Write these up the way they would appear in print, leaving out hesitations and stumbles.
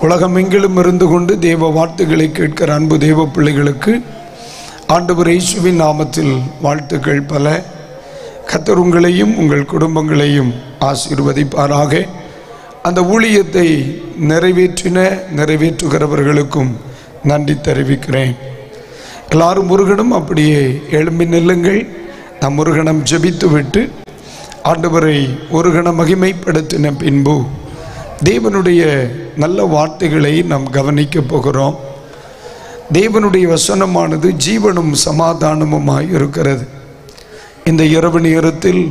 உலகமெங்கிலும் இருந்து கொண்டு தேவ வார்த்தைகளை கேட்கிற அன்பு தேவ பிள்ளைகளுக்கு ஆண்டவர் இயேசுவின் நாமத்தில் வாழ்த்துக்கள் பல. கர்த்தர் உங்களையும் உங்கள் குடும்பங்களையும் ஆசீர்வதிப்பாராக. அந்த ஊழியத்தை நிறைவேற்றுகிறவர்களுக்கும் நன்றி தெரிவிக்கிறேன். எல்லாரும் முருகனும் அப்படியே எழும்பி நில்லுங்கள். நம் முருகனம் ஜெபித்து விட்டு ஆண்டவரை ஒரு கணம் மகிமைப்படுத்தின பின்பு தேவனுடைய நல்ல வார்த்தைகளை நாம் கவனிக்க போகிறோம். தேவனுடைய வசனமானது ஜீவனும் சமாதானமுமாய் இருக்கிறது. இந்த இரவு நேரத்தில்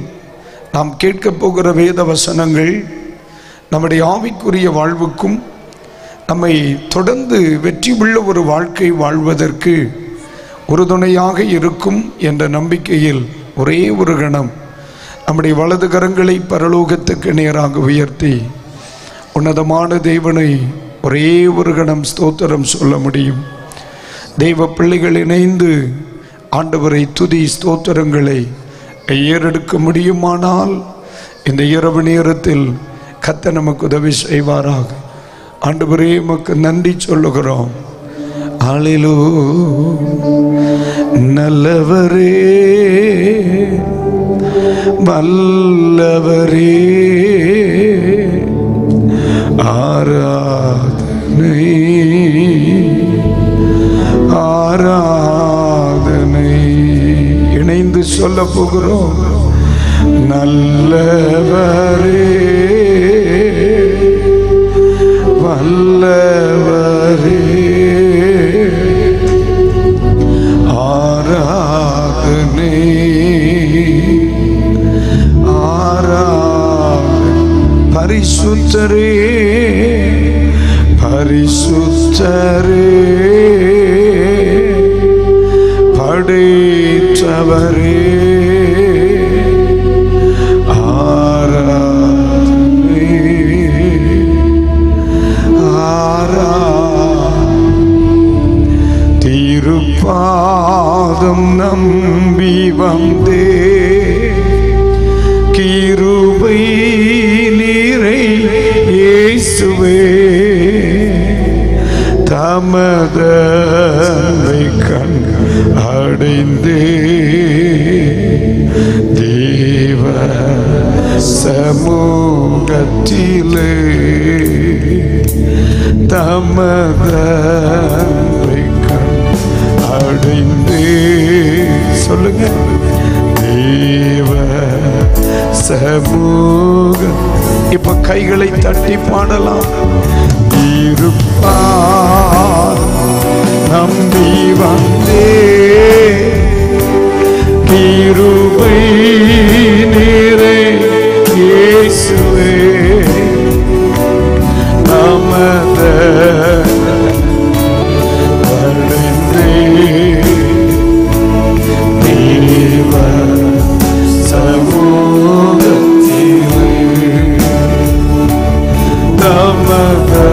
நாம் கேட்க போகிற வேத வசனங்கள் நம்முடைய ஆவிக்குரிய வாழ்வுக்கும் நம்மை தொடர்ந்து வெற்றி உள்ள ஒரு வாழ்க்கை வாழ்வதற்கு உறுதுணையாக இருக்கும் என்ற நம்பிக்கையில் ஒரே ஒரு கணம் நம்முடைய வலது கரங்களை பரலோகத்துக்கு நேராக உயர்த்தி உன்னதமான தேவனை ஒரே ஒரு கணம் ஸ்தோத்திரம் சொல்ல முடியும். தெய்வ பிள்ளைகள் இணைந்து ஆண்டவரை துதி ஸ்தோத்திரங்களை ஏறெடுக்க முடியுமானால் இந்த இரவு நேரத்தில் கர்த்தர் நமக்கு உதவி செய்வாராக. ஆண்டவரே உமக்கு நன்றி சொல்லுகிறோம். அல்லேலூயா. நல்லவரே வல்லவரே ஆராதனை ஆராதனை இணைந்து சொல்ல போகிறோம். நல்லவரே வல்லவரே ஆராதனை பரிசுத்தரே பரிசுத்தரே படைத்தவரே ஆராதனை திருப்பாதம் நம்பி வந்தே கிருபை நீரை இயேசுவே தமதை கண் அடைந்தே தேவ சமூகத்திலே தமதை கண் அடைந்தே சொல்லுங்க. தேவ சமூகம். இப்ப கைகளை தட்டி பாடலாம். இருப்பார் நம்பி வந்தே கிருபை நீரே இயேசுவே நமது தேவ சமூகத்திலே நமது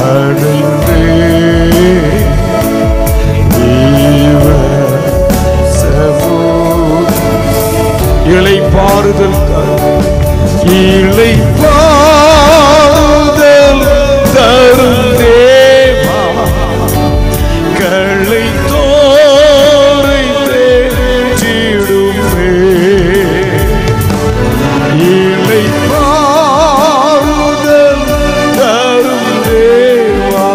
அடைந்தே தேவ சமூக இளைப்பாறுதல் இளைப்பாறுதல் தரும் தேவா களை தோரை தேடிடுமே இளைப்பாறுதல் தரும் தேவா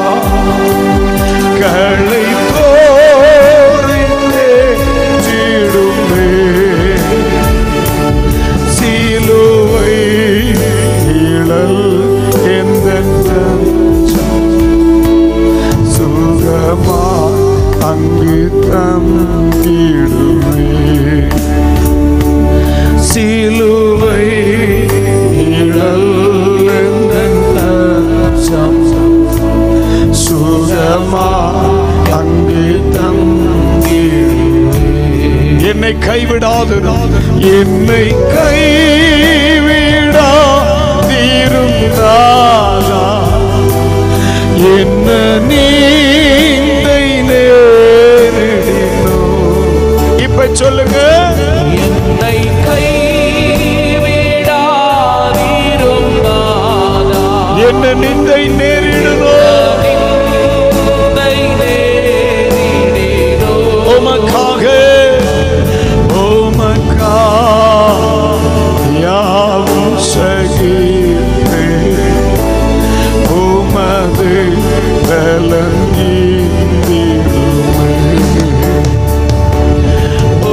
களை தோரை தேடிடுமே சிலுவை இழல் எந்தெந்தம் சுகமா அங்கு தங்கிடுமே சிலுவை இழல் எந்தெந்தம் சுகமா அங்கு தங்கிடுமே. என்னை கைவிடாது என்னை கைவிடாதிருந்தாரா என்ன நீந்தை நேரிடோ. இப்ப சொல்லுங்க. என்னை கைவிடாதிருந்தாரா என்ன நிந்தை நேரிடுதோ உமக்காக யாவும் சகிப்பே உமது பலங்கீந்திடுமே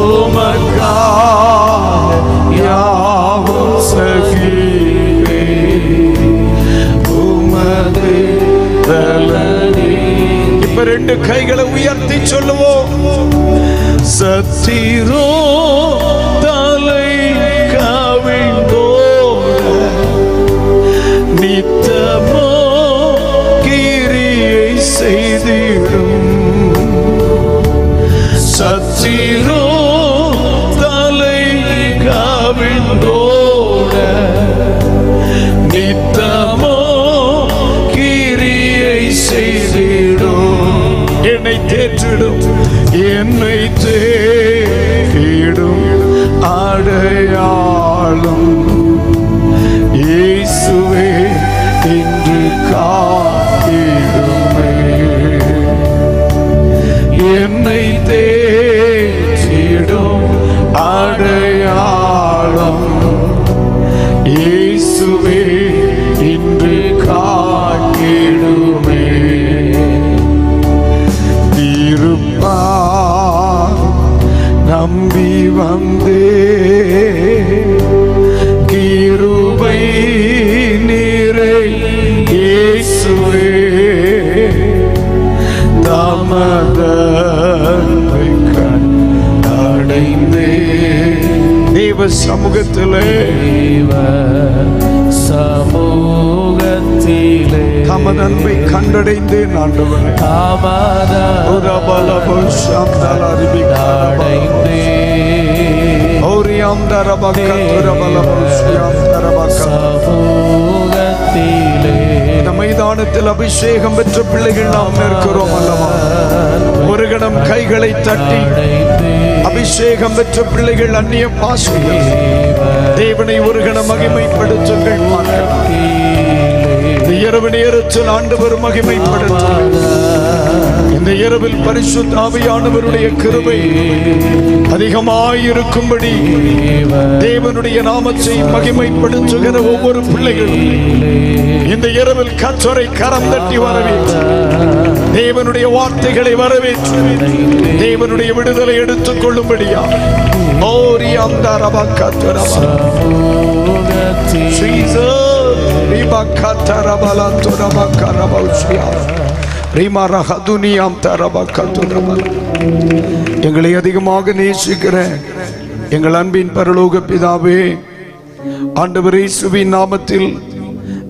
உமக்காக யாவும் சகிப்பே உமது பலங்கீ. இப்ப ரெண்டு கைகளை உயர்த்தி சொல்லுவோம். சத்திரோ தலை கவிழ்ந்தோட நித்தமோ கிரியை செய்திடும். சத்திரோ தலை கவிழ்ந்தோட நித்தமோ கிரியை செய்திடும். என்னை தேற்றிடும் என்னை தேடும் அடையாளம் இயேசுவே இன்று காத்திடுமே. என்னை தேடும் அடையாளம் இயேசுவே இன்று காத்திடுமே. நம்பி வந்தே கிருபை நீரை இயேசுவே தாமதத்தை கண்டடைந்தே. தேவ சமூகத்திலே தமது அன்பை கண்டடைந்தேன் ஆண்டவரே. இந்த மைதானத்தில் அபிஷேகம் பெற்ற பிள்ளைகள் நாம் இருக்கிறோம் அல்லவா? ஒரு கணம் கைகளை தட்டி அபிஷேகம் பெற்ற பிள்ளைகள் அந்நிய பாஷைகள் தேவனை ஒரு கணம் மகிமைப்படுத்துங்கள். இந்த இரவு நேரத்தில் ஆண்டவர் மகிமைப்படுத்துங்கள். இந்த இரவில் பரிசுத்த ஆவியானவருடைய கிருபை அதிகமாயிருக்கும்படி தேவனுடைய நாமத்தை மகிமைப்படுத்துகிற ஒவ்வொரு பிள்ளைகளும் இந்த இரவில் கர்த்தரை கரம் தட்டி வரவேற்று தேவனுடைய வார்த்தைகளை வரவேற்று தேவனுடைய விடுதலை எடுத்துக் கொள்ளும்படியா எங்களை அதிகமாக நேசிக்கிற எங்கள் அன்பின் பரலோக பிதாவே, ஆண்டவர் இயேசுவின் நாமத்தில்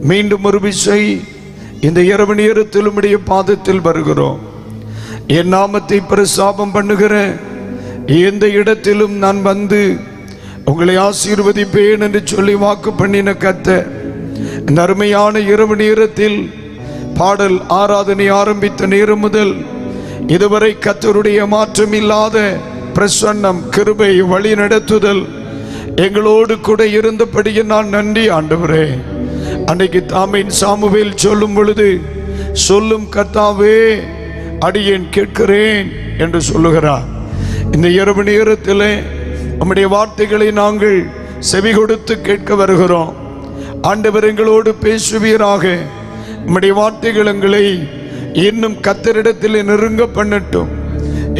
மீண்டும் ஒரு விசை இந்த இரவு நேரத்தில் உம்முடைய பாதத்தில் வருகிறோம். என் நாமத்தை பிரசாபம் பண்ணுகிற எந்த இடத்திலும் நான் வந்து உங்களை ஆசீர்வதிப்பேன் என்று சொல்லி வாக்கு பண்ணின கர்த்தர், இந்த அருமையான இரவு நேரத்தில் பாடல் ஆராதனை ஆரம்பித்த நேரம் முதல் இதுவரை கர்த்தருடைய மாற்றம் இல்லாத பிரசன்னம், கிருபை, வழி நடத்துதல் எங்களோடு கூட இருந்தபடியே நான் நன்றி ஆண்டவரே. அன்னைக்கு தாமீன் சாமுவேல் சொல்லும் பொழுது, சொல்லும் கர்த்தாவே அடியேன் கேட்கிறேன் என்று சொல்லுகிறார். இந்த இரவு நேரத்தில் நம்முடைய வார்த்தைகளை நாங்கள் செவி கொடுத்து கேட்க வருகிறோம். ஆண்டவர் எங்களோடு பேசுவீராக. நம்முடைய வார்த்தைகள் எங்களை இன்னும் கர்த்தரிடத்தில் நெருங்க பண்ணட்டும்.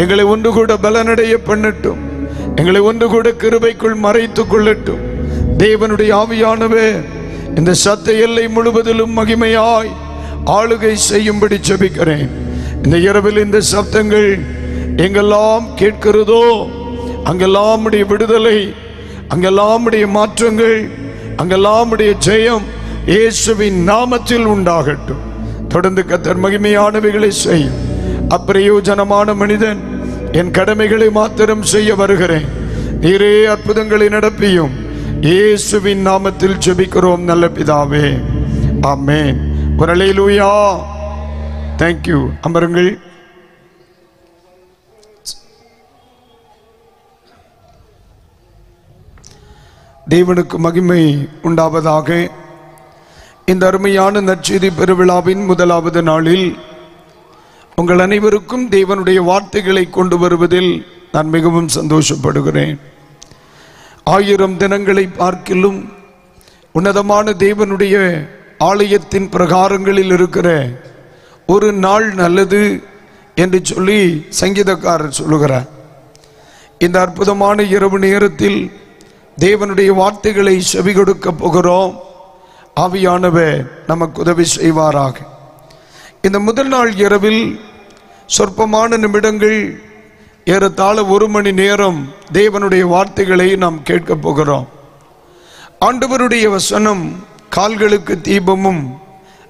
எங்களை ஒன்று கூட பலனடைய பண்ணட்டும். எங்களை ஒன்று கூட கிருபைக்குள் மறைத்து கொள்ளட்டும். தேவனுடைய ஆவியானவர் இந்த சத்த எல்லை முழுவதிலும் மகிமையாய் ஆளுகை செய்யும்படி ஜெபிக்கிறேன். இந்த இரவில் இந்த சப்தங்கள் எங்கெல்லாம் கேட்கிறதோ அங்கெல்லாம் உடைய விடுதலை, அங்கெல்லாம் உடைய மாற்றங்கள், அங்கெல்லாம் உடைய ஜெயம் இயேசுவின் நாமத்தில் உண்டாகட்டும். தொடர்ந்து கர்த்தர் மகிமையானவைகளை செய்யும். அப்பிரயோஜனமான மனிதன் என் கடமைகளை மாத்திரம் செய்ய வருகிறேன். நீரே அற்புதங்களை நடப்பியும். இயேசுவின் நாமத்தில் ஜெபிக்கிறோம் நல்ல பிதாவே, ஆமென். ஒரு அல்லேலூயா. Thank you. அமருங்கள். தேவனுக்கு மகிமை உண்டாவதாக. இந்த அருமையான நற்செய்தி பெருவிழாவின் முதலாவது நாளில் உங்கள் அனைவருக்கும் தேவனுடைய வார்த்தைகளை கொண்டு வருவதில் நான் மிகவும் சந்தோஷப்படுகிறேன். 1000 தினங்களை பார்க்கிலும் உன்னதமான தேவனுடைய ஆலயத்தின் பிரகாரங்களில் இருக்கிற ஒரு நாள் நல்லது என்று சொல்லி சங்கீதக்காரர் சொல்லுகிறார். இந்த அற்புதமான இரவு நேரத்தில் தேவனுடைய வார்த்தைகளை செவி கொடுக்க போகிறோம். ஆவியானவர் நமக்கு உதவி செய்வாராக. இந்த முதல் நாள் இரவில் சொற்பமான நிமிடங்கள், ஏறத்தாழ 1 மணி நேரம் தேவனுடைய வார்த்தைகளை நாம் கேட்க போகிறோம். ஆண்டவருடைய வசனம் கால்களுக்கு தீபமும்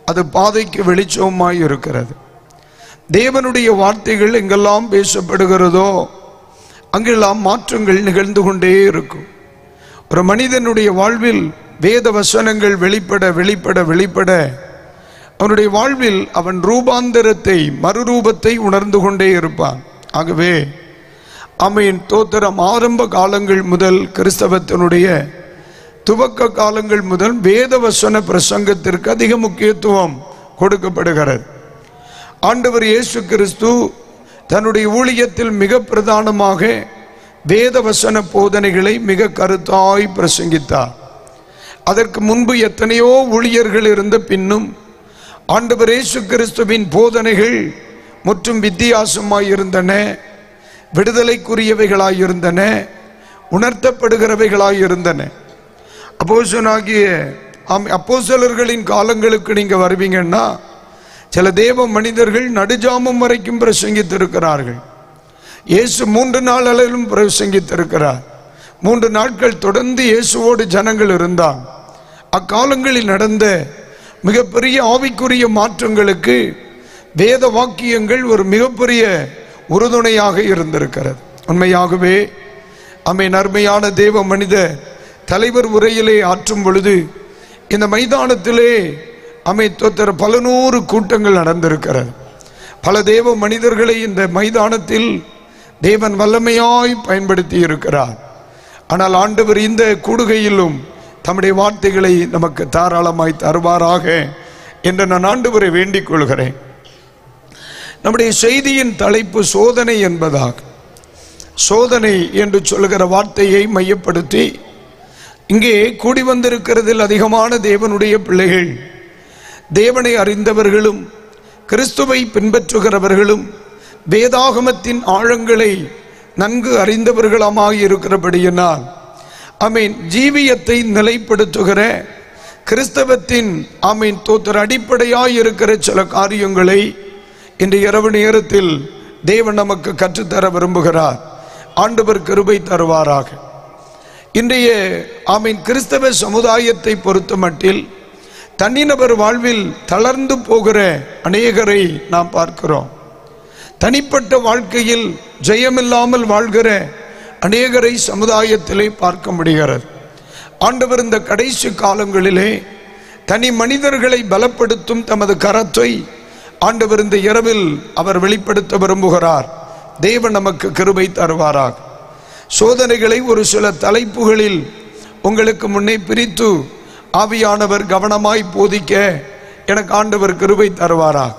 அது பாதைக்கு வெளிச்சமுமாய் இருக்கிறது. தேவனுடைய வார்த்தைகள் எங்கெல்லாம் பேசப்படுகிறதோ அங்கெல்லாம் மாற்றங்கள் நிகழ்ந்து கொண்டே இருக்கும். ஒரு மனிதனுடைய வாழ்வில் வேத வசனங்கள் வெளிப்பட வெளிப்பட வெளிப்பட அவனுடைய வாழ்வில் அவன் ரூபாந்தரத்தை, மறுரூபத்தை உணர்ந்து கொண்டே இருப்பான். ஆகவே ஆமென், தோத்திரம். ஆரம்ப காலங்கள் முதல், கிறிஸ்தவத்தினுடைய துவக்க காலங்கள் முதல் வேத வசன பிரசங்கத்திற்கு அதிக முக்கியத்துவம் கொடுக்கப்படுகிறது. ஆண்டவர் இயேசு கிறிஸ்து தன்னுடைய ஊழியத்தில் மிக பிரதானமாக வேத வசன போதனைகளை மிக கருத்தாய் பிரசங்கித்தார். அதற்கு முன்பு எத்தனையோ ஊழியர்கள் இருந்த பின்னும் ஆண்டவர் இயேசு கிறிஸ்துவின் போதனைகள் முற்றும் வித்தியாசமாய் இருந்தன, விடுதலைக்குரியவைகளாய் இருந்தன, உணர்த்தப்படுகிறவைகளாய் இருந்தன. அப்போஸ்தலர்களின் காலங்களுக்கு நீங்க வருவீங்கன்னா சில தேவ மனிதர்கள் நடுஜாமம் வரைக்கும் பிரசங்கித்திருக்கிறார்கள். இயேசு 3 நாள் அளவிலும் பிரசங்கித்திருக்கிறார். 3 நாட்கள் தொடர்ந்து இயேசுவோடு ஜனங்கள் இருந்தார். அக்காலங்களில் நடந்த மிகப்பெரிய ஆவிக்குரிய மாற்றங்களுக்கு வேத வாக்கியங்கள் ஒரு மிகப்பெரிய உறுதுணையாக இருந்திருக்கிறது. உண்மையாகவே ஆமென், அருமையான தேவ மனித தலைவர் உரையிலே ஆற்றும் பொழுது இந்த மைதானத்திலே அமைத்தொத்தர பல 100 கூட்டங்கள் நடந்திருக்கிறது. பல தேவ மனிதர்களை இந்த மைதானத்தில் தேவன் வல்லமையாய் பயன்படுத்தி இருக்கிறார். ஆனால் ஆண்டவர் இந்த கூடுகையிலும் தம்முடைய வார்த்தைகளை நமக்கு தாராளமாய் தருவாராக என்று நான் ஆண்டவரை வேண்டிக் கொள்கிறேன். நம்முடைய செய்தியின் தலைப்பு சோதனை என்பதாக, சோதனை என்று சொல்லுகிற வார்த்தையை மையப்படுத்தி இங்கே கூடி வந்திருக்கிறதில் அதிகமான தேவனுடைய பிள்ளைகள், தேவனை அறிந்தவர்களும் கிறிஸ்துவை பின்பற்றுகிறவர்களும் வேதாகமத்தின் ஆழங்களை நன்கு அறிந்தவர்களுமாய் இருக்கிறபடியினால் ஆமென், ஜீவியத்தை நிலைப்படுத்துகிற கிறிஸ்தவத்தின் ஆமென் தோத்திர அடிப்படையாய் இருக்கிற சில காரியங்களை இன்று இரவு நேரத்தில் தேவன் நமக்கு கற்றுத்தர விரும்புகிறார். ஆண்டவர் கிருபை தருவாராக. இன்றைய ஆமென் கிறிஸ்தவ சமுதாயத்தை பொறுத்த மட்டில் தனிநபர் வாழ்வில் தளர்ந்து போகிற அநேகரை நாம் பார்க்கிறோம். தனிப்பட்ட வாழ்க்கையில் ஜெயமில்லாமல் வாழ்கிற அநேகரை சமுதாயத்திலே பார்க்க முடிகிறது. ஆண்டவர் இந்த கடைசி காலங்களிலே தனி மனிதர்களை பலப்படுத்தும் தமது கரத்தை ஆண்டவர் இந்த இரவில் அவர் வெளிப்படுத்த விரும்புகிறார். தேவன் நமக்கு கிருபை தருவாராக. சோதனைகளை ஒரு சில தலைப்புகளில் உங்களுக்கு முன்னே பிரித்து ஆவியானவர் கவனமாய் போதிக்க எனக்கு ஆண்டவர் கிருபை தருவாராக.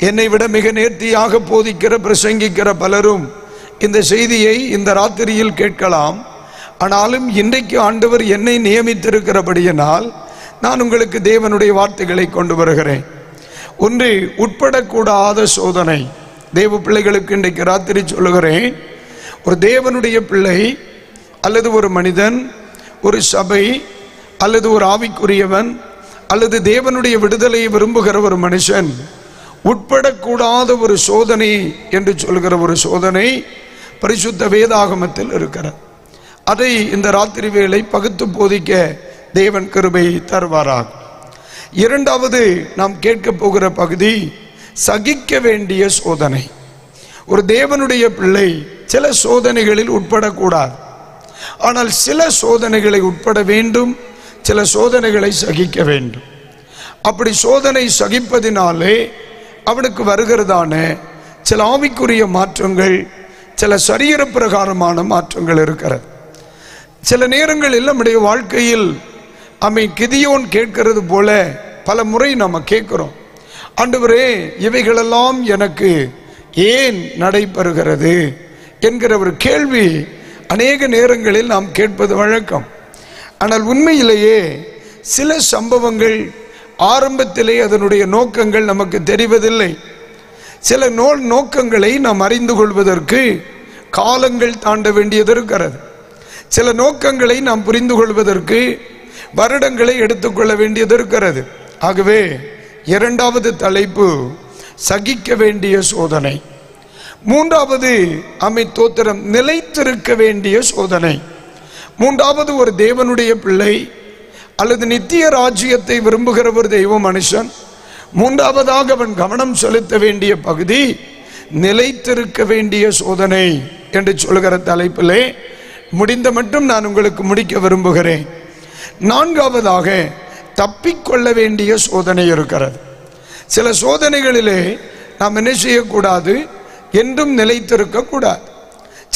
என்னை விட மிக நேர்த்தியாக போதிக்கிற பிரசங்கிக்கிற பலரும் இந்த செய்தியை இந்த ராத்திரியில் கேட்கலாம். ஆனாலும் இன்றைக்கு ஆண்டவர் என்னை நியமித்திருக்கிறபடியினால் நான் உங்களுக்கு தேவனுடைய வார்த்தைகளை கொண்டு வருகிறேன். ஒன்று, உட்படக்கூடாத சோதனை. தேவ பிள்ளைகளுக்கு இன்றைக்கு ராத்திரி சொல்லுகிறேன், ஒரு தேவனுடைய பிள்ளை அல்லது ஒரு மனிதன், ஒரு சபை அல்லது ஒரு ஆவிக்குரியவன் அல்லது தேவனுடைய விடுதலையை விரும்புகிற ஒரு மனுஷன் உட்படக்கூடாத ஒரு சோதனை என்று சொல்கிற ஒரு சோதனை பரிசுத்த வேதாகமத்தில் இருக்கிறது. அதை இந்த ராத்திரி வேளை பகுத்து போதிக்க தேவன் கிருபை தருவாராக. இரண்டாவது நாம் கேட்க போகிற பகுதி சகிக்க வேண்டிய சோதனை. ஒரு தேவனுடைய பிள்ளை சில சோதனைகளில் உட்படக்கூடாது, ஆனால் சில சோதனைகளை உட்பட வேண்டும், சில சோதனைகளை சகிக்க வேண்டும். அப்படி சோதனை சகிப்பதினாலே அவனுக்கு வருகிறதான சில ஆவிக்குரிய மாற்றங்கள், சில சரீர பிரகாரமான மாற்றங்கள் இருக்கிறது. சில நேரங்களில் நம்முடைய வாழ்க்கையில் கிதியோன் கேட்கிறது போல பல முறை நம்ம கேட்கிறோம், ஆண்டவரே இவைகளெல்லாம் எனக்கு ஏன் நடைபெறுகிறது என்கிற ஒரு கேள்வி அநேக நேரங்களில் நாம் கேட்பது வழக்கம். ஆனால் உண்மையிலேயே சில சம்பவங்கள் ஆரம்பத்திலே அதனுடைய நோக்கங்கள் நமக்கு தெரிவதில்லை. சில நோக்கங்களை நாம் அறிந்து கொள்வதற்கு காலங்கள் தாண்ட வேண்டியது இருக்கிறது. சில நோக்கங்களை நாம் புரிந்து கொள்வதற்கு வருடங்களை எடுத்துக்கொள்ள வேண்டியது இருக்கிறது. ஆகவே இரண்டாவது தலைப்பு சகிக்க வேண்டிய சோதனை. மூன்றாவது தோத்திரம் நிலைத்திருக்க வேண்டிய சோதனை. மூன்றாவது ஒரு தேவனுடைய பிள்ளை அல்லது நித்திய ராஜ்யத்தை விரும்புகிற ஒரு தெய்வ மனுஷன் மூன்றாவதாக அவன் கவனம் செலுத்த வேண்டிய பகுதி நிலைத்திருக்க வேண்டிய சோதனை என்று சொல்கிற தலைப்பிலே முடிந்த மட்டும் நான் உங்களுக்கு முடிக்க விரும்புகிறேன். நான்காவதாக தப்பிக்கொள்ள வேண்டிய சோதனை இருக்கிறது. சில சோதனைகளிலே நாம் என்ன செய்யக்கூடாது, என்றும் நிலைத்திருக்க கூடாது.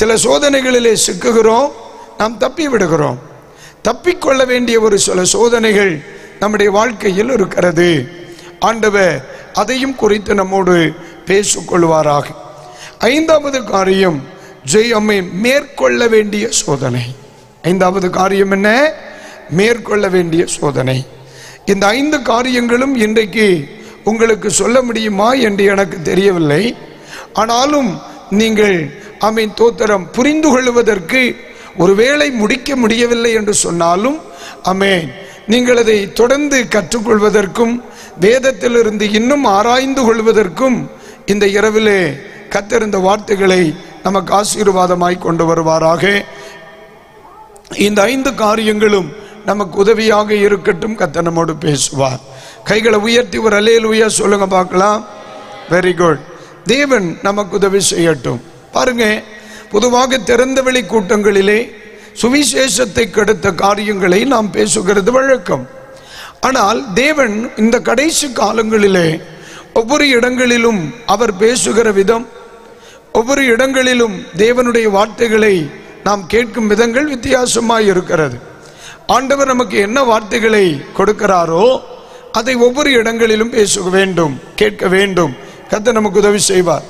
சில சோதனைகளிலே சிக்குகிறோம், நாம் தப்பி விடுகிறோம். தப்பிக்கொள்ள வேண்டிய ஒரு சில சோதனைகள் நம்முடைய வாழ்க்கையில் இருக்கிறது. ஆண்டவர் அதையும் குறித்து நம்மோடு பேசிக்கொள்வாராக. ஐந்தாவது காரியம் மேற்கொள்ள வேண்டிய சோதனை. ஐந்தாவது காரியம் என்ன? மேற்கொள்ள வேண்டிய சோதனை. இந்த 5 காரியங்களும் இன்றைக்கு உங்களுக்கு சொல்ல முடியுமா என்று எனக்கு தெரியவில்லை. ஆனாலும் நீங்கள் தோத்திரம் புரிந்து கொள்வதற்கு ஒருவேளை முடிக்க முடியவில்லை என்று சொன்னாலும் நீங்கள் அதை தொடர்ந்து கற்றுக்கொள்வதற்கும் வேதத்திலிருந்து இன்னும் ஆராய்ந்து கொள்வதற்கும் இந்த இரவிலே கர்த்தர் இந்த வார்த்தைகளை நமக்கு ஆசீர்வாதமாய் கொண்டு வருவாராக. இந்த 5 காரியங்களும் நமக்கு உதவியாக இருக்கட்டும். கர்த்தர் நம்மோடு பேசுவார். கைகளை உயர்த்தி ஒரு அல்லேலூயா சொல்லுங்க பார்க்கலாம். Very good. தேவன் நமக்கு உதவி செய்யட்டும். பாருங்க, பொதுவாக திறந்தவெளி கூட்டங்களிலே சுவிசேஷத்தை கெடுத்த காரியங்களை நாம் பேசுகிறது வழக்கம். ஆனால் தேவன் இந்த கடைசி காலங்களிலே ஒவ்வொரு இடங்களிலும் அவர் பேசுகிற விதம், ஒவ்வொரு இடங்களிலும் தேவனுடைய வார்த்தைகளை நாம் கேட்கும் விதங்கள் வித்தியாசமாய் இருக்கிறது. ஆண்டவர் நமக்கு என்ன வார்த்தைகளை கொடுக்கிறாரோ அதை ஒவ்வொரு இடங்களிலும் பேச வேண்டும், கேட்க வேண்டும். கர்த்தர் நமக்கு உதவி செய்வார்.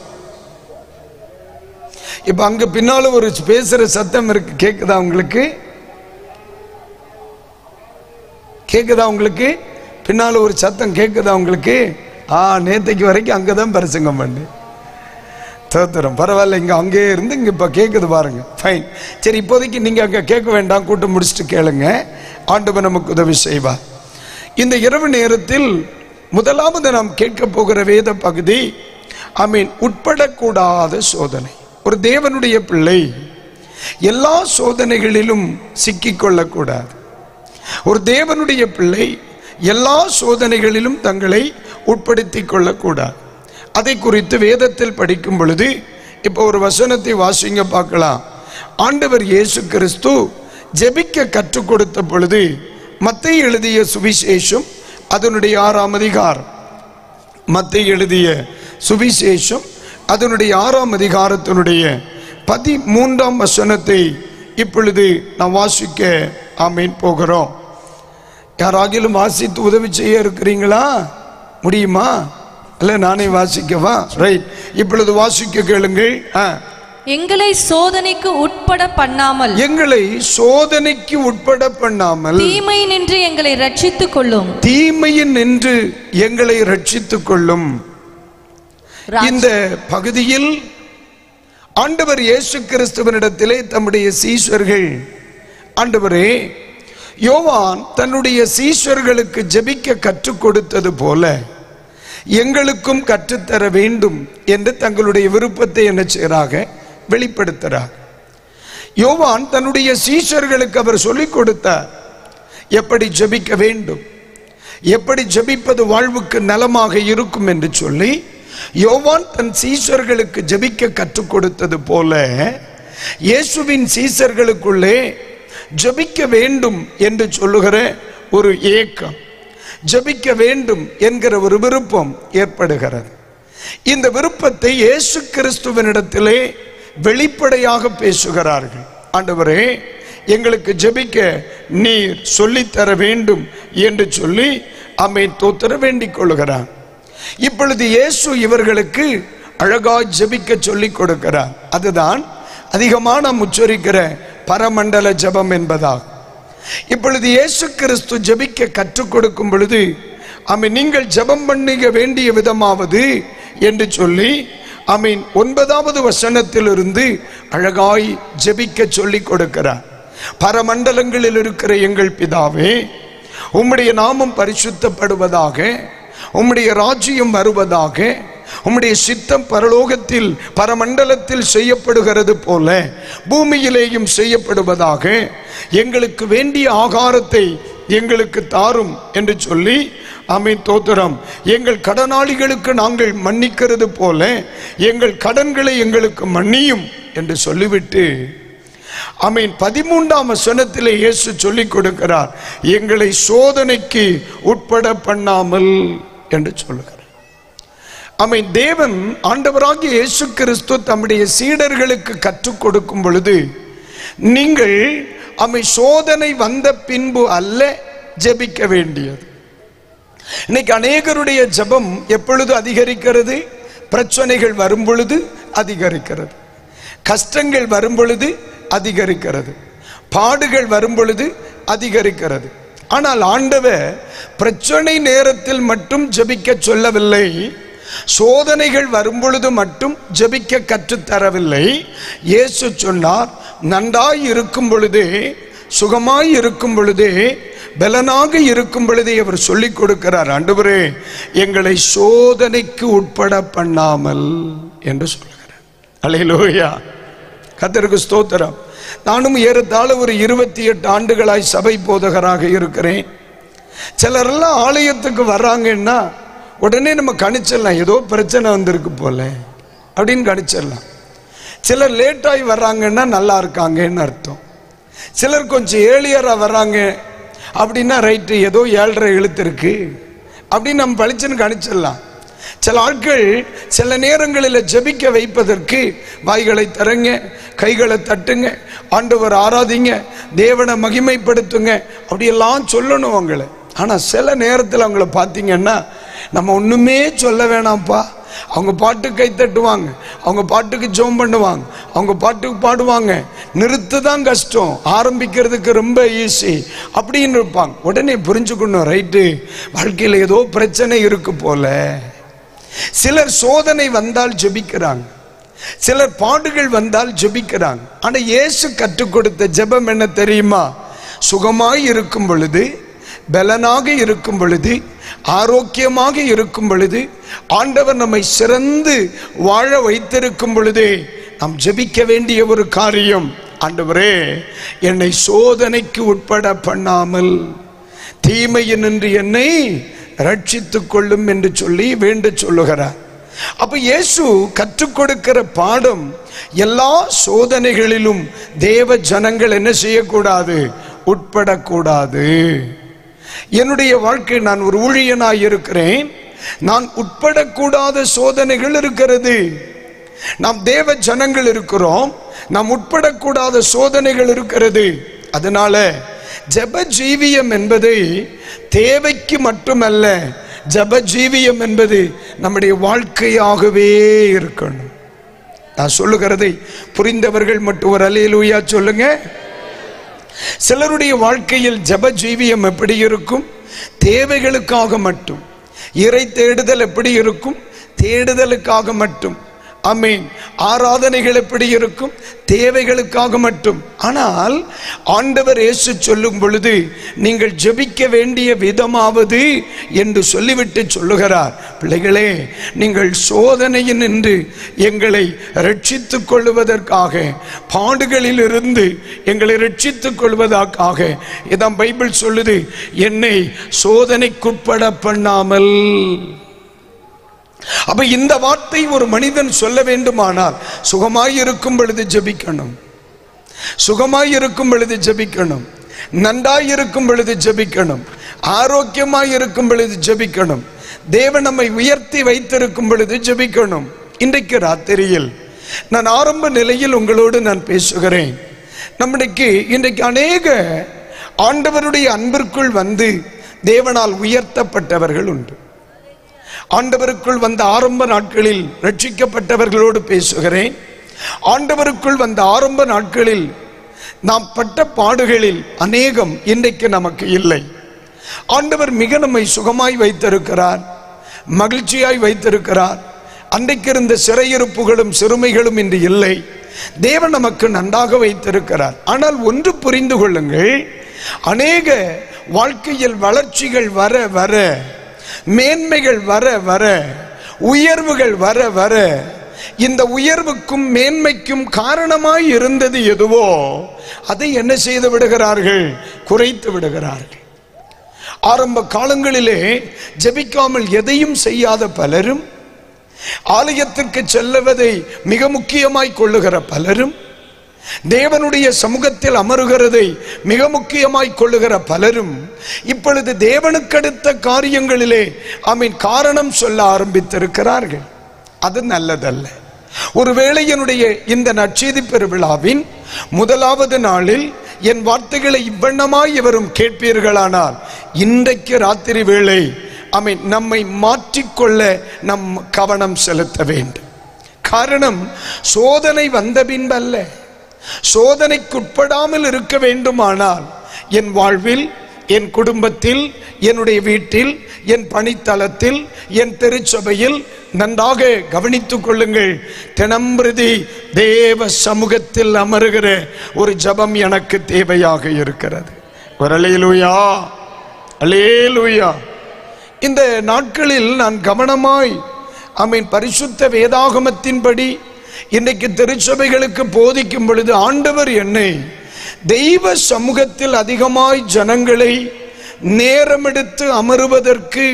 இப்ப அங்க பின்னால ஒரு பேசுற சத்தம் இருக்கு, கேக்குதா உங்களுக்கு? கேக்குதா உங்களுக்கு? பின்னால ஒரு சத்தம் கேக்குதா உங்களுக்கு? நேத்தைக்கு வரைக்கும் அங்கதான் பிரசங்கம் பண்ணு. தோத்திரம், பரவாயில்ல, இங்க அங்கே இருந்து இங்க இப்ப கேக்குது பாருங்க. ஃபைன், சரி, இப்போதைக்கு நீங்க அங்க கேட்க வேண்டாம், கூட்டம் முடிச்சுட்டு கேளுங்க. ஆண்டவர் நமக்கு உதவி செய்வார். இந்த இரவு நேரத்தில் முதலாவது நாம் கேட்க போகிற வேத பகுதி உட்படக்கூடாத சோதனை. ஒரு தேவனுடைய பிள்ளை எல்லா சோதனைகளிலும் சிக்கிக்கொள்ளக்கூடாது. ஒரு தேவனுடைய பிள்ளை எல்லா சோதனைகளிலும் தங்களை உட்படுத்திக் கொள்ளக்கூடாது. அதை குறித்து வேதத்தில் படிக்கும் பொழுது இப்போ ஒரு வசனத்தை வாசிங்க பார்க்கலாம். ஆண்டவர் இயேசு கிறிஸ்து ஜெபிக்க கற்றுக் கொடுத்த பொழுது மத்தேயு எழுதிய சுவிசேஷம் அதனுடைய 6ஆம் அதிகாரம், மத்தேயு எழுதிய சுவிசேஷம் அதனுடைய 6ஆம் அதிகாரத்தினுடைய 13ஆம் வசனத்தை இப்பொழுது நாம் வாசிக்க போகிறோம். யாராகிலும் வாசித்து உதவி செய்ய இருக்கிறீங்களா? முடியுமா? அல்ல நானே வாசிக்கவா? ரைட், இப்பொழுது வாசிக்க கேளுங்கள். எங்களை சோதனைக்கு உட்பட பண்ணாமல், எங்களை சோதனைக்கு உட்பட பண்ணாமல் தீமையின் நின்று எங்களை ரட்சித்துக் கொள்ளும், தீமையின் நின்று எங்களை ரட்சித்துக் கொள்ளும். இந்த பகுதியில் ஆண்டவர் இயேசு கிறிஸ்துவனிடத்திலே தம்முடைய சீஷர்கள், ஆண்டவரே, யோவான் தன்னுடைய சீஷர்களுக்கு ஜெபிக்க கற்றுக் கொடுத்தது போல எங்களுக்கும் கற்றுத்தர வேண்டும் என்று தங்களுடைய விருப்பத்தை என்ன செய்றாங்க? வெளிப்படுத்துறார். யோவான் தன்னுடைய சீஷர்களுக்கு அவர் சொல்லிக் கொடுத்தார் எப்படி ஜெபிக்க வேண்டும், எப்படி ஜெபிப்பது வாழ்வுக்கு நலமாக இருக்கும் என்று சொல்லி யோவான் தன் சீஷர்களுக்கு ஜெபிக்க கற்றுக் கொடுத்தது போல இயேசுவின் சீஷர்களுக்குள்ளே ஜெபிக்க வேண்டும் என்று சொல்லுகிற ஒரு ஏக்கம், ஜெபிக்க வேண்டும் என்கிற ஒரு விருப்பம் ஏற்படுகிறது. இந்த விருப்பத்தை இயேசு கிறிஸ்துவினிடத்திலே வெளிப்படையாக பேசுகிறார்கள். ஆண்டவரே, எங்களுக்கு ஜெபிக்க நீர் சொல்லித்தர வேண்டும் என்று சொல்லி ஆமென் தோத்திர வேண்டிக் கொள்கிறான். இப்பொழுது இயேசு இவர்களுக்கு அழகாய் ஜெபிக்க சொல்லிக் கொடுக்கிறார். அதுதான் அதிகமாக நாம் உச்சரிக்கிற பரமண்டல ஜெபம் என்பதாகும். இப்பொழுது இயேசு கிறிஸ்து ஜெபிக்க கற்றுக் கொடுக்கும் பொழுது ஆமென் நீங்கள் ஜெபம் பண்ணிக்க வேண்டிய விதமாவது என்று சொல்லி ஆமென் 9வது வசனத்திலிருந்து அழகாய் ஜெபிக்க சொல்லிக் கொடுக்கிறார். பரமண்டலங்களில் இருக்கிற எங்கள் பிதாவே, உம்முடைய நாமம் பரிசுத்தப்படுவதாக, உம்முடைய ராஜ்யம் வருவதாக, உம்முடைய சித்தம் பரலோகத்தில் பரமண்டலத்தில் செய்யப்படுகிறது போல பூமியிலேயும் செய்யப்படுவதாக, எங்களுக்கு வேண்டிய ஆகாரத்தை எங்களுக்கு தாரும் என்று சொல்லி ஆமென் தோத்திரம். எங்கள் கடனாளிகளுக்கு நாங்கள் மன்னிக்கிறது போல எங்கள் கடன்களை எங்களுக்கு மன்னியும் என்று சொல்லிவிட்டு ஆமென் 13ஆம் வசனத்திலே இயேசு சொல்லிக் கொடுக்கிறார், எங்களை சோதனைக்கு உட்பட பண்ணாமல் என்று சொல்லுகிறார். ஆமென். தேவன் ஆண்டவராகிய இயேசு கிறிஸ்து தம்முடைய சீடர்களுக்கு கற்றுக் கொடுக்கும் பொழுது நீங்கள் ஆமென் சோதனை வந்த பின்பு அல்ல ஜெபிக்க வேண்டியது. இன்னைக்கு அநேகருடைய ஜெபம் எப்பொழுது அதிகரிக்கிறது? பிரச்சனைகள் வரும் பொழுது அதிகரிக்கிறது, கஷ்டங்கள் வரும் பொழுது அதிகரிக்கிறது, பாடுகள் வரும் பொழுது அதிகரிக்கிறது. ஆனால் ஆண்டவர் பிரச்சனை நேரத்தில் மட்டும் ஜெபிக்க சொல்லவில்லை, சோதனைகள் வரும் பொழுது மட்டும் ஜெபிக்க கற்றுத்தரவில்லை. இயேசு சொன்னார், நன்றாய் இருக்கும் பொழுதே, சுகமாய் இருக்கும் பொழுதே, பலனாக இருக்கும் பொழுதே அவர் சொல்லிக் கொடுக்கிறார், ஆண்டவரே எங்களை சோதனைக்கு உட்பட பண்ணாமல் என்று சொல்லுகிறார். அல்லேலூயா, கர்த்தருக்கு ஸ்தோத்திரம். நானும் ஏறத்தாழ ஒரு 28 ஆண்டுகளாய் சபை போதகராக இருக்கிறேன். சிலரெல்லாம் ஆலயத்துக்கு வர்றாங்கன்னா உடனே நம்ம கணிச்சிடலாம், ஏதோ பிரச்சனை வந்திருக்கு போல அப்படின்னு கணிச்சிடலாம். சிலர் லேட்டாகி வர்றாங்கன்னா நல்லா இருக்காங்கன்னு அர்த்தம். சிலர் கொஞ்சம் ஏர்லியராக வர்றாங்க அப்படின்னா ரைட்டு, ஏதோ 7:30 இழுத்துருக்கு அப்படின்னு நம்ம பளிச்சுன்னு கணிச்சிடலாம். சில ஆட்கள் சில நேரங்களில் ஜெபிக்க வைப்பதற்கு வாய்களை தரங்க, கைகளை தட்டுங்க, ஆண்டவர் ஆராதிங்க, தேவனை மகிமைப்படுத்துங்க அப்படியெல்லாம் சொல்லணும் அவங்கள. ஆனால் சில நேரத்தில் அவங்கள பார்த்தீங்கன்னா நம்ம ஒன்றுமே சொல்ல வேணாம்ப்பா, அவங்க பாட்டுக்கு கை தட்டுவாங்க, அவங்க பாட்டுக்கு ஜெபம் பண்ணுவாங்க, அவங்க பாட்டுக்கு பாடுவாங்க, நிறுத்து தான் கஷ்டம், ஆரம்பிக்கிறதுக்கு ரொம்ப ஈஸி அப்படின்னு இருப்பாங்க. உடனே புரிஞ்சுக்கணும், ரைட்டு வாழ்க்கையில் ஏதோ பிரச்சனை இருக்கு போல. சிலர் சோதனை வந்தால் ஜெபிக்கிறாங்க, சிலர் பாடுகள் வந்தால் ஜெபிக்கிறாங்க. ஆனால் இயேசு கற்றுக் கொடுத்த ஜெபம் என்ன தெரியுமா? சுகமாய் இருக்கும் பொழுது, பலனாக இருக்கும் பொழுது, ஆரோக்கியமாக இருக்கும் பொழுது, ஆண்டவர் நம்மை சிறந்து வாழ வைத்திருக்கும் பொழுதே நாம் ஜெபிக்க வேண்டிய ஒரு காரியம், ஆண்டவரே என்னை சோதனைக்கு உட்பட பண்ணாமல் தீமையினின்று என்னை ரட்சித்துக் கொள்ளும் என்று சொல்லி வேண்ட சொல்லுகிறார். அப்ப இயேசு கற்றுக் கொடுக்கிற பாடம், எல்லா சோதனைகளிலும் தேவ ஜனங்கள் என்ன செய்யக்கூடாது? உட்படக்கூடாது. என்னுடைய வாழ்க்கை, நான் ஒரு ஊழியனாய் இருக்கிறேன், நான் உட்படக்கூடாத சோதனைகள் இருக்கிறது. நாம் தேவ ஜனங்கள் இருக்கிறோம், நாம் உட்படக்கூடாத சோதனைகள் இருக்கிறது. அதனால ஜெப ஜீவியம் என்பதை தேவைக்கு மட்டுமல்ல, ஜெப ஜீவியம் என்பது நம்முடைய வாழ்க்கையாகவே இருக்கணும். நான் சொல்லுகிறதை புரிந்தவர்கள் மட்டும் ஒரு அல்லேலூயா சொல்லுங்க. சிலருடைய வாழ்க்கையில் ஜெப ஜீவியம் எப்படி இருக்கும்? தேவைகளுக்காக மட்டும். இறை தேடுதல் எப்படி இருக்கும்? தேடுதலுக்காக மட்டும். ஆமென். ஆராதனைகள் எப்படி இருக்கும்? தேவைகளுக்காக மட்டும். ஆனால் ஆண்டவர் இயேசு சொல்லும் பொழுது நீங்கள் ஜெபிக்க வேண்டிய விதமாவது என்று சொல்லிவிட்டு சொல்லுகிறார், பிள்ளைகளே நீங்கள் சோதனையில் நின்று எங்களை ரட்சித்துக் கொள்வதற்காக, பாடுகளில் இருந்து எங்களை ரட்சித்துக் கொள்வதற்காக, இதான் பைபிள் சொல்லுது, என்னை சோதனைக்குட்பட பண்ணாமல். அப்ப இந்த வார்த்தை ஒரு மனிதன் சொல்ல வேண்டுமானால் சுகமாயிருக்கும் பொழுது ஜெபிக்கணும், சுகமாயிருக்கும் பொழுது ஜெபிக்கணும், நன்றாயிருக்கும் பொழுது ஜெபிக்கணும், ஆரோக்கியமாயிருக்கும் பொழுது ஜெபிக்கணும், தேவன் நம்மை உயர்த்தி வைத்திருக்கும் பொழுது ஜெபிக்கணும். இன்றைக்கு ராத்திரியில் நான் ஆரம்ப நிலையில் உங்களோடு நான் பேசுகிறேன். இன்றைக்கு அநேக ஆண்டவருடைய அன்பிற்குள் வந்து தேவனால் உயர்த்தப்பட்டவர்கள் உண்டு. ஆண்டவருக்குள் வந்த ஆரம்ப நாட்களில் ரட்சிக்கப்பட்டவர்களோடு பேசுகிறேன். ஆண்டவருக்குள் வந்த ஆரம்ப நாட்களில் நாம் பட்ட பாடுகளில் அநேகம் இன்றைக்கு நமக்கு இல்லை. ஆண்டவர் மிக நம்மை சுகமாய் வைத்திருக்கிறார், மகிழ்ச்சியாய் வைத்திருக்கிறார். அன்றைக்கு இருந்த சிறையிருப்புகளும் சிறுமைகளும் இன்று இல்லை. தேவன் நமக்கு நன்றாக வைத்திருக்கிறார். ஆனால் ஒன்று புரிந்து கொள்ளுங்கள், அநேக வாழ்க்கையில் வளர்ச்சிகள் வர வர, மேன்மைகள் வர வர, உயர்வுகள் வர வர, இந்த உயர்வுக்கும் மேன்மைக்கும் காரணமாய் இருந்தது எதுவோ அதை என்ன செய்து விடுகிறார்கள்? குறைத்து விடுகிறார்கள். ஆரம்ப காலங்களிலே ஜெபிக்காமல் எதையும் செய்யாத பலரும், ஆலயத்திற்கு செல்லுவதை மிக முக்கியமாய் கொள்ளுகிற பலரும், தேவனுடைய சமூகத்தில் அமருகிறதை மிக முக்கியமாய் கொள்ளுகிற பலரும் இப்பொழுது தேவனுக்கடுத்த காரியங்களிலே காரணம் சொல்ல ஆரம்பித்திருக்கிறார்கள். அது நல்லதல்ல. ஒருவேளை என்னுடைய இந்த நற்செய்தி பெருவிழாவின் முதலாவது நாளில் என் வார்த்தைகளை இவ்வண்ணமாய் இவரும் கேட்பீர்களானால் இன்றைக்கு ராத்திரி வேளை நம்மை மாற்றிக்கொள்ள நம் கவனம் செலுத்த வேண்டும். காரணம், சோதனை வந்த பின்பல்ல, சோதனைக்குட்படாமல் இருக்க வேண்டுமானால் என் வாழ்வில், என் குடும்பத்தில், என்னுடைய வீட்டில், என் பணித்தளத்தில், என் திருச்சபையில் நன்றாக கவனித்துக் கொள்ளுங்கள். தினம்பிரதி தேவ சமூகத்தில் அமருகிற ஒரு ஜபம் எனக்கு தேவையாக இருக்கிறது. அல்லேலூயா, அல்லேலூயா. இந்த நாட்களில் நான் கவனமாய் பரிசுத்த வேதாகமத்தின்படி இன்றைக்கு திருச்சபைகளுக்கு போதிக்கும் பொழுது ஆண்டவர் என்னை தெய்வ சமூகத்தில் அதிகமாய் ஜனங்களை நேரமெடுத்து அமருவதற்கு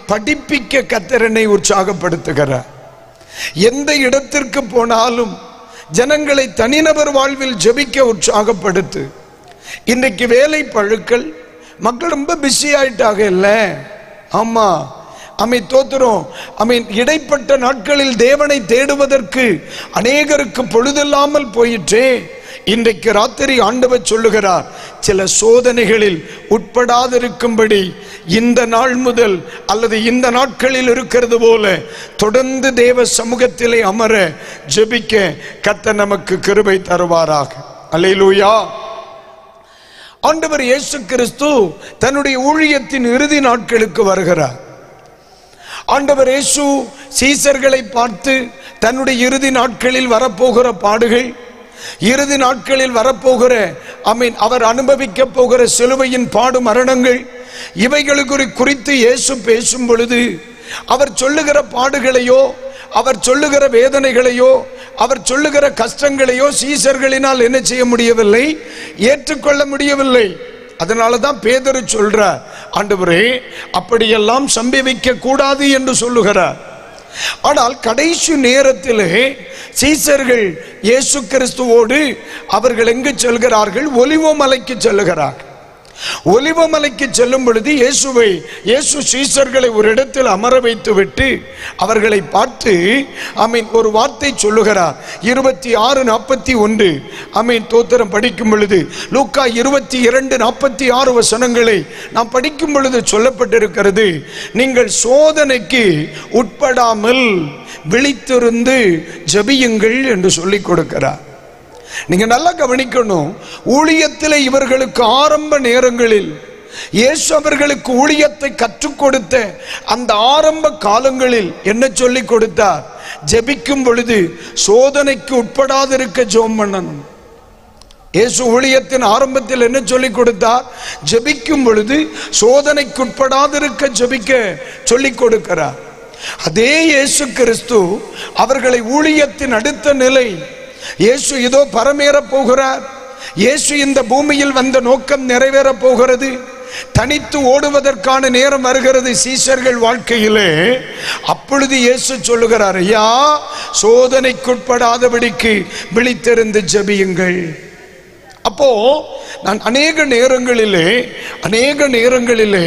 படிப்பிக்க கர்த்தரை உற்சாகப்படுத்துகிறார். எந்த இடத்திற்கு போனாலும் ஜனங்களை தனிநபர் வாழ்வில் ஜெபிக்க உற்சாகப்படுத்து. இன்றைக்கு வேலை பழுக்கள், மக்கள் ரொம்ப பிஸி ஆயிட்டாக இல்ல? ஆமா, தோத்துறோம். இடைப்பட்ட நாட்களில் தேவனை தேடுவதற்கு அநேகருக்கு பொழுதில்லாமல் போயிற்றே. இன்றைக்கு ராத்திரி ஆண்டவர் சொல்லுகிறார், சில சோதனைகளில் உட்படாதிருக்கும்படி இந்த நாள் முதல் அல்லது இந்த நாட்களில் இருக்கிறது போல தொடர்ந்து தேவ சமூகத்திலே அமர ஜெபிக்க கர்த்தர் நமக்கு கிருபை தருவாராக. அல்லேலூயா. ஆண்டவர் இயேசு கிறிஸ்து தன்னுடைய ஊழியத்தின் இறுதி நாட்களுக்கு வருகிறார். ஆண்டவர் இயேசு சீசர்களை பார்த்து தன்னுடைய இறுதி நாட்களில் வரப்போகிற பாடுகள், இறுதி நாட்களில் வரப்போகிற அவர் அனுபவிக்க போகிற சிலுவையின் பாடு மரணங்கள், இவைகளுக்கு குறித்து இயேசு பேசும் பொழுது அவர் சொல்லுகிற பாடுகளையோ, அவர் சொல்லுகிற வேதனைகளையோ, அவர் சொல்லுகிற கஷ்டங்களையோ சீசர்களினால் என்ன செய்ய முடியவில்லை? ஏற்றுக்கொள்ள முடியவில்லை. அதனாலதான் பேதுரு சொல்றார், ஆண்டவரே அப்படியெல்லாம் சம்பவிக்க கூடாது என்று சொல்லுகிறார். ஆனால் கடைசி நேரத்திலே சீசர்கள் இயேசு கிறிஸ்துவோடு அவர்கள் எங்கு செல்கிறார்கள்? ஒலிவ மலைக்கு செல்லுகிறார்கள். ஒலிவ மலைக்கு செல்லும் பொழுது இயேசு சீசர்களை ஒரு இடத்தில் அமர வைத்து விட்டு அவர்களை பார்த்து ஒரு வார்த்தை சொல்லுகிறார். 26:41 தோத்திரம் படிக்கும் பொழுது, லூக்கா 22:46 வசனங்களை நாம் படிக்கும் பொழுது சொல்லப்பட்டிருக்கிறது, நீங்கள் சோதனைக்கு உட்படாமல் விழித்திருந்து ஜெபியுங்கள் என்று சொல்லிக் கொடுக்கிறார். நீங்க நல்லா கவனிக்கணும். ஊழியத்தில் இவர்களுக்கு ஆரம்ப நேரங்களில் இயேசு அவர்களுக்கு ஊழியத்தை கற்றுக் கொடுத்த அந்த ஆரம்ப காலங்களில் என்ன சொல்லிக் கொடுத்தார்? ஜெபிக்கும் பொழுது சோதனைக்கு உட்படாதிருக்க ஜெபம் பண்ணணும். இயேசு ஊழியத்தின் ஆரம்பத்தில் என்ன சொல்லிக் கொடுத்தார்? ஜெபிக்கும் பொழுது சோதனைக்கு உட்படாதிருக்க ஜெபிக்க சொல்லிக் கொடுக்கிறார். அதே இயேசு கிறிஸ்து அவர்களை ஊழியத்தின் அடுத்த நிலை, இயேசு இதோ பரமேற போகிறார், இயேசு இந்த பூமியில் வந்த நோக்கம் நிறைவேற போகிறது, தனித்து ஓடுவதற்கான நேரம் வருகிறது சீஷர்கள் வாழ்க்கையிலே. அப்பொழுது இயேசு சொல்லுகிறார், ஐயா, சோதனைக்குட்படாதபடிக்கு விழித்திருந்து ஜெபியுங்கள். அப்போ நான் அநேக நேரங்களிலே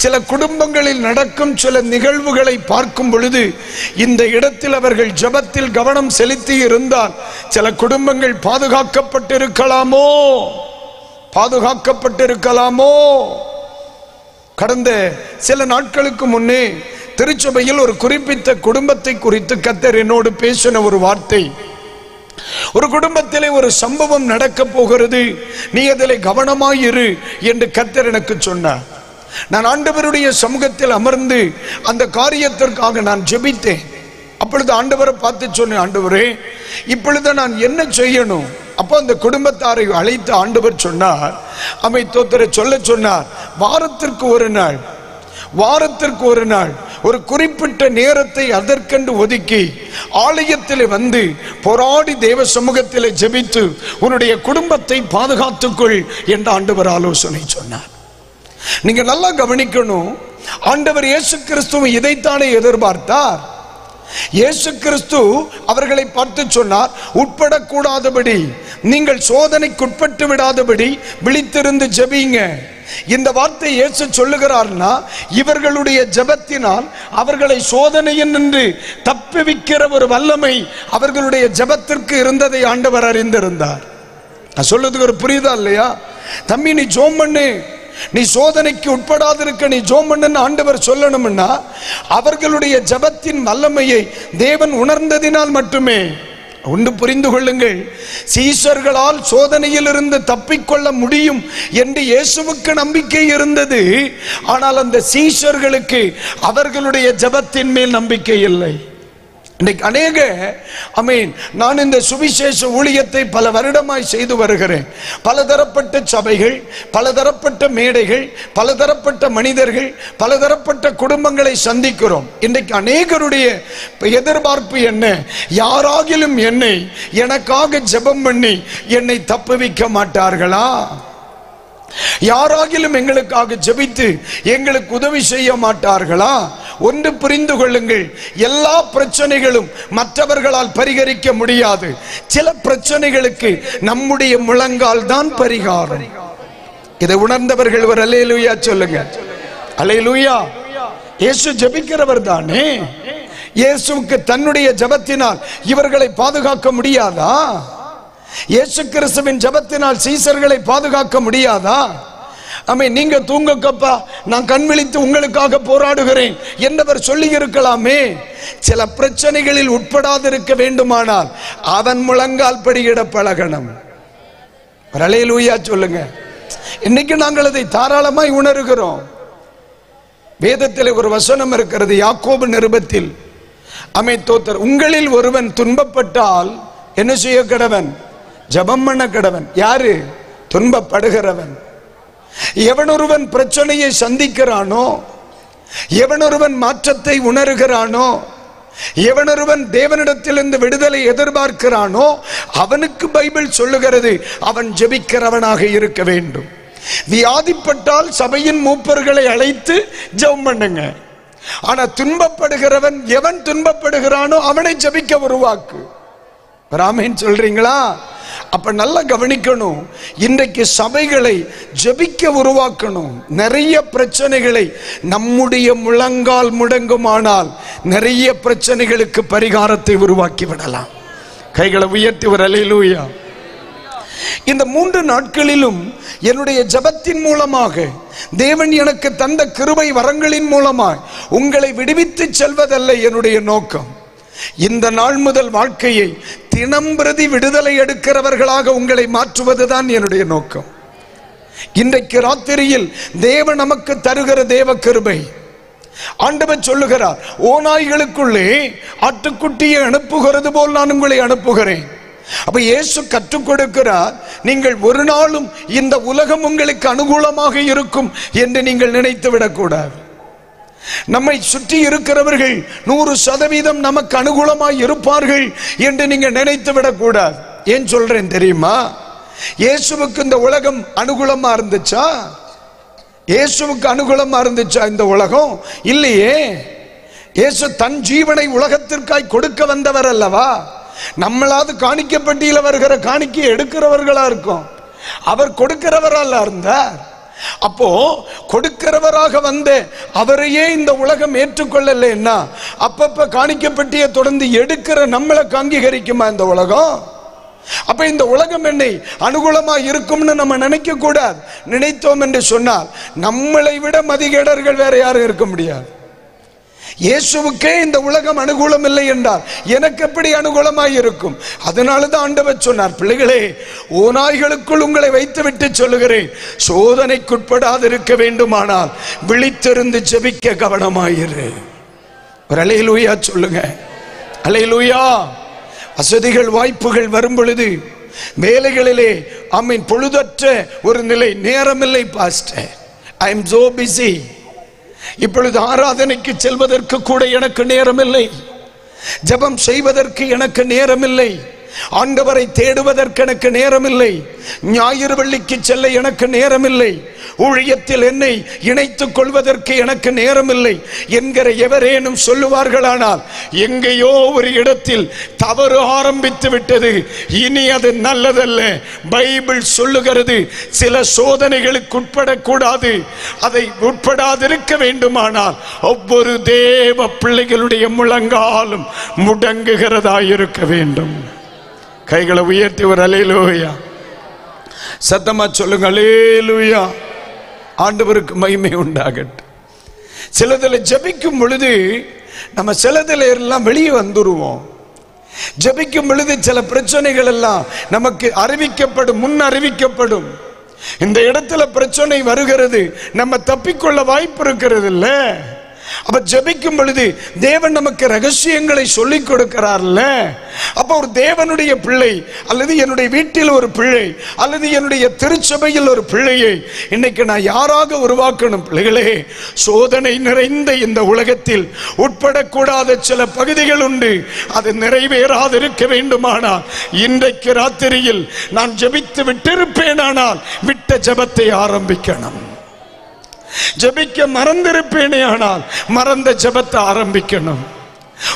சில குடும்பங்களில் நடக்கும் சில நிகழ்வுகளை பார்க்கும் பொழுது இந்த இடத்தில் அவர்கள் ஜெபத்தில் கவனம் செலுத்தி இருந்தால் சில குடும்பங்கள் பாதுகாக்கப்பட்டிருக்கலாமோ. கடந்த சில நாட்களுக்கு முன்னே திருச்சபையில் ஒரு குறிப்பிட்ட குடும்பத்தை குறித்து கர்த்தர் என்னோடு பேசின ஒரு வார்த்தை, ஒரு குடும்பத்திலே ஒரு சம்பவம் நடக்க போகிறது, நீ அதிலே கவனமாயிரு என்று கர்த்தர் எனக்கு சொன்னார். நான் ஆண்டவருடைய சமூகத்தில் அமர்ந்து அந்த காரியத்திற்காக நான் ஜெபித்தேன். அப்பொழுது ஆண்டவரை பார்த்து சொன்னேன், ஆண்டவரே இப்பொழுது நான் என்ன செய்யணும்? அப்போ அந்த குடும்பத்தாரை அழைத்து ஆண்டவர் சொன்னார், அமை தோத்தரை சொல்ல சொன்னார், வாரத்திற்கு ஒரு நாள் ஒரு குறிப்பிட்ட நேரத்தை அதற்கென்று ஒதுக்கி ஆலயத்தில் வந்து போராடி தேவ சமூகத்தில் ஜெபித்து உன்னுடைய குடும்பத்தை பாதுகாத்துக்கொள் என்று ஆண்டவர் ஆலோசனை சொன்னார். நீங்க நல்லா கவனிக்கணும், ஆண்டவர் இயேசு கிறிஸ்துவ இதைத்தானே எதிர்பார்த்தார். இயேசு கிறிஸ்து அவர்களை பார்த்து சொன்னார், உட்படக்கூடாதபடி, நீங்கள் சோதனைக்குட்பட்டு விடாதபடி விழித்திருந்து ஜெபிங்க. இந்த வார்த்தை இயேசு சொல்லுகிறார்னா, இவர்களுடைய ஜெபத்தினால் அவர்களை சோதனையில் நின்று தப்புவிக்கிற ஒரு வல்லமை அவர்களுடைய ஜெபத்திற்கு இருந்ததை ஆண்டவர் அறிந்திருந்தார். நான் சொல்றதுக்கு ஒரு புரியுதா இல்லையா? தம்பி நீ ஜோம் பண்ணு, நீ சோதனைக்கு உட்படாதிருக்க நீ ஜோம் பண்ணுன்னு ஆண்டவர் சொல்லணும்னா அவர்களுடைய ஜெபத்தின் வல்லமையை தேவன் உணர்ந்ததினால் மட்டுமே. ஒன்று புரிந்து கொள்ளுங்கள், சீஷர்களால் சோதனையில் இருந்து தப்பிக்கொள்ள முடியும் என்று இயேசுவுக்கு நம்பிக்கை இருந்தது. ஆனால் அந்த சீஷர்களுக்கு அவர்களுடைய ஜெபத்தின் மேல் நம்பிக்கை இல்லை. இன்னைக்கு அநேக நான் இந்த சுவிசேஷ ஊழியத்தை பல வருடமாய் செய்து வருகிறேன். பலதரப்பட்ட சபைகள், பலதரப்பட்ட மேடைகள், பலதரப்பட்ட மனிதர்கள், பலதரப்பட்ட குடும்பங்களை சந்திக்கிறோம். இன்றைக்கு அநேகருடைய எதிர்பார்ப்பு என்ன? யாராகிலும் என்னை எனக்காக ஜெபம் பண்ணி என்னை தப்புவிக்க மாட்டார்களா? யாராகிலும் எங்களுக்காக ஜெபித்து எங்களுக்கு உதவி செய்ய மாட்டார்களா? ஒன்று புரிந்து கொள்ளுங்கள், எல்லா பிரச்சனைகளும் மற்றவர்களால் பரிகரிக்க முடியாது. சில பிரச்சனைகளுக்கு நம்முடைய முழங்கால் தான் பரிகாரம். இதை உணர்ந்தவர்கள் ஒரு அல்லேலூயா சொல்லுங்க. அல்லேலூயா. இயேசு ஜெபிக்கிறவர் தானே. இயேசுவுக்கு தன்னுடைய ஜெபத்தினால் இவர்களை பாதுகாக்க முடியாதா? இயேசு கிறிஸ்துவின் ஜெபத்தினால் சீசர்களை பாதுகாக்க முடியாதா? நீங்க தூங்கக்கப்பா, நான் கண் விழித்து உங்களுக்காக போராடுகிறேன் என்றவர் சொல்லி இருக்கலாமே. சில பிரச்சனைகளில் உட்படாதிருக்க வேண்டுமானால் அவன் முழங்கால் படியிட பழகணும். அல்லேலூயா சொல்லுங்க. இன்னைக்கு நாங்கள் அதை தாராளமாய் உணர்கிறோம். வேதத்தில் ஒரு வசனம் இருக்கிறது, யாக்கோபு நிருபத்தில், தோத்தர், உங்களில் ஒருவன் துன்பப்பட்டால் என்ன செய்ய கடவன்? ஜெபம் பண்ண கடவன். யாரு? துன்பப்படுகிறவன். எவனொருவன் பிரச்சனையை சந்திக்கிறானோ, எவனொருவன் மாற்றத்தை உணர்கிறானோ, எவனொருவன் தேவனிடத்திலிருந்து விடுதலை எதிர்பார்க்கிறானோ அவனுக்கு பைபிள் சொல்லுகிறது அவன் ஜெபிக்கிறவனாக இருக்க வேண்டும். வியாதிப்பட்டால் சபையின் மூப்பர்களை அழைத்து ஜெபம் பண்ணுங்க. ஆனா துன்பப்படுகிறவன், எவன் துன்பப்படுகிறானோ அவனை ஜெபிக்க உருவாக்கு. ராமேன் சொல்றீங்களா? அப்ப நல்லா கவனிக்கணும், இன்றைக்கு சபைகளை ஜெபிக்க உருவாக்கணும். நிறைய பிரச்சனைகளை நம்முடைய முழங்கால் முடங்குமானால் நிறைய பிரச்சனைகளுக்கு பரிகாரத்தை உருவாக்கி விடலாம். கைகளை உயர்த்தி ஒரு அல்லேலூயா. இந்த 3 நாட்களிலும் என்னுடைய ஜெபத்தின் மூலமாக தேவன் எனக்கு தந்த கிருபை வரங்களின் மூலமாய் உங்களை விடுவித்து செல்வதல்ல என்னுடைய நோக்கம். இந்த நாள் முதல் வாழ்க்கையை தினம் பிரதி விடுதலை எடுக்கிறவர்களாக உங்களை மாற்றுவதுதான் என்னுடைய நோக்கம். இன்றைக்கு ராத்திரியில் தேவன் நமக்கு தருகிற தேவ கிருபை. ஆண்டவர் சொல்லுகிறார், ஓநாய்களுக்குள்ளே ஆட்டுக்குட்டியை அனுப்புகிறது போல் நான் உங்களை அனுப்புகிறேன். அப்ப இயேசு கற்றுக் கொடுக்கிறார், நீங்கள் ஒரு நாளும் இந்த உலகம் உங்களுக்கு அனுகூலமாக இருக்கும் என்று நீங்கள் நினைத்து விடக்கூடாது. நம்மை சுற்றி இருக்கிறவர்கள் 100% நமக்கு அனுகூலமாய் இருப்பார்கள் என்று நீங்க நினைத்து விடக்கூடாது. ஏன் சொல்றேன் தெரியுமா? இயேசுவுக்கு இந்த உலகம் அனுகூலமா இருந்துச்சா? இயேசுவுக்கு அனுகூலமா இருந்துச்சா இந்த உலகம்? இல்லையே. இயேசு தன் ஜீவனை உலகத்திற்காய் கொடுக்க வந்தவர் அல்லவா? நம்மளாவது காணிக்கப்பட்டியில வருகிற காணிக்கையை எடுக்கிறவர்களா இருக்கும், அவர் கொடுக்கிறவரால இருந்தார். அப்போ கொடுக்கிறவராக வந்த அவரையே இந்த உலகம் ஏற்றுக்கொள்ளலைன்னா அப்பப்ப காணிக்கப்பட்டியை தொடர்ந்து எடுக்கிற நம்மளை அங்கீகரிக்குமா இந்த உலகம்? அப்ப இந்த உலகம் என்னை அனுகூலமா இருக்கும்னு நம்ம நினைக்க கூடாது. நினைத்தோம் என்று சொன்னால் நம்மளை விட மதிகேடர்கள் வேற யாரும் இருக்க முடியாது. இயேசுவுக்கே இந்த உலகம் அனுகூலம் இல்லை என்றால் எனக்கு எப்படி அனுகூலமாய் இருக்கும்? அதனாலதான் ஆண்டவர் சொன்னார், பிள்ளைகளே, ஓநாய்களுக்குள் உங்களை வைத்துவிட்டு சொல்லுகிறேன், சோதனைக்குட்படாதிருக்க வேண்டுமானால் விழித்திருந்து ஜெபிக்க கவனமாயிரு. ஒரு அல்லேலூயா சொல்லுங்க. அல்லேலூயா. வசதிகள் வாய்ப்புகள் வரும் பொழுது வேலைகளிலே பொழுதற்ற ஒரு நிலை, நேரமில்லை pastor, I am so busy, இப்பொழுது ஆராதனைக்கு செல்வதற்கு கூட எனக்கு நேரமில்லை, ஜெபம் செய்வதற்கு எனக்கு நேரமில்லை, ஆண்டவரை தேடுவதற்கு எனக்கு நேரமில்லை, ஞாயிறு வெள்ளிக்கு செல்ல எனக்கு நேரமில்லை, ஊழியத்தில் என்னை இணைத்துக் கொள்வதற்கு எனக்கு நேரமில்லை என்கிற எவரேனும் சொல்லுவார்களானால் எங்கேயோ ஒரு இடத்தில் தவறு ஆரம்பித்து விட்டது. இனி அது நல்லதல்ல. பைபிள் சொல்லுகிறது, சில சோதனைகளுக்கு உட்படக்கூடாது. அதை உட்படாதிருக்க வேண்டுமானால் ஒவ்வொரு தேவ பிள்ளைகளுடைய முழங்காலும் முடங்குகிறதாயிருக்க வேண்டும். கைகளை உயர்த்தி ஒரு அல்லேலூயா சத்தமா சொல்லுங்க. அல்லேலூயா. ஆண்டவருக்கு மகிமை உண்டாகட்டும். சிலதில் ஜெபிக்கும் பொழுது நம்ம சிலதில் எல்லாம் வெளியே வந்துருவோம். ஜெபிக்கும் பொழுது சில பிரச்சனைகள் எல்லாம் நமக்கு அறிவிக்கப்படும், முன் அறிவிக்கப்படும். இந்த இடத்துல பிரச்சனை வருகிறது, நம்ம தப்பிக்கொள்ள வாய்ப்பு இருக்கிறது இல்ல. அப்ப ஜெபிக்கும் பொழுது தேவன் நமக்கு ரகசியங்களை சொல்லிக் கொடுக்கிறார்ல. அப்ப ஒரு தேவனுடைய பிள்ளை அல்லது என்னுடைய வீட்டில் ஒரு பிள்ளை அல்லது என்னுடைய திருச்சபையில் ஒரு பிள்ளையை இன்னைக்கு நான் யாராக உருவாக்கணும்? பிள்ளைகளே, சோதனை நிறைந்த இந்த உலகத்தில் உட்படக்கூடாத சில பகுதிகள் உண்டு. அது நிறைவேறாதிருக்க வேண்டுமானால் இன்றைக்கு ராத்திரியில் நான் ஜெபித்து விட்டிருப்பேனானால் விட்ட ஜெபத்தை ஆரம்பிக்கணும். ஜெபிக்க மறந்திருப்பேனே ஆனால் மறந்த ஜெபத்தை ஆரம்பிக்கணும்.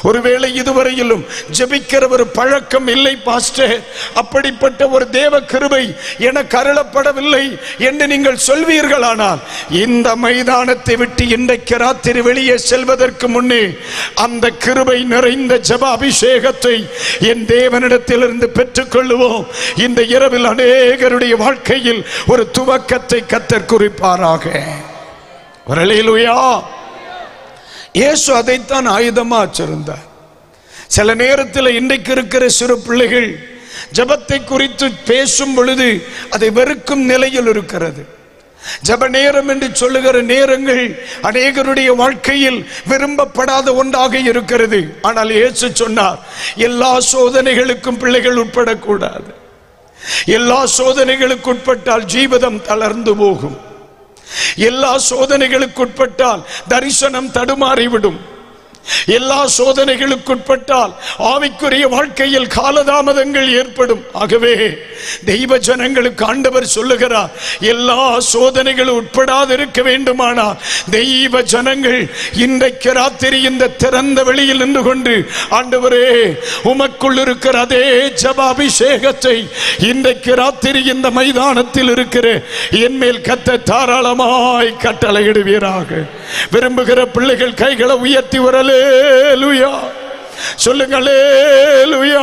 ஒருவேளை இதுவரையிலும் ஜெபிக்கிற ஒரு பழக்கம் இல்லை பாஸ்டர், அப்படிப்பட்ட ஒரு தேவ கிருபை எனக்கு அருளப்படவில்லை என்று நீங்கள் சொல்வீர்களானால் இந்த மைதானத்தை விட்டு இன்றைக்கு ராத்திரி வெளியே செல்வதற்கு முன்னே அந்த கிருபை நிறைந்த ஜெப அபிஷேகத்தை என் தேவனிடத்திலிருந்து பெற்றுக்கொள்ளுவோம். இந்த இரவில் அநேகருடைய வாழ்க்கையில் ஒரு துவக்கத்தை கர்த்தர் குறிப்பாராக. அல்லேலூயா. இயேசு அதைத்தான் ஆயுதமா வச்சிருந்தார். சில நேரத்தில் இன்றைக்கு இருக்கிற சிறு பிள்ளைகள் ஜெபத்தை குறித்து பேசும் பொழுது அதை வெறுக்கும் நிலையில் இருக்கிறது. ஜெப நேரம் என்று சொல்லுகிற நேரங்கள் அநேகருடைய வாழ்க்கையில் விரும்பப்படாத ஒன்றாக இருக்கிறது. ஆனால் இயேசு சொன்னார், எல்லா சோதனைகளுக்கும் பிள்ளைகள் உட்படக்கூடாது. எல்லா சோதனைகளுக்கு உட்பட்டால் ஜீவிதம் தளர்ந்து போகும். எல்லா சோதனைகளுக்கு உட்பட்டால் தரிசனம் தடுமாறிவிடும். எல்லா சோதனைகளுக்குட்பட்டால் ஆவிக்குரிய வாழ்க்கையில் காலதாமதங்கள் ஏற்படும். ஆகவே தெய்வ ஜனங்களுக்கு ஆண்டவர் சொல்லுகிறார், எல்லா சோதனைகளும் உட்படாதிருக்க வேண்டுமானால் தெய்வ ஜனங்கள் இன்றைக்கு ராத்திரி இந்த திறந்த வெளியில் நின்று கொண்டு, ஆண்டவரே உமக்குள் இருக்கிற அதே ஜெப அபிஷேகத்தை இன்றைக்கு ராத்திரி இந்த மைதானத்தில் இருக்கிற என் மேல் கர்த்தர் தாராளமாய் கட்டளையிடுவீராக. விரும்புகிற பிள்ளைகள் கைகளை உயர்த்தி வரல சொல்லுங்க. அல்லேலூயா.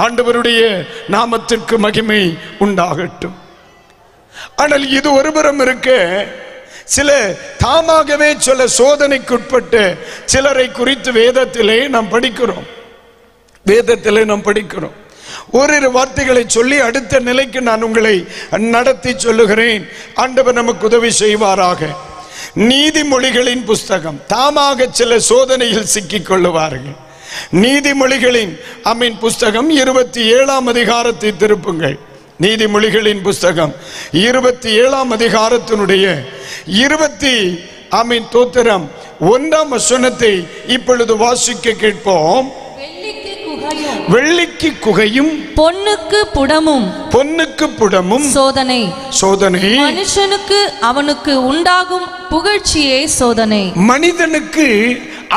ஆண்டவருடைய நாமத்திற்கு மகிமை உண்டாகட்டும். ஆனால் இது ஒருபுறம் இருக்க, சில தாமாகவே சில சோதனைக்குட்பட்ட சிலரை குறித்து வேதத்திலே நாம் படிக்கிறோம். ஓரிரு வார்த்தைகளை சொல்லி அடுத்த நிலைக்கு நான் உங்களை நடத்தி சொல்லுகிறேன். ஆண்டவர் நமக்கு உதவி செய்வாராக. நீதிமொழிகளின் புஸ்தகம். தாமாக சில சோதனையில் சிக்கிக் கொள்ளுவார்கள். நீதிமொழிகளின் புஸ்தகம் 27ஆம் அதிகாரத்தை திருப்புங்கள். நீதிமொழிகளின் புஸ்தகம் 27ஆம் அதிகாரத்தினுடைய 1ஆம் வசனத்தை இப்பொழுது வாசிக்க கேட்போம். வெள்ளிக்கு குகையும் பொன்னுக்கு புடமும் சோதனை மனுஷனுக்கு அவனுக்கு உண்டாகும் புகழ்ச்சியே சோதனை. மனிதனுக்கு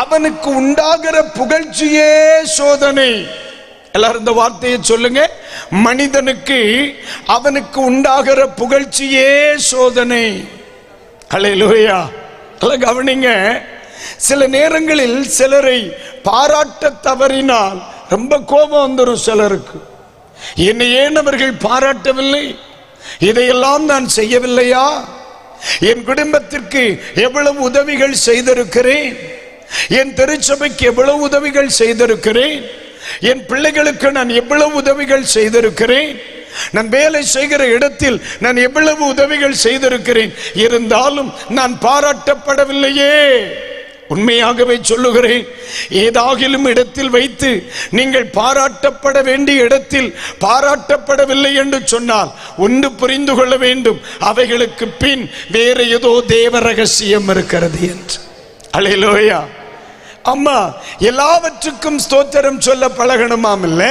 அவனுக்கு உண்டாகிற புகழ்ச்சியே சோதனை. எல்லாரும் இந்த வார்த்தையை சொல்லுங்க. மனிதனுக்கு அவனுக்கு உண்டாகிற புகழ்ச்சியே சோதனை. அல்லேலூயா. கவனிங்க. சில நேரங்களில் சிலரை பாராட்ட தவறினால் ரொம்ப கோபம் வந்துடும் சிலருக்கு. என்னை ஏன் அவர்கள் பாராட்டவில்லை? இதையெல்லாம் நான் செய்யவில்லையா? என் குடும்பத்திற்கு எவ்வளவு உதவிகள் செய்திருக்கிறேன், என் திருச்சபைக்கு எவ்வளவு உதவிகள் செய்திருக்கிறேன், என் பிள்ளைகளுக்கு நான் எவ்வளவு உதவிகள் செய்திருக்கிறேன், நான் வேலை செய்கிற இடத்தில் நான் எவ்வளவு உதவிகள் செய்திருக்கிறேன், இருந்தாலும் நான் பாராட்டப்படவில்லையே. உண்மையாகவே சொல்லுகிறேன், ஏதாகிலும் இடத்தில் வைத்து நீங்கள் பாராட்டப்பட வேண்டிய இடத்தில் பாராட்டப்படவில்லை என்று சொன்னால் ஒன்று புரிந்து கொள்ள வேண்டும், அவைகளுக்கு பின் வேற ஏதோ தேவ ரகசியம் இருக்கிறது என்று. அல்லேலூயா. அம்மா, எல்லாவற்றுக்கும் ஸ்தோத்திரம் சொல்ல பழகணுமாம் இல்ல?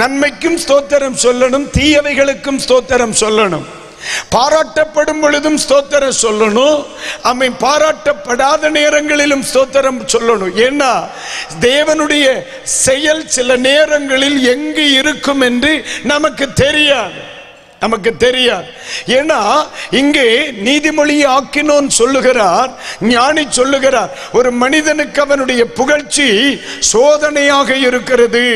நன்மைக்கும் ஸ்தோத்திரம் சொல்லணும், தீயவைகளுக்கும் ஸ்தோத்திரம் சொல்லணும். பாராட்டப்படும் பொழுதும் ஸ்தோத்திரம் சொல்லணும், பாராட்டப்படாத நேரங்களிலும் ஸ்தோத்திரம் சொல்லணும். ஏன்னா தேவனுடைய செயல் சில நேரங்களில் எங்கு இருக்கும் என்று நமக்கு தெரியாது. ஏன்னா இங்கே நீதிமொழி ஆக்கினோன் சொல்லுகிறார், ஞானி சொல்லுகிறார், ஒரு மனிதனுக்கு அவனுடைய புகழ்ச்சி சோதனையாக இருக்கிறது.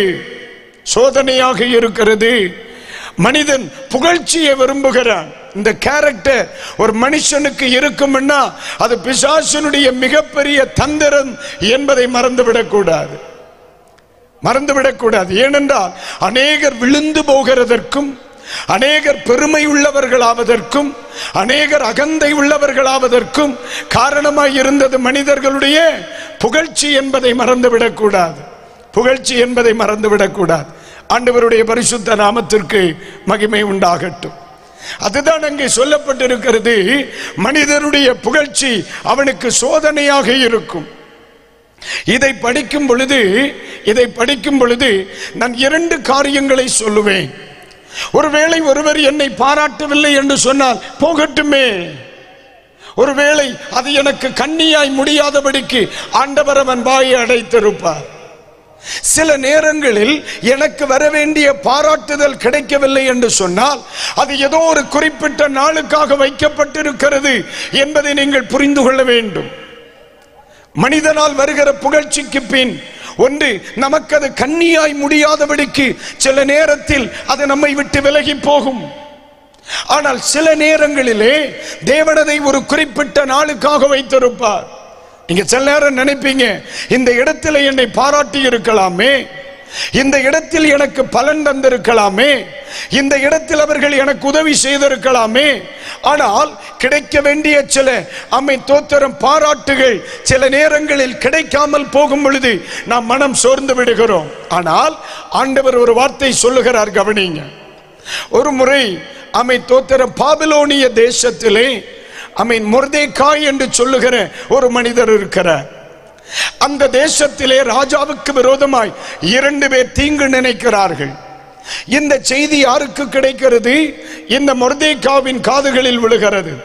மனிதன் புகழ்ச்சியை விரும்புகிறான். இந்த கேரக்டர் ஒரு மனுஷனுக்கு இருக்கும்னா அது பிசாசனுடைய மிகப்பெரிய தந்திரம் என்பதை மறந்துவிடக்கூடாது. ஏனென்றால் அநேகர் விழுந்து போகிறதற்கும், அநேகர் பெருமை உள்ளவர்களாவதற்கும், அநேகர் அகந்தை உள்ளவர்களாவதற்கும் காரணமாய் இருந்தது மனிதர்களுடைய புகழ்ச்சி என்பதை மறந்துவிடக்கூடாது. ஆண்டவருடைய பரிசுத்த நாமத்திற்கு மகிமை உண்டாகட்டும். அதுதான் அங்கே சொல்லப்பட்டிருக்கிறது. மனிதனுடைய புகழ்ச்சி அவனுக்கு சோதனையாக இருக்கும். இதை படிக்கும் பொழுது நான் இரண்டு காரியங்களை சொல்லுவேன். ஒருவேளை ஒருவர் என்னை பாராட்டவில்லை என்று சொன்னால் போகட்டுமே. ஒருவேளை அது எனக்கு கண்ணியாய் முடியாதபடிக்கு ஆண்டவர் அவன் வாயை அடைத்திருப்பார். சில நேரங்களில் எனக்கு வர வேண்டிய பாராட்டுதல் கிடைக்கவில்லை என்று சொன்னால் அது ஏதோ ஒரு குறிப்பிட்ட நாளுக்காக வைக்கப்பட்டிருக்கிறது என்பதை நீங்கள் புரிந்து கொள்ள வேண்டும். மனிதனால் வருகிற புகழ்ச்சிக்கு பின் ஒன்று நமக்கு அது கண்ணியாய் முடியாதபடிக்கு சில நேரத்தில் அது நம்மை விட்டு விலகி போகும். ஆனால் சில நேரங்களிலே தேவனதை ஒரு குறிப்பிட்ட நாளுக்காக வைத்திருப்பார். நீங்க சில நேரம் நினைப்பீங்க, இந்த இடத்துல என்னை பாராட்டி இருக்கலாமே, இந்த இடத்தில் எனக்கு பலன் தந்திருக்கலாமே, இந்த இடத்தில் அவர்கள் எனக்கு உதவி செய்திருக்கலாமே. ஆனால் கிடைக்க வேண்டிய சில தோத்திரம் பாராட்டுகள் சில நேரங்களில் கிடைக்காமல் போகும் பொழுது நாம் மனம் சோர்ந்து விடுகிறோம். ஆனால் ஆண்டவர் ஒரு வார்த்தை சொல்லுகிறார், கவனிங்க. ஒரு முறை தோத்திரம் பாபிலோனிய தேசத்திலே மொர்தெகாய் என்று சொல்லுகிற ஒரு மனிதர் இருக்கிறார். அந்த தேசத்திலே ராஜாவுக்கு விரோதமாய் 2 பேர் தீங்கு நினைக்கிறார்கள். இந்த செய்தி யாருக்கு கிடைக்கிறது? இந்த மொர்தெகாவின் காதுகளில் விழுகிறது.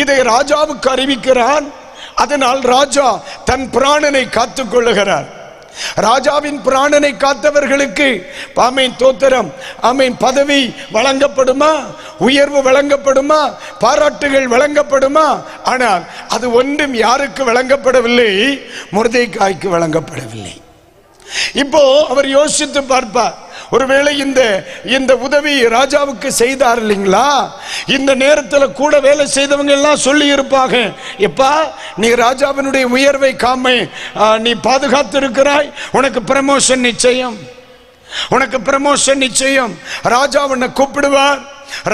இதை ராஜாவுக்கு அறிவிக்கிறான். அதனால் ராஜா தன் பிராணனை காத்துக் கொள்ளுகிறார். ராஜாவின் பிராணனை காத்தவர்களுக்கு தோத்திரம் பதவி வழங்கப்படுமா, உயர்வு வழங்கப்படுமா, பாராட்டுகள் வழங்கப்படுமா? ஆனால் அது ஒன்றும் யாருக்கு வழங்கப்படவில்லை? மொர்தெகாய்க்கு வழங்கப்படவில்லை. இப்போ அவர் யோசித்து பார்ப்பார், ஒருவேளை இந்த உதவி ராஜாவுக்கு செய்தார் இல்லைங்களா, இந்த நேரத்தில் கூட வேலை செய்தவங்க எல்லாம் சொல்லி இருப்பாங்க, எப்பா நீ ராஜாவினுடைய உயர்வை காமை நீ பாதுகாத்து இருக்கிறாய், உனக்கு ப்ரமோஷன் நிச்சயம், ராஜா உன்னை கூப்பிடுவார்,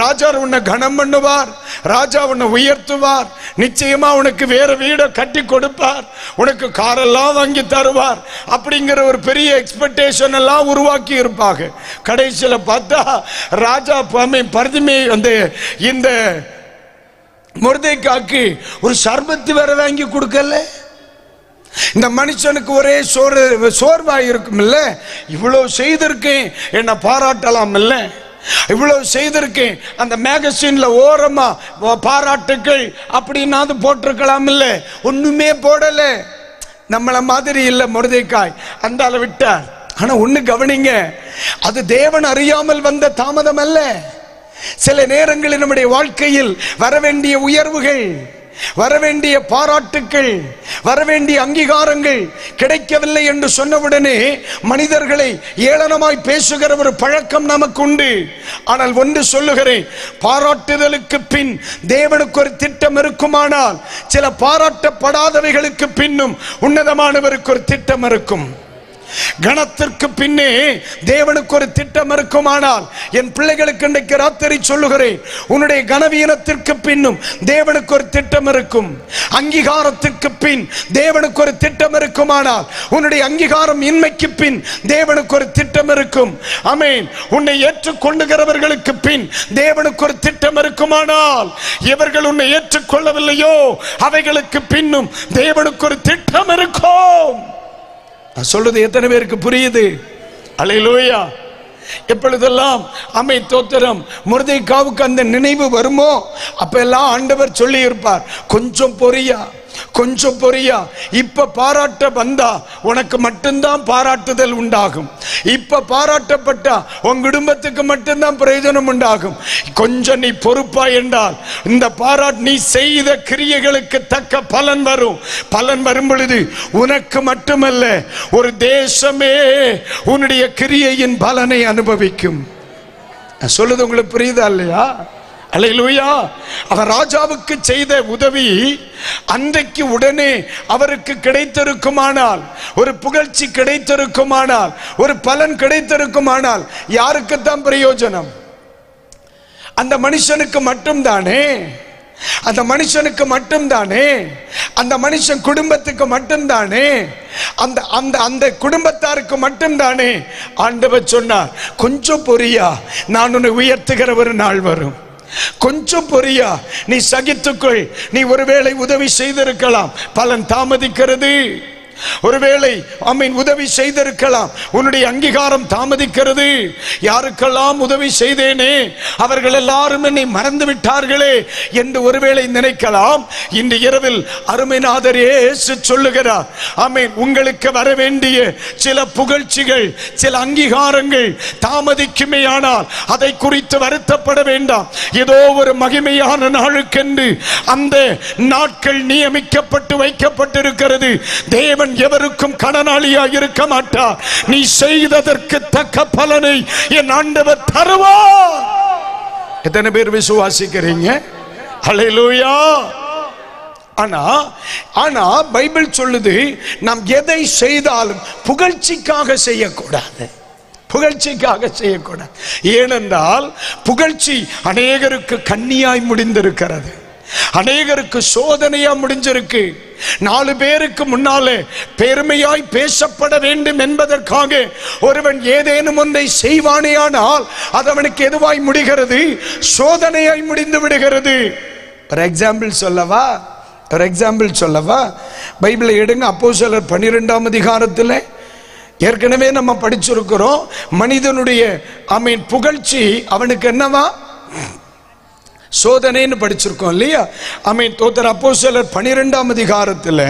ராஜா உன்னை கனம் பண்ணுவார், ராஜா உன்னை உயர்த்துவார், நிச்சயமா உனக்கு வேற வீடை கட்டி கொடுப்பார், உனக்கு காரெல்லாம் வாங்கி தருவார் அப்படிங்கிற ஒரு பெரிய எக்ஸ்பெக்டேஷன் எல்லாம் உருவாக்கி இருப்பாங்க. கடைசியில் பார்த்தா ராஜா பரிதிமை இந்த மொர்தெகாய்க்கு ஒரு சர்பத்து வேற வாங்கி கொடுக்கல. இந்த மனுஷனுக்கு ஒரே சோர்வாய் இருக்கும் இல்ல, இவ்வளவு செய்திருக்கேன் என்ன பாராட்டலாம் இல்ல, இவ்வளவு செய்திருக்கேன் அந்த மேகசின்ல ஓரமா பாராட்டுக்கள் அப்படின்னாது போட்டிருக்கலாம் இல்ல, ஒண்ணுமே போடல. நம்மள மாதிரி இல்ல மொர்தெகாய், அந்த அளவு விட்டார். ஆனா ஒண்ணு கவனிங்க, அது தேவன் அறியாமல் வந்த தாமதம் அல்ல. சில நேரங்களில் நம்முடைய வாழ்க்கையில் வர வேண்டிய உயர்வுகள் வரவேண்டிய பாராட்டுக்கள், வரவேண்டிய அங்கீகாரங்கள் கிடைக்கவில்லை என்று சொன்னவுடனே மனிதர்களை ஏளனமாய் பேசுகிற ஒரு பழக்கம் நமக்கு உண்டு. ஆனால் ஒன்று சொல்லுகிறேன், பாராட்டுதலுக்கு பின் தேவனுக்கு ஒரு திட்டம் இருக்குமானால், சில பாராட்டப்படாதவைகளுக்கு பின்னும் உன்னதமானவருக்கு ஒரு திட்டம் இருக்கும். கணத்திற்கு பின்னே தேவனுக்கு ஒரு திட்டம் இருக்குமானால், என் பிள்ளைகளுக்கு இன்றைக்கு ராத்திரி சொல்லுகிறேன், உன்னுடைய கனவீனத்திற்கு பின்னும் தேவனுக்கு ஒரு திட்டம் இருக்கும். அங்கீகாரத்திற்கு பின் தேவனுக்கு ஒரு திட்டம் இருக்குமானால், உன்னுடைய அங்கீகாரம் இன்மைக்கு பின் தேவனுக்கு ஒரு திட்டம் இருக்கும். ஆமென். உன்னை ஏற்றுக்கொள்ளுகிறவர்களுக்கு பின் தேவனுக்கு ஒரு திட்டம் இருக்குமானால், இவர்கள் உன்னை ஏற்றுக்கொள்ளவில்லையோ அவைகளுக்கு பின்னும் தேவனுக்கு ஒரு திட்டம் இருக்கும். சொல்றது எத்தனை பேருக்கு புரியுது? அல்லேலூயா. எப்பொழுதெல்லாம் அமை தோத்திரம் மொர்தெகாவுக்கு அந்த நினைவு வருமோ அப்பெல்லாம் ஆண்டவர் சொல்லி இருப்பார், கொஞ்சம் பொறியா, கொஞ்சம் பொறியா, இப்ப பாராட்ட வந்தா உனக்கு மட்டும்தான் பாராட்டுதல் உண்டாகும். இப்ப பாராட்டப்பட்டா உன் குடும்பத்துக்கு மட்டும்தான் பிரயோஜனம் உண்டாகும். கொஞ்சம் நீ பொறுப்பா என்றால் இந்த பாராட்டு நீ செய்த கிரியைகளுக்கு தக்க பலன் வரும். பலன் வரும் பொழுது உனக்கு மட்டுமல்ல, ஒரு தேசமே உன்னுடைய கிரியையின் பலனை அனுபவிக்கும். சொல்லுது உங்களுக்கு புரியுதா இல்லையா? அல்லேலூயா. அவர் ராஜாவுக்கு செய்த உதவி அன்றைக்கு உடனே அவருக்கு கிடைத்திருக்குமானால், ஒரு புகழ்ச்சி கிடைத்திருக்குமானால், ஒரு பலன் கிடைத்திருக்குமானால், யாருக்குத்தான் பிரயோஜனம்? அந்த மனுஷனுக்கு மட்டும்தானே, அந்த மனுஷனுக்கு மட்டும்தானே, அந்த மனுஷன் குடும்பத்துக்கு மட்டும்தானே, அந்த அந்த அந்த குடும்பத்தாருக்கு மட்டும்தானே. ஆண்டவர் சொன்னார், கொஞ்சம் பொறியா, நான் உன்னை உயர்த்துகிற ஒரு நாள் வரும். கொஞ்சம் பொறியா, நீ சகித்துக்கொள். நீ ஒருவேளை உதவி செய்திருக்கலாம், பலன் தாமதிக்கிறது. ஒருவேளை ஆமீன் உதவி செய்திருக்கலாம், உன்னுடைய அங்கீகாரம் தாமதிக்கிறது. யாருக்கெல்லாம் உதவி செய்தேனே அவர்கள் எல்லாரும் என்னை மறந்து விட்டார்களே என்று ஒருவேளை நினைக்கலாம். இன்று இரவில் அருமைநாதர் இயேசு சொல்லுகிறார், ஆமீன், உங்களுக்கு வர வேண்டிய சில புகழ்ச்சிகள், சில அங்கீகாரங்கள் தாமதிக்குமே, ஆனால் அதை குறித்து வருத்தப்பட வேண்டாம். ஏதோ ஒரு மகிமையான நாளுக்கென்று அந்த நாட்கள் நியமிக்கப்பட்டு வைக்கப்பட்டிருக்கிறது. தேவன் எவருக்கும் கடனாளியாக இருக்க மாட்டார். நீ செய்ததற்கு தக்க பலனை என் ஆண்டவர் தருவார். எத்தனை பேர் விசுவாசிக்கிறீங்க? ஹல்லேலூயா. ஆனா பைபிள் சொல்லுது, நாம் எதை செய்தாலும் புகழ்ச்சிக்காக செய்யக்கூடாது, புகழ்ச்சிக்காக செய்யக்கூடாது. ஏனென்றால் புகழ்ச்சி அநேகருக்கு கண்ணியாய் முடிந்திருக்கிறது, அநேகருக்கு சோதனையா முடிஞ்சிருக்கு. 4 பேருக்கு முன்னாலே பெருமையாய் பேசப்பட வேண்டும் என்பதற்காக ஒருவன் ஏதேனும் ஒன்றை செய்வானேயானால் அது அவனுக்கு எதுவாய் முடிகிறது? சோதனையாய் முடிந்து விடுகிறது. ஒரு எக்ஸாம்பிள் சொல்லவா? ஒரு எக்ஸாம்பிள் சொல்லவா? பைபிளை எடுங்க. அப்போஸ்தலர் 12ஆம் அதிகாரத்தில் ஏற்கனவே நம்ம படிச்சிருக்கிறோம். மனிதனுடைய ஆமீன் புகழ்ச்சி அவனுக்கு என்னவா? சோதனைன்னு படிச்சிருக்கோம் இல்லையா? ஆமீன் தோத்தர். அப்போஸ்தலர் 12ஆம் அதிகாரத்தில்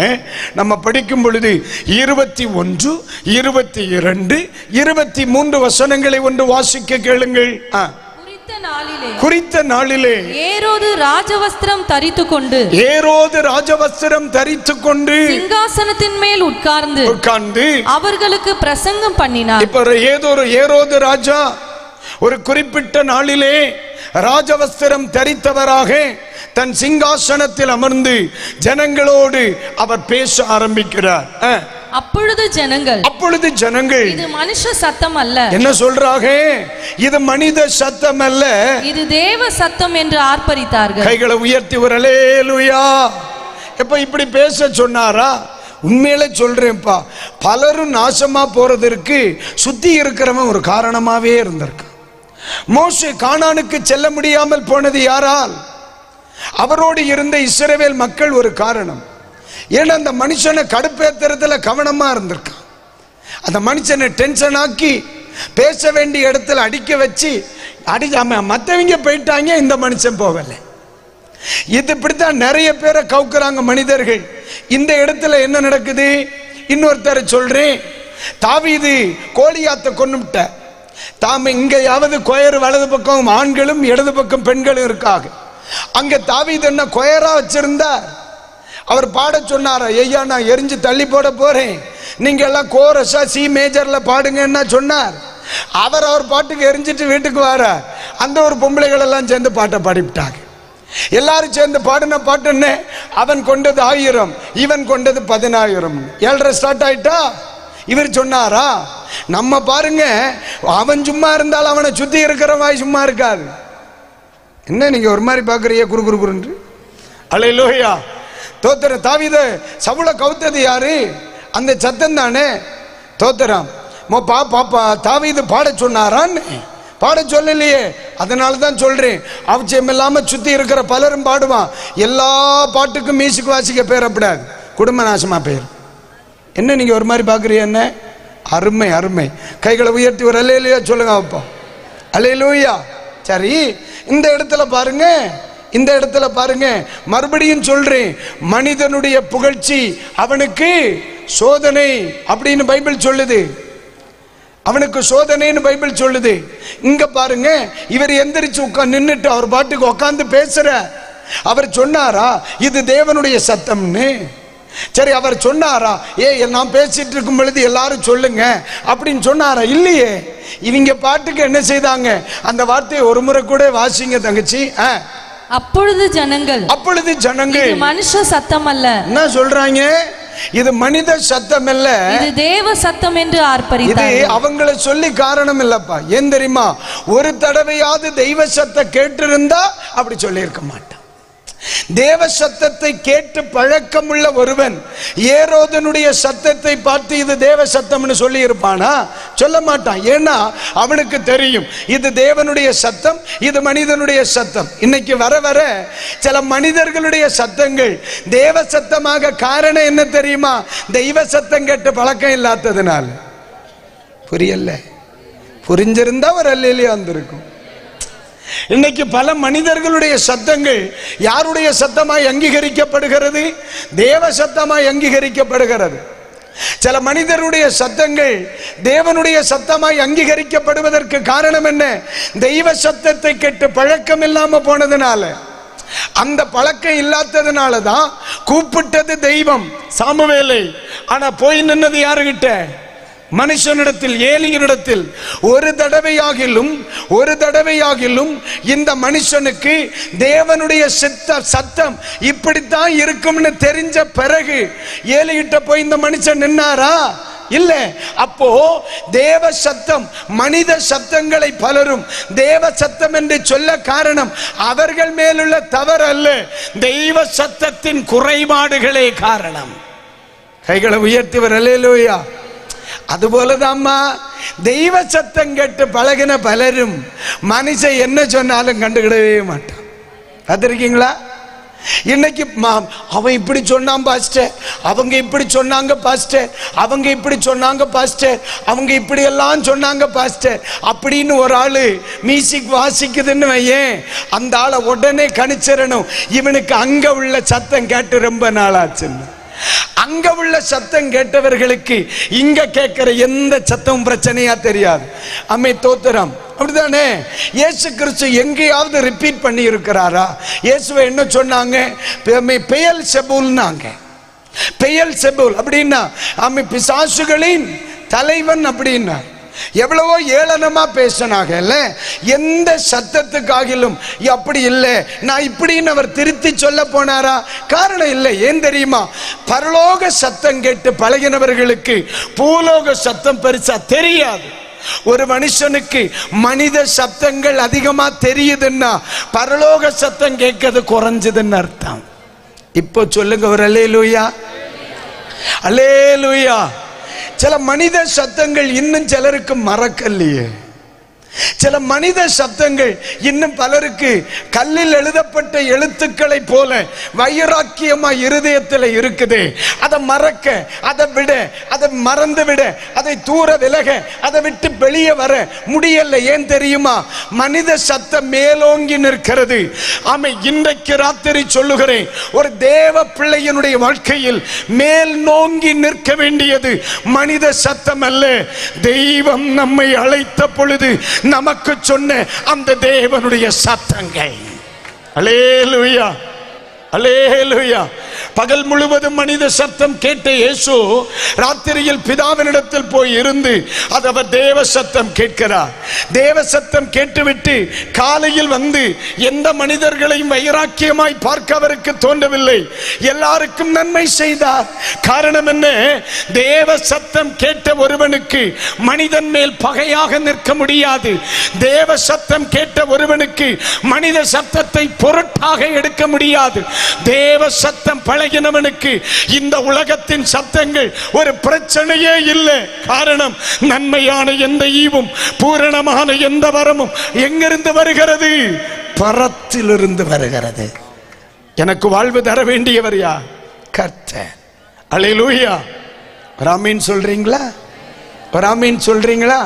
நம்ம படிக்கும் பொழுது 21, 22, 23 வசனங்களை ஒன்று வாசிக்க கேளுங்கள். குறித்த நாளிலே ஏரோது ராஜவஸ்திரம் தரித்துக் கொண்டு சிங்காசனத்தின் மேல் உட்கார்ந்து அவர்களுக்கு பிரசங்கம் பண்ணினார். இப்ப ஏரோது ராஜா ஒரு குறிப்பிட்ட நாளிலே ராஜவஸ்திரம் தரித்தவராக தன் சிங்காசனத்தில் அமர்ந்து ஜனங்களோடு அவர் பேச ஆரம்பிக்கிறார். அப்பொழுது ஜனங்கள் இது மனுஷ சத்தம் அல்ல. என்ன சொல்றாங்க? இது மனித சத்தம் அல்ல, இது தேவ சத்தம் என்று ஆர்ப்பரித்தார்கள். கைகளை உயர்த்தி ஒரு அல்லேலூயா. எப்ப இப்படி பேச சொன்னாரா? உண்மையிலே சொல்றேன்ப்பா, பலரும் நாசமா போறதற்கு சுத்தி இருக்கிறவன் ஒரு காரணமாவே இருந்திருக்கு. மோசே கானானுக்கு செல்ல முடியாமல் போனது யாரால்? அவரோடு இருந்த இஸ்ரவேல் மக்கள் ஒரு காரணம். ஏன்னா அந்த மனுஷனை கடுப்பேத்துறதுல கவனமா இருந்திருக்கான். அந்த மனுஷனை டென்ஷன் ஆக்கி பேச வேண்டிய இடத்துல அடிக்க வச்சு மற்றவங்க போயிட்டாங்க, இந்த மனுஷன் போகலை. இது இப்படித்தான் நிறைய பேரை கவுக்குறாங்க மனிதர்கள். இந்த இடத்துல என்ன நடக்குது? இன்னொருத்தரை சொல்றேன். தாவீது கோலியாத்தை கொன்னுட்ட. தாம் இங்கேயாவது கோயர் வலது பக்கம் ஆண்களும் இடது பக்கம் பெண்களும் இருக்காங்க. அங்க தாவீது என்ன கொயரா வச்சிருந்தார். அவர் பாட சொன்னாரா, ஐயா நான் எரிஞ்சு தள்ளி போட போறேன், நீங்க எல்லாம் கோரஸா சி மேஜர்ல பாடுங்கன்னா சொன்னார். அவர் பாட்டுக்கு எரிஞ்சிட்டு வீட்டுக்கு வர அந்த ஒரு பொம்பளைகள் எல்லாம் சேர்ந்து பாட்டை பாடிவிட்டாங்க. எல்லாரும் சேர்ந்து பாடின பாட்டுன்னு அவன் கொண்டது 1000, இவன் கொண்டது 10000. 7:30 ஸ்டார்ட் ஆயிட்டா. இவர் சொன்னாரா, நம்ம பாருங்க அவன் சும்மா இருந்தாலும் அவனை சுத்தி இருக்கிற வாய் சும்மா இருக்காது. என்ன நீங்க ஒரு மாதிரி பாக்குறீங்க குறு குறு குறுன்று? அல்லேலூயா. தோத்திரம். தாவீது சவுல கவுத்தது யாரு? அந்த சத்தம் தானே. தோத்திரம். பாப்பா தாவீது பாட சொன்னாரான்னு பாட சொல்லலையே. அதனால தான் சொல்றேன், அவசியம் இல்லாம சுத்தி இருக்கிற பலரும் பாடுவான். எல்லா பாட்டுக்கும் மியூசிக் வாசிக்க பேரப்படாது, குடும்ப நாசமா பேர். என்ன நீங்க ஒரு மாதிரி பாக்குறீங்க? என்ன அருமை அருமை. கைகளை உயர்த்தி ஒரு அல்லேலூயா சொல்லுங்க அப்பா. அல்லேலூயா. சரி, இந்த இடத்துல பாருங்க, இந்த இடத்துல பாருங்க, மறுபடியும் சொல்றேன், மனிதனுடைய புகழ்ச்சி அவனுக்கு சோதனை அப்படின்னு பைபிள் சொல்லுது. அவனுக்கு சோதனைன்னு பைபிள் சொல்லுது. இங்க பாருங்க, இவர் எந்திரிச்சு நின்னுட்டு அவர் பாட்டுக்கு உட்கார்ந்து பேசுற. அவர் சொன்னாரா இது தேவனுடைய சத்தம்னு? சரி, அவர் சொன்னாரா நான் பேசிட்டு இருக்கும் பொழுது எல்லாரும் சொல்லுங்க அப்படின்னு சொன்னாரா? இல்லையே. இவங்க பாட்டுக்கு என்ன செய்தாங்க, அந்த வார்த்தையை ஒரு முறை கூட வாசிங்க தங்கச்சி. அப்பொழுது ஜனங்கள் மனுஷ சத்தம் அல்ல, என்ன சொல்றாங்க, இது மனித சத்தம் அல்ல, இது தேவ சத்தம் என்று ஆர்ப்பரித்தார்கள். இது அவங்களை சொல்லி காரணம் இல்லப்பா. ஏன் தெரியுமா? ஒரு தடவையாவது தெய்வ சத்தம் கேட்டிருந்தா அப்படி சொல்லி இருக்க மாட்டான். தேவ சத்தத்தை கேட்டு பழக்கமுள்ள ஒருவன் ஏரோதனுடைய சத்தத்தை பார்த்து இது தேவ சத்தம்னு சொல்லி இருப்பானா? சொல்ல மாட்டான். ஏன்னா அவனுக்கு தெரியும் இது தேவனுடைய சத்தம், இது மனிதனுடைய சத்தம். இன்னைக்கு வர வர சில மனிதர்களுடைய சத்தங்கள் தேவ சத்தமாக. காரணம் என்ன தெரியுமா? தெய்வ சத்தம் கேட்டு பழக்கம் இல்லாததுனால. புரியல? புரிஞ்சிருந்தா ஒரு அல்லேலூயா வந்திருக்கும். இன்னைக்கு பல மனிதர்களுடைய சத்தங்கள் யாருடைய சத்தமாய் அங்கீகரிக்கப்படுகிறது? தேவ சத்தமாய் அங்கீகரிக்கப்படுகிறது. சில மனிதருடைய சத்தங்கள் தேவனுடைய சத்தமாய் அங்கீகரிக்கப்படுவதற்கு காரணம் என்ன? தெய்வ சத்தத்தை கேட்டு பழக்கம் இல்லாம போனதுனால. அந்த பழக்கம் இல்லாததுனால தான் கூப்பிட்டது தெய்வம் சாமுவேலை, ஆனா போய் நின்னது யாருகிட்ட? மனுஷனிடத்தில், ஏலியனிடத்தில். ஒரு தடவையாகிலும் இந்த மனுஷனுக்கு தேவனுடைய சத்தம் இப்படித்தான் இருக்கும்னு தெரிஞ்ச பிறகு ஏலிகிட்ட போய் இந்த மனுஷன் நின்னாரா? இல்ல. அப்போ தேவ சத்தம், மனித சத்தங்களை பலரும் தேவ சத்தம் என்று சொல்ல காரணம் அவர்கள் மேலுள்ள தவறு அல்ல, தெய்வ சத்தத்தின் குறைபாடுகளே காரணம். கைகளை உயர்த்திவர் அல்லேலூயா. அதுபோலதாம்மா தெய்வ சத்தம் கேட்டு பழகின பலரும் மனுஷன் என்ன சொன்னாலும் கண்டுக்கிடவே மாட்டான். பார்த்திருக்கீங்களா? இன்னைக்கு அவன் இப்படி சொன்னான் பாஸ்டர், அவங்க இப்படி சொன்னாங்க பாஸ்டர், அவங்க இப்படி சொன்னாங்க பாஸ்டர், அவங்க இப்படி எல்லாம் சொன்னாங்க பாஸ்டர் அப்படின்னு ஒரு ஆளு மியூசிக் வாசிக்குதுன்னு வையேன், அந்த ஆளை உடனே கணிச்சிடணும், இவனுக்கு அங்க உள்ள சத்தம் கேட்டு ரொம்ப நாளாச்சுன்னு. அங்க உள்ள சத்தம் கேட்டவர்களுக்கு இங்க கேட்கிற எந்த சத்தமும் பிரச்சனையா தெரியாது. அம்மை தோத்திரம். அப்படிதானே? இயேசு கிறிஸ்து எங்கேயாவது ரிப்பீட் பண்ணி இருக்கிறாரா? இயேசுவை என்ன சொன்னாங்க? பெயல்செபூல்னாங்க. பெயல்செபூல் அப்படின்னா பிசாசுகளின் தலைவன் அப்படின்னா. எவ்வளவோ ஏளனமா பேசினாங்க. எந்த சத்தத்துக்காகிலும் அப்படி இல்லை நான் இப்படின்னு அவர் திருத்தி சொல்ல போனாரா? காரணம் இல்லை. ஏன் தெரியுமா? பரலோக சத்தம் கேட்டு பழகினவர்களுக்கு பூலோக சத்தம் பெருசா தெரியாது. ஒரு மனுஷனுக்கு மனித சத்தங்கள் அதிகமா தெரியுதுன்னா பரலோக சத்தம் கேட்கிறது குறைஞ்சதுன்னு அர்த்தம். இப்போ சொல்லுங்க ஒரு அல்லேலூயா. அல்லேலூயா. சில மனித சத்தங்கள் இன்னும் சிலருக்கு மறக்கலையே. சில மனித சத்தங்கள் இன்னும் பலருக்கு கல்லில் எழுதப்பட்ட எழுத்துக்களை போல வைராக்கியமா இருதயத்தில் இருக்குது. அதை மறக்க, அதை விட, அதை மறந்து விட, அதை தூர விலக, அதை விட்டு வெளியே வர முடியல. ஏன் தெரியுமா? மனித சத்தம் மேலோங்கி நிற்கிறது. ஆமை, இன்றைக்கு ராத்திரி சொல்லுகிறேன், ஒரு தேவ பிள்ளையினுடைய வாழ்க்கையில் மேல் நோங்கி நிற்க வேண்டியது மனித சத்தம் அல்ல. தெய்வம் நம்மை அழைத்த பொழுது நமக்கு சொன்ன அந்த தேவனுடைய சத்தங்கள். அல்லேலூயா, அல்லேலூயா. பகல் முழுவதும் மனித சத்தம் கேட்ட இயேசு ராத்திரியில் பிதாவினிடத்தில் போய் இருந்து அது அவர் தேவ சத்தம் கேட்கிறார். தேவ சத்தம் கேட்டுவிட்டு காலையில் வந்து எந்த மனிதர்களையும் வைராக்கியமாய் பார்க்க அவருக்கு தோன்றவில்லை. எல்லாருக்கும் நன்மை செய்தார். காரணம் என்ன? தேவ சத்தம் கேட்ட ஒருவனுக்கு மனிதன் மேல் பகையாக நிற்க முடியாது. தேவ சத்தம் கேட்ட ஒருவனுக்கு மனித சத்தத்தை பொருட்டாக எடுக்க முடியாது. தேவ சத்தம் பழகினவனுக்கு இந்த உலகத்தின் சத்தங்கள் ஒரு பிரச்சனையே இல்லை. காரணம், நன்மையான எந்த ஈவும் பூரணமான எந்த வரமும் எங்கிருந்து வருகிறது? பரத்திலிருந்து வருகிறது. எனக்கு வாழ்வு தர வேண்டியவர் யார்? கர்த்தர். அல்லேலூயா. ஆமென் சொல்றீங்களா? ஆமென் சொல்றீங்களா?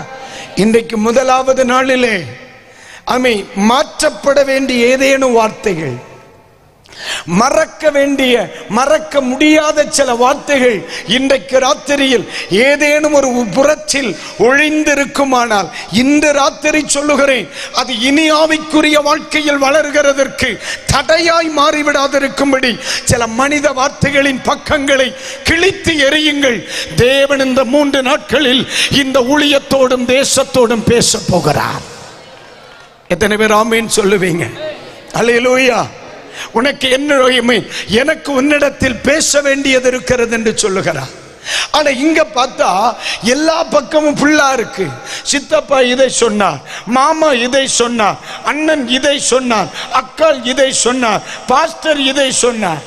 இன்றைக்கு முதலாவது நாளிலே ஆமென் மாற்றப்பட வேண்டிய ஏதேனும் வார்த்தைகள், மறக்க வேண்டிய மறக்க முடியாத சில வார்த்தைகள் இன்றைக்கு ராத்திரியில் ஏதேனும் ஒரு புறத்தில் ஒழிந்திருக்குமானால் இன்று ராத்திரி சொல்லுகிறேன், அது இனி ஆவிக்குரிய வாழ்க்கையில் வளர்கிறதற்கு தடையாய் மாறிவிடாதிருக்கும்படி சில மனித வார்த்தைகளின் பக்கங்களை கிழித்து எறியுங்கள். தேவன் இந்த 3 நாட்களில் இந்த ஊழியத்தோடும் தேசத்தோடும் பேச போகிறார். எத்தனை பேர் ஆமென் சொல்லுவீங்க? அல்லேலூயா. உனக்கு என்ன, எனக்கு உன்னிடத்தில் பேச வேண்டியது இருக்கிறது என்று சொல்லுகிறார். ஆனா இங்க பார்த்தா எல்லா பக்கமும் புல்லா இருக்கு. சித்தப்பா இதை சொன்னார், மாமா இதை சொன்னார், அண்ணன் இதை சொன்னார், அக்காள் இதை சொன்னார், பாஸ்டர் இதை சொன்னார்.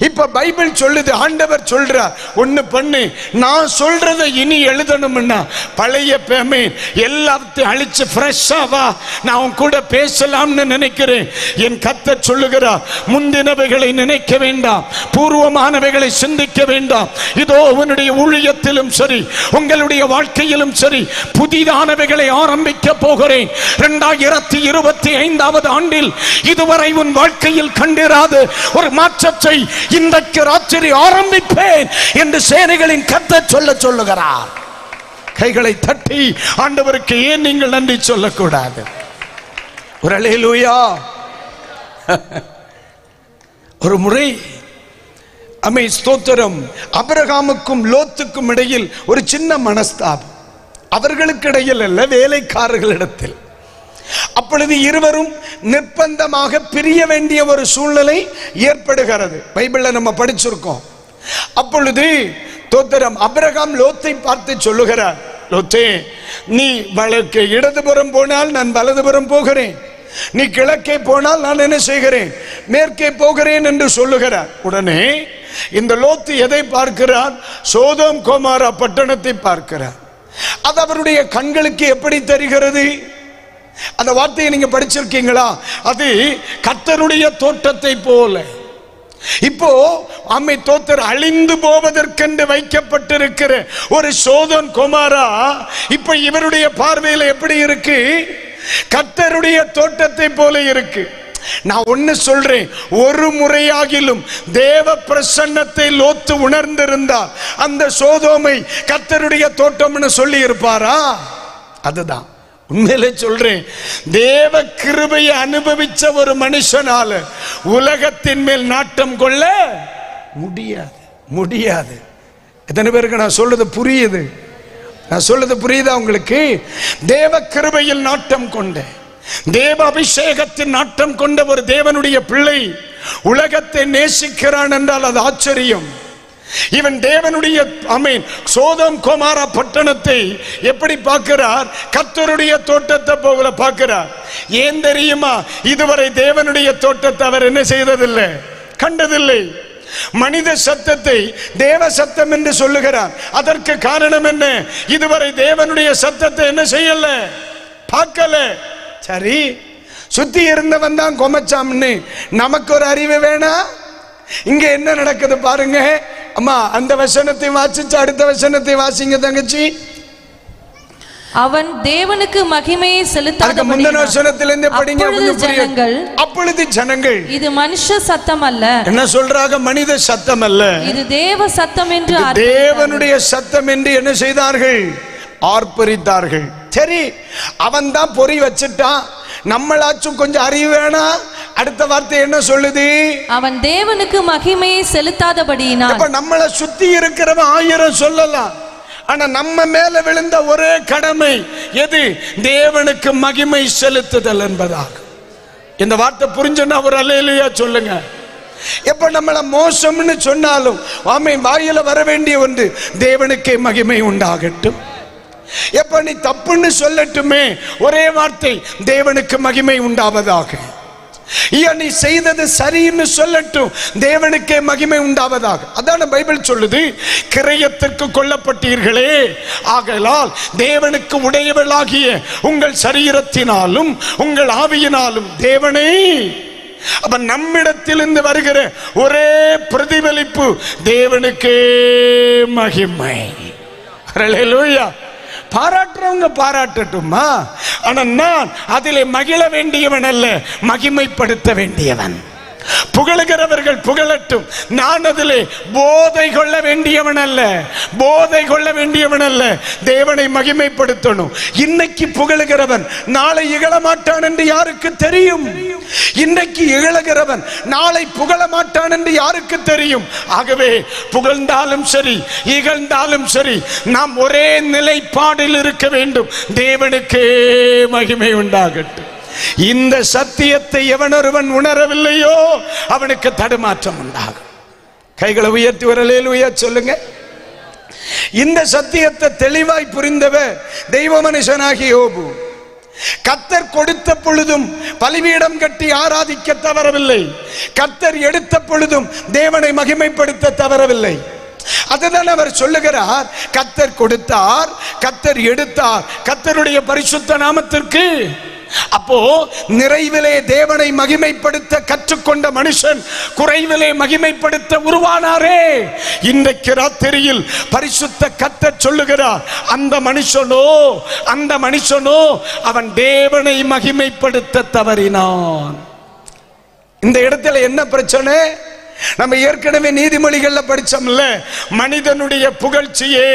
இப்ப பைபிள் சொல்லுது, ஆண்டவர் சொல்றார், ஒண்ணு பண்ணு, நான் சொல்றதை இனி எழுதணும்னா பழைய பேமேன் எல்லாத்தையும் அழிச்சு ஃப்ரெஷ்ஷா வா, நான் உன் கூட பேசலாம்னு நினைக்கிறேன். என் கர்த்தர் சொல்லுகிறார், முந்தினவைகளை நினைக்க வேண்டாம், பூர்வமானவைகளை சிந்திக்க வேண்டாம். இதோ உன்னுடைய ஊழியத்திலும் சரி, உங்களுடைய வாழ்க்கையிலும் சரி, புதிதானவைகளை ஆரம்பிக்க போகிறேன். 2025 ஆண்டில் இதுவரை உன் வாழ்க்கையில் கண்டிராத ஒரு மாற்றத்தை இன்றைக்கு ராத்திரி ஆரம்பிப்பேன் என்று சேனைகளின் கர்த்தர் சொல்லுகிறார். கைகளை தட்டி ஆண்டவருக்கு ஏன் நீங்கள் நன்றி சொல்லக்கூடாது? ஒரு அல்லேலூயா. ஒரு முறை ஸ்தோத்திரம், ஆபிரகாமுக்கும் லோத்துக்கும் இடையில் ஒரு சின்ன மனஸ்தாபம். அவர்களுக்கு இடையில் அல்ல, வேலைக்காரர்களிடத்தில். அப்பொழுது இருவரும் நிர்பந்தமாக பிரிய வேண்டிய ஒரு சூழ்நிலை ஏற்படுகிறது. பைபிள்ல நம்ம படிச்சிருக்கோம். அப்பொழுது தோத்திரம் ஆபிரகாம் லோத்தை பார்த்து சொல்லுகிறார், லோத்தே, நீ வடக்கு இடதுபுறம் போனால் நான் வலதுபுறம் போகிறேன், நீ கிழக்கே போனால் நான் என்ன செய்கிறேன்? மேற்கே போகிறேன் என்று சொல்லுகிறார். உடனே இந்த லோத்து எதை பார்க்கிறார்? சோதோம் கோமாரா பட்டணத்தை பார்க்கிறார். அது அவருடைய கண்களுக்கு எப்படி தெரிகிறது? அந்த வார்த்தையை நீங்க படிச்சிருக்கீங்களா? அது கர்த்தருடைய தோட்டத்தை போல. இப்போ அம்மை தோத்தர் அழிந்து போவதற்கென்று வைக்கப்பட்டிருக்கிற ஒரு சோதோம் கோமாரா இப்ப இவருடைய பார்வையில் எப்படி இருக்கு? கர்த்தருடைய தோட்டத்தை போல இருக்கு. நான் ஒன்னு சொல்றேன், ஒரு முறையாகிலும் தேவ பிரசன்னத்தை லோத்து உணர்ந்திருந்தால் அந்த சோதோமை கர்த்தருடைய தோட்டம்னு சொல்லி இருப்பாரா? அதுதான் உண்மையிலே சொல்றேன். தேவ கிருபையை அனுபவிச்ச ஒரு மனுஷனால உலகத்தின் மேல் நாட்டம் கொள்ள முடியாது, முடியாது. எத்தனை பேருக்கு நான் சொல்றது புரியுது? நான் சொல்றது புரியுதா உங்களுக்கு? தேவ கிருபையில் நாட்டம் கொண்ட, தேவ அபிஷேகத்தின் நாட்டம் கொண்ட ஒரு தேவனுடைய பிள்ளை உலகத்தை நேசிக்கிறான் என்றால் அது ஆச்சரியம். இவன் தேவனுடைய சோதோம் கோமாரா பட்டணத்தை எப்படி பார்க்கிறார்? கர்த்தருடைய தோட்டத்தை போல பார்க்கிறார். ஏன் தெரியுமா? இதுவரை தேவனுடைய தோட்டத்தை அவர் என்ன செய்ததில்லை, கண்டதில்லை. மனித சத்தத்தை தேவ சத்தம் என்று சொல்லுகிறார். அதற்கு காரணம் என்ன? இதுவரை தேவனுடைய சத்தத்தை என்ன செய்யல, பார்க்கல. சரி, சுத்தி இருந்தவன் தான் கொமச்சாம்னு நமக்கு ஒரு அறிவு வேணா? இங்க என்ன நடக்குது பாருங்க. அம்மா அந்த வசனத்தை வாசிச்சு அடுத்த வசனத்தை வாசிங்க தங்கச்சி. அவன் தேவனுக்கு மகிமையை செலுத்தாத முந்தின வசனத்திலிருந்து படிங்க. அப்பொழுது ஜனங்கள், இது மனுஷ சத்தம் அல்ல. என்ன சொல்றாங்க? மனித சத்தம் அல்ல, இது தேவ சத்தம் என்று, தேவனுடைய சத்தம் என்று என்ன செய்தார்கள்? ஆர்ப்பரித்தார்கள். சரி, அவன் தான் பொறி வச்சுட்டான், நம்மளாச்சும் கொஞ்சம் அறிவு வேணா? அடுத்த வார்த்தை என்ன சொல்லுது? அவன் தேவனுக்கு மகிமையை செலுத்தாதபடியினால். இப்ப நம்மளை சுத்தி இருக்கிறவன் 1000 சொல்லலாம், ஆனா நம்ம மேல விழுந்த ஒரே கடமை எது? தேவனுக்கு மகிமை செலுத்துதல் என்பதாகும். இந்த வார்த்தை புரிஞ்சுன்னா ஒரு அல்லேலூயா சொல்லுங்க. எப்ப நம்மள மோசம்னு சொன்னாலும் ஆமென், வாயில வர வேண்டிய ஒன்று தேவனுக்கே மகிமை உண்டாகட்டும். எப்ப நீ தப்புன்னு சொல்லட்டுமே, ஒரே வார்த்தை தேவனுக்கு மகிமை உண்டாவதாக. நீ செய்தது சரின்னு சொல்லட்டும், தேவனுக்கே மகிமை உண்டாவதாக. அதான பைபிள் சொல்லுது, கிரயத்திற்கு கொல்லப்பட்டீர்களே, ஆகையால் தேவனுக்கு உடையவளாகிய உங்கள் சரீரத்தினாலும் உங்கள் ஆவியினாலும் தேவனை. அப்ப நம்மிடத்திலிருந்து வருகிற ஒரே பிரதிபலிப்பு தேவனுக்கே மகிமை. ஹல்லேலூயா. பாராட்டுறவங்க பாராட்டட்டுமா, ஆனா நான் அதிலே மகிழ வேண்டியவன் அல்ல, மகிமைப்படுத்த வேண்டியவன். புகழுகிறவர்கள் புகழட்டும், நான் அதிலே போதை கொள்ள வேண்டியவன் அல்ல, போதை கொள்ள வேண்டியவன் அல்ல, தேவனை மகிமைப்படுத்தணும். இன்னைக்கு புகழுகிறவன் நாளை இகழ மாட்டான் என்று யாருக்கு தெரியும்? இன்னைக்கு இகழுகிறவன் நாளை புகழ மாட்டான் என்று யாருக்கு தெரியும்? ஆகவே புகழ்ந்தாலும் சரி இகழ்ந்தாலும் சரி நாம் ஒரே நிலைப்பாடில் இருக்க வேண்டும். தேவனுக்கே மகிமை உண்டாகட்டும். இந்த சத்தியத்தை எவனொருவன் உணரவில்லையோ அவனுக்கு தடுமாற்றம் உண்டாகும். கைகளை உயர்த்தி ஒரு அல்லேலூயா சொல்லுங்க. இந்த சத்தியத்தை தெளிவாய் புரிந்தவர் தெய்வ மனுஷனாகிய யோபு. கர்த்தர் கொடுத்த பொழுதும் பலிபீடம் கட்டி ஆராதிக்க தவறவில்லை, கர்த்தர் எடுத்த பொழுதும் தேவனை மகிமைப்படுத்த தவறவில்லை. அதுதான் அவர் சொல்லுகிறார், கர்த்தர் கொடுத்தார், கர்த்தர் எடுத்தார், கர்த்தருடைய பரிசுத்த நாமத்திற்கு. அப்போ நிறைவிலே தேவனை மகிமைப்படுத்த கற்றுக்கொண்ட மனுஷன் குறைவிலே மகிமைப்படுத்த உருவானாரே. இன்றைக்கு ராத்திரியில் பரிசுத்த கர்த்தர் சொல்லுகிறார், அந்த மனுஷனோ அவன் தேவனை மகிமைப்படுத்த தவறினான். இந்த இடத்துல என்ன பிரச்சனை? நம்ம ஏற்கனவே நீதிமொழிகள்ல படிச்சோம்ல, மனிதனுடைய புகழ்ச்சியே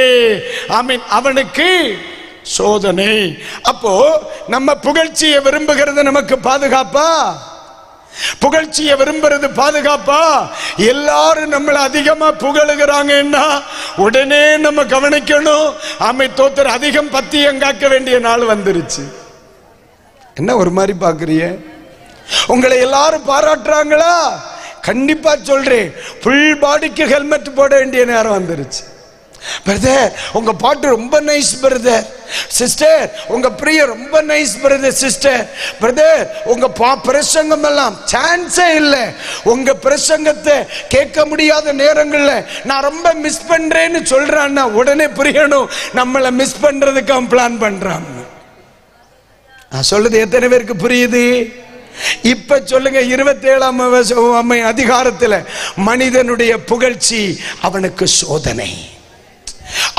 ஆமீன் அவனுக்கு சோதனை. அப்போ நம்ம புகழ்ச்சியை விரும்புகிறது நமக்கு பாதுகாப்பா? புகழ்ச்சியை விரும்புறது பாதுகாப்பா? எல்லாரும் நம்மளை அதிகமா புகழுகிறாங்கன்னா உடனே நம்ம கவனிக்கணும், ஆமை தோத்தர் அதிகம் பத்தியம் காக்க வேண்டிய நாள் வந்துருச்சு. என்ன ஒரு மாதிரி பாக்குறீங்க? உங்களை எல்லாரும் பாராட்டுறாங்களா? கண்டிப்பா சொல்றேன், ஃபுல் பாடிக்கு ஹெல்மெட் போட வேண்டிய நேரம் வந்துருச்சு. பிரதர் உங்க பாட்டு ரொம்ப நைஸ் பிரதர். சிஸ்டர் உங்க பிரிய ரொம்ப நைஸ் பிரதர். சிஸ்டர் பிரதர் உங்க பிரசங்கம் எல்லாம் சான்ஸே இல்லை. உங்க பிரசங்கத்தை கேட்க முடியாத நேரங்கள்ல நான் ரொம்ப மிஸ் பண்றேன்னு சொல்றான்னா உடனே புரியணும் நம்மளை மிஸ் பண்றதுக்கு அவன் பிளான் பண்றான். நான் சொல்றது எத்தனை பேருக்கு புரியுது? இப்ப சொல்லுங்க, 27ஆம் அதிகாரத்துல மனிதனுடைய புகழ்ச்சி அவனுக்கு சோதனை.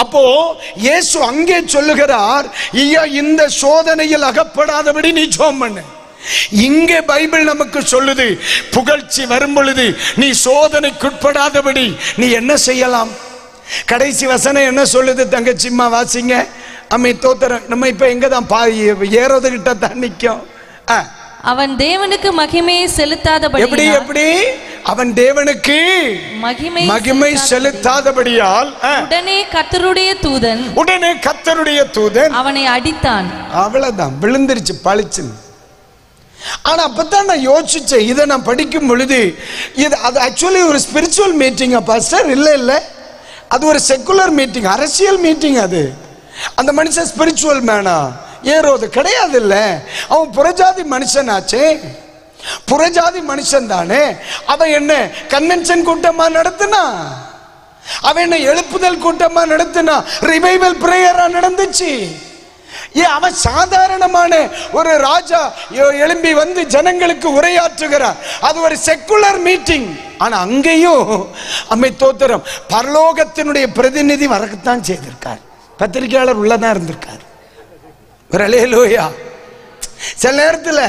அப்போ இயேசு அங்கே சொல்லுகிறார், இந்த சோதனையில் அகப்படாதபடி நீ ஜெபம் பண்ணு. இங்கே பைபிள் நமக்கு சொல்லுது, புகழ்ச்சி வரும் பொழுது நீ சோதனைக்குட்படாதபடி நீ என்ன செய்யலாம்? கடைசி வசனம் என்ன சொல்லுது? தங்கச்சிம்மா வாசிங்க. அம்மை தோத்திரம். நம்ம இப்ப எங்கதான் ஏறது கிட்ட தான் நிற்கும். அவன் தேவனுக்கு மகிமையை செலுத்தாதபடி. எப்படி அவன் தேவனுக்கு மகிமை செலுத்தாதபடியால் உடனே கர்த்தருடைய தூதன் அவனை அடித்தான். அவ்வளவுதான், விழுந்துருச்சு பழிச்சு. ஆனா அப்பதான் நான் யோசிச்சேன், இதை நான் படிக்கும் பொழுது அது ஆக்சுவலி ஒரு ஸ்பிரிச்சுவல் மீட்டிங் பாஸ்டர். இல்ல அது ஒரு செக்குலர் மீட்டிங், அரசியல் மீட்டிங். அது அந்த மனுஷன் ஸ்பிரிச்சுவல் மேனா? ஏரோது கிடையாது. இல்ல அவன் புறஜாதி மனுஷன் ஆச்சே, புறஜாதி மனுஷன் தானே. அவன் என்ன கன்வென்ஷன் கூட்டமா நடத்தினா? அவன் என்ன எழுப்புதல் கூட்டமா நடத்தினா? ரிவைவல் பிரேயரா நடந்துச்சு? அவன் சாதாரணமான ஒரு ராஜா எழும்பி வந்து ஜனங்களுக்கு உரையாற்றுகிறார். அது ஒரு செக்குலர் மீட்டிங். ஆனா அங்கேயும் அம்மை தோத்திரம் பரலோகத்தினுடைய பிரதிநிதி வரத்தான் செய்திருக்கார். பத்திரிகையாளர் உள்ளதான் இருந்திருக்கார். அல்லேலூயா. சில நேரத்தில்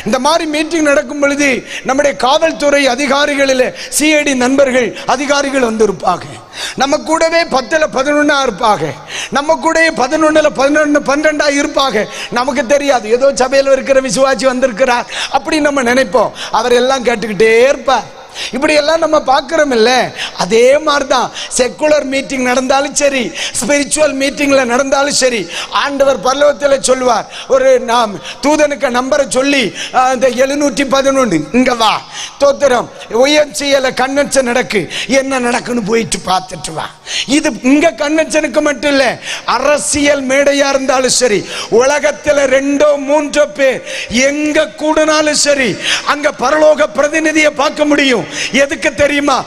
இந்த மாதிரி மீட்டிங் நடக்கும் பொழுது நம்முடைய காவல்துறை அதிகாரிகளில் சிஐடி நண்பர்கள் அதிகாரிகள் வந்து இருப்பாங்க. நம்ம கூடவே 10ல் 11 இருப்பாங்க. நம்ம கூட 11ல் 11 12 இருப்பாங்க. நமக்கு தெரியாது, ஏதோ சபையில் இருக்கிற விசுவாசி வந்திருக்கிறார் அப்படி நம்ம நினைப்போம். அவர் எல்லாம் கேட்டுக்கிட்டே இருப்பார். இப்படி எல்லாம் நம்ம பார்க்கிறோம் இல்ல? அதே மாதிரிதான் செக்குலர் மீட்டிங் நடந்தாலும் சரி, ஸ்பிரிச்சுவல் மீட்டிங்ல நடந்தாலும் சரி, ஆண்டவர் பரலோகத்தில் சொல்லுவார், ஒரு நாம் தூதனுக்கு நம்பரை சொல்லி, அந்த 711 இங்க வா, தோத்திரம் OMCL கன்வென்ஷன் நடக்கு, என்ன நடக்குன்னு போயிட்டு பார்த்துட்டு வா. இது இங்க கன்வென்ஷனுக்கு மட்டும் இல்ல, அரசியல் மேடையா இருந்தாலும் சரி, உலகத்தில் 2 3 பேர் எங்க கூடனாலும் சரி, அங்க பரலோக பிரதிநிதியை பார்க்க முடியும். எதுக்கு தெரியுமா?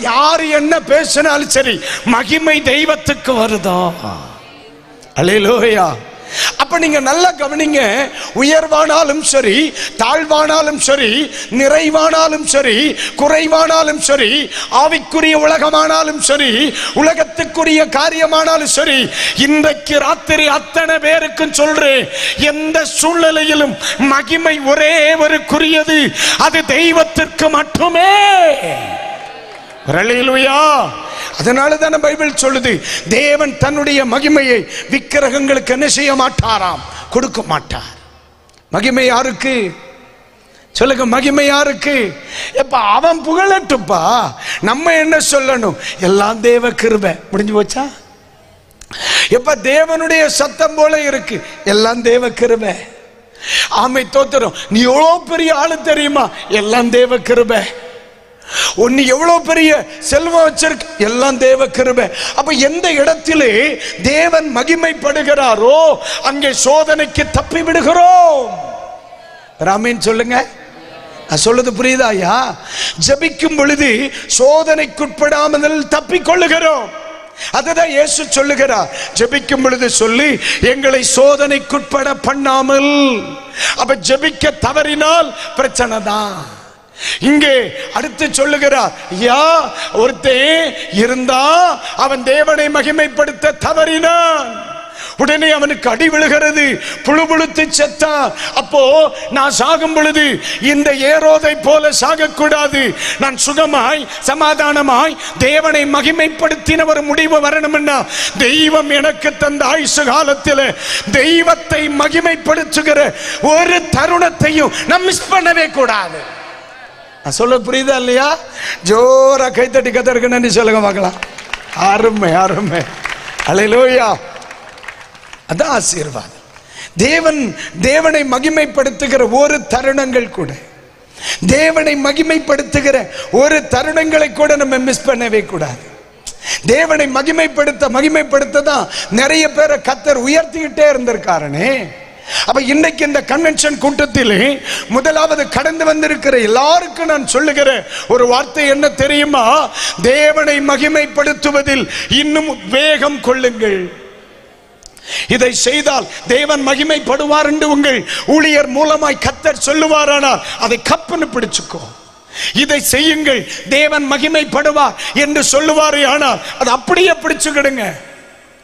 யாரு என்ன பேசினாலும் சரி, மகிமை தெய்வத்துக்கு வருதா? அல்லேலூயா. அப்ப நீங்க நல்லா கவனிங்க. உயர்வானாலும் சரி, தாழ்வானாலும் சரி, நிறைவானாலும் சரி, குறைவானாலும் சரி, ஆவிக்குரிய உலகமானாலும் சரி, உலகத்துக்குரிய காரியமானாலும் சரி, இன்றைக்கு ராத்திரி அத்தனை பேருக்கும் சொல்றேன், எந்த சூழ்நிலையிலும் மகிமை ஒரே ஒருக்குரியது, அது தெய்வத்திற்கு மட்டுமே. அல்லேலூயா. அதனால தான பைபிள் சொல்லுது, தேவன் தன்னுடைய மகிமையை விக்கிரகங்களுக்கு என்ன செய்ய மாட்டாராம், கொடுக்க மாட்டார். மகிமை யாருக்கு சொல்லுங்க? மகிமை யாருக்கு? எப்ப அவன் புகழட்டுப்பா, நம்ம என்ன சொல்லணும்? எல்லாம் தேவ கிருபை. முடிஞ்சு போச்சா? எப்ப தேவனுடைய சத்தம் போல இருக்கு, எல்லாம் தேவ கிருபை. ஆமை தோத்திரம். நீ எவ்வளவு பெரிய ஆளு தெரியுமா? எல்லாம் தேவ கிருபை. ஒன்னு எவ்வளவு பெரிய செல்வம் வச்சிருக்கு, எல்லாம் தேவ கிருபை. அப்ப எந்த இடத்திலே தேவன் மகிமைப்படுகிறாரோ அங்கே சோதனைக்கு தப்பி விடுகிறோம். ராமேன் சொல்லுங்க. நான் சொல்லுது புரியுதா ஐயா? ஜபிக்கும் பொழுது சோதனைக்குட்படாமல் தப்பிக்கொள்ளுகிறோம். அதுதான் இயேசு சொல்லுகிறார், ஜபிக்கும் பொழுது சொல்லி எங்களை சோதனைக்குட்பட பண்ணாமல். அப்ப ஜபிக்க தவறினால் பிரச்சனை தான். இங்கே அடுத்து சொல்லுகிறார், யா ஒருத்தன் இருந்தா அவன் தேவனை மகிமைப்படுத்த தவறினான், உடனே அவனுக்கு அடி விழுகிறது, புழுபுழுத்து செத்தான். அப்போ நான் சாகும் பொழுது இந்த ஏரோதை போல சாகக்கூடாது, நான் சுகமாய் சமாதானமாய் தேவனை மகிமைப்படுத்தின ஒரு முடிவு வரணும்னா, தெய்வம் எனக்கு தந்த ஆயுசு காலத்தில் தெய்வத்தை மகிமைப்படுத்துகிற ஒரு தருணத்தையும் நாம் மிஸ் பண்ணவே கூடாது. சொல்ல புரியுதா இல்லையா? ஜோரா கைத்தட்டி கத்தருக்கு நன்றி சொல்லுங்க பார்க்கலாம். அருமை அருமை. அல்லேலூயா. அதான் ஆசீர்வாதம். தேவனை மகிமைப்படுத்துகிற ஒரு தருணங்கள் கூட, தேவனை மகிமைப்படுத்துகிற ஒரு தருணங்களை கூட நம்ம மிஸ் பண்ணவே கூடாது. தேவனை மகிமைப்படுத்த தான் நிறைய பேரை கர்த்தர் உயர்த்திக்கிட்டே இருந்திருக்காரனே. அப்ப இன்னைக்கு இந்த கன்வென்ஷன் கூட்டத்தில் முதலாவது கடந்து வந்திருக்கிற எல்லாருக்கும் நான் சொல்லுகிற ஒரு வார்த்தை என்ன தெரியுமா? தேவனை மகிமைப்படுத்துவதில் இன்னும் வேகம் கொள்ளுங்கள். இதை செய்தால் தேவன் மகிமைப்படுவார் என்று உங்கள் ஊழியர் மூலமாய் கர்த்தர் சொல்லுவாரானால் அதை கப்புன்னு பிடிச்சுக்கோ. இதை செய்யுங்கள், தேவன் மகிமைப்படுவார் என்று சொல்லுவாரே, ஆனால் அது அப்படியே பிடிச்சுக்கிடுங்க.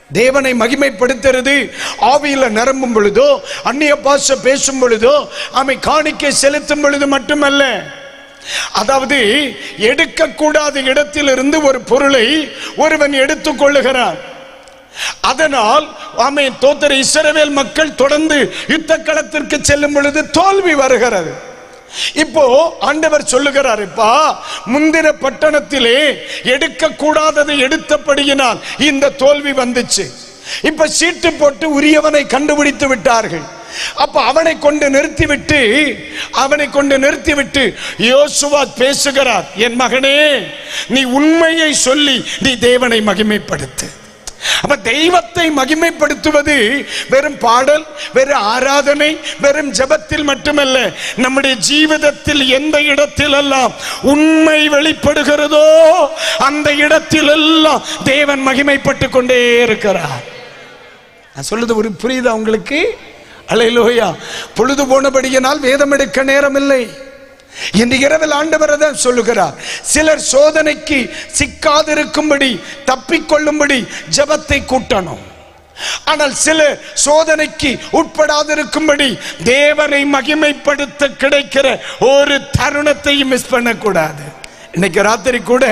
தேவனை மகிமைப்படுத்துறது ஆவியில நிரம்பும் பொழுதோ, அந்நிய பாஷை பேசும் பொழுதோ, ஆமை காணிக்கை செலுத்தும் பொழுது மட்டுமல்ல. அதாவது எடுக்கக்கூடாத இடத்திலிருந்து ஒரு பொருளை ஒருவன் எடுத்துக் கொள்ளுகிறான். அதனால் ஆமை தோத்திர இஸ்ரவேல் மக்கள் தொடர்ந்து யுத்த களத்திற்கு செல்லும் பொழுது தோல்வி வருகிறது. இப்போ ஆண்டவர் சொல்லுகிறார், இப்பா முந்தின பட்டணத்திலே எடுக்க கூடாததை எடுத்தபடியினால் இந்த தோல்வி வந்துச்சு. இப்ப சீட்டு போட்டு உரியவனை கண்டுபிடித்து விட்டார்கள். அப்ப அவனை கொண்டு நிறுத்திவிட்டு யோசுவா பேசுகிறார், என் மகனே, நீ உண்மையை சொல்லி நீ தேவனை மகிமைப்படுத்து. அப்ப தெய்வத்தை மகிமைப்படுத்துவது வெறும் பாடல், வெறும் ஆராதனை, வெறும் ஜெபத்தில் மட்டுமல்ல, நம்முடைய ஜீவிதத்தில் எந்த இடத்தில் எல்லாம் உண்மை வெளிப்படுகிறதோ அந்த இடத்தில் எல்லாம் தேவன் மகிமைப்பட்டு கொண்டே இருக்கிறார். நான் சொல்றது ஒரு புரியுதா உங்களுக்கு? அல்லேலூயா. பொழுது போனபடியினால் வேதம் எடுக்க நேரம் இல்லை. இந்த இரவில் ஆண்டவர் தான் சொல்லுகிறார், சிலர் சோதனைக்கு சிக்காதிருக்கும்படி, தப்பிக்கொள்ளும்படி ஜெபத்தை கூட்டணும். ஆனால் சிலர் சோதனைக்கு உட்படாதிருக்கும்படி தேவனை மகிமைப்படுத்த கிடைக்கிற ஒரு தருணத்தையும் மிஸ் பண்ணக்கூடாது. இன்னைக்கு ராத்திரி கூட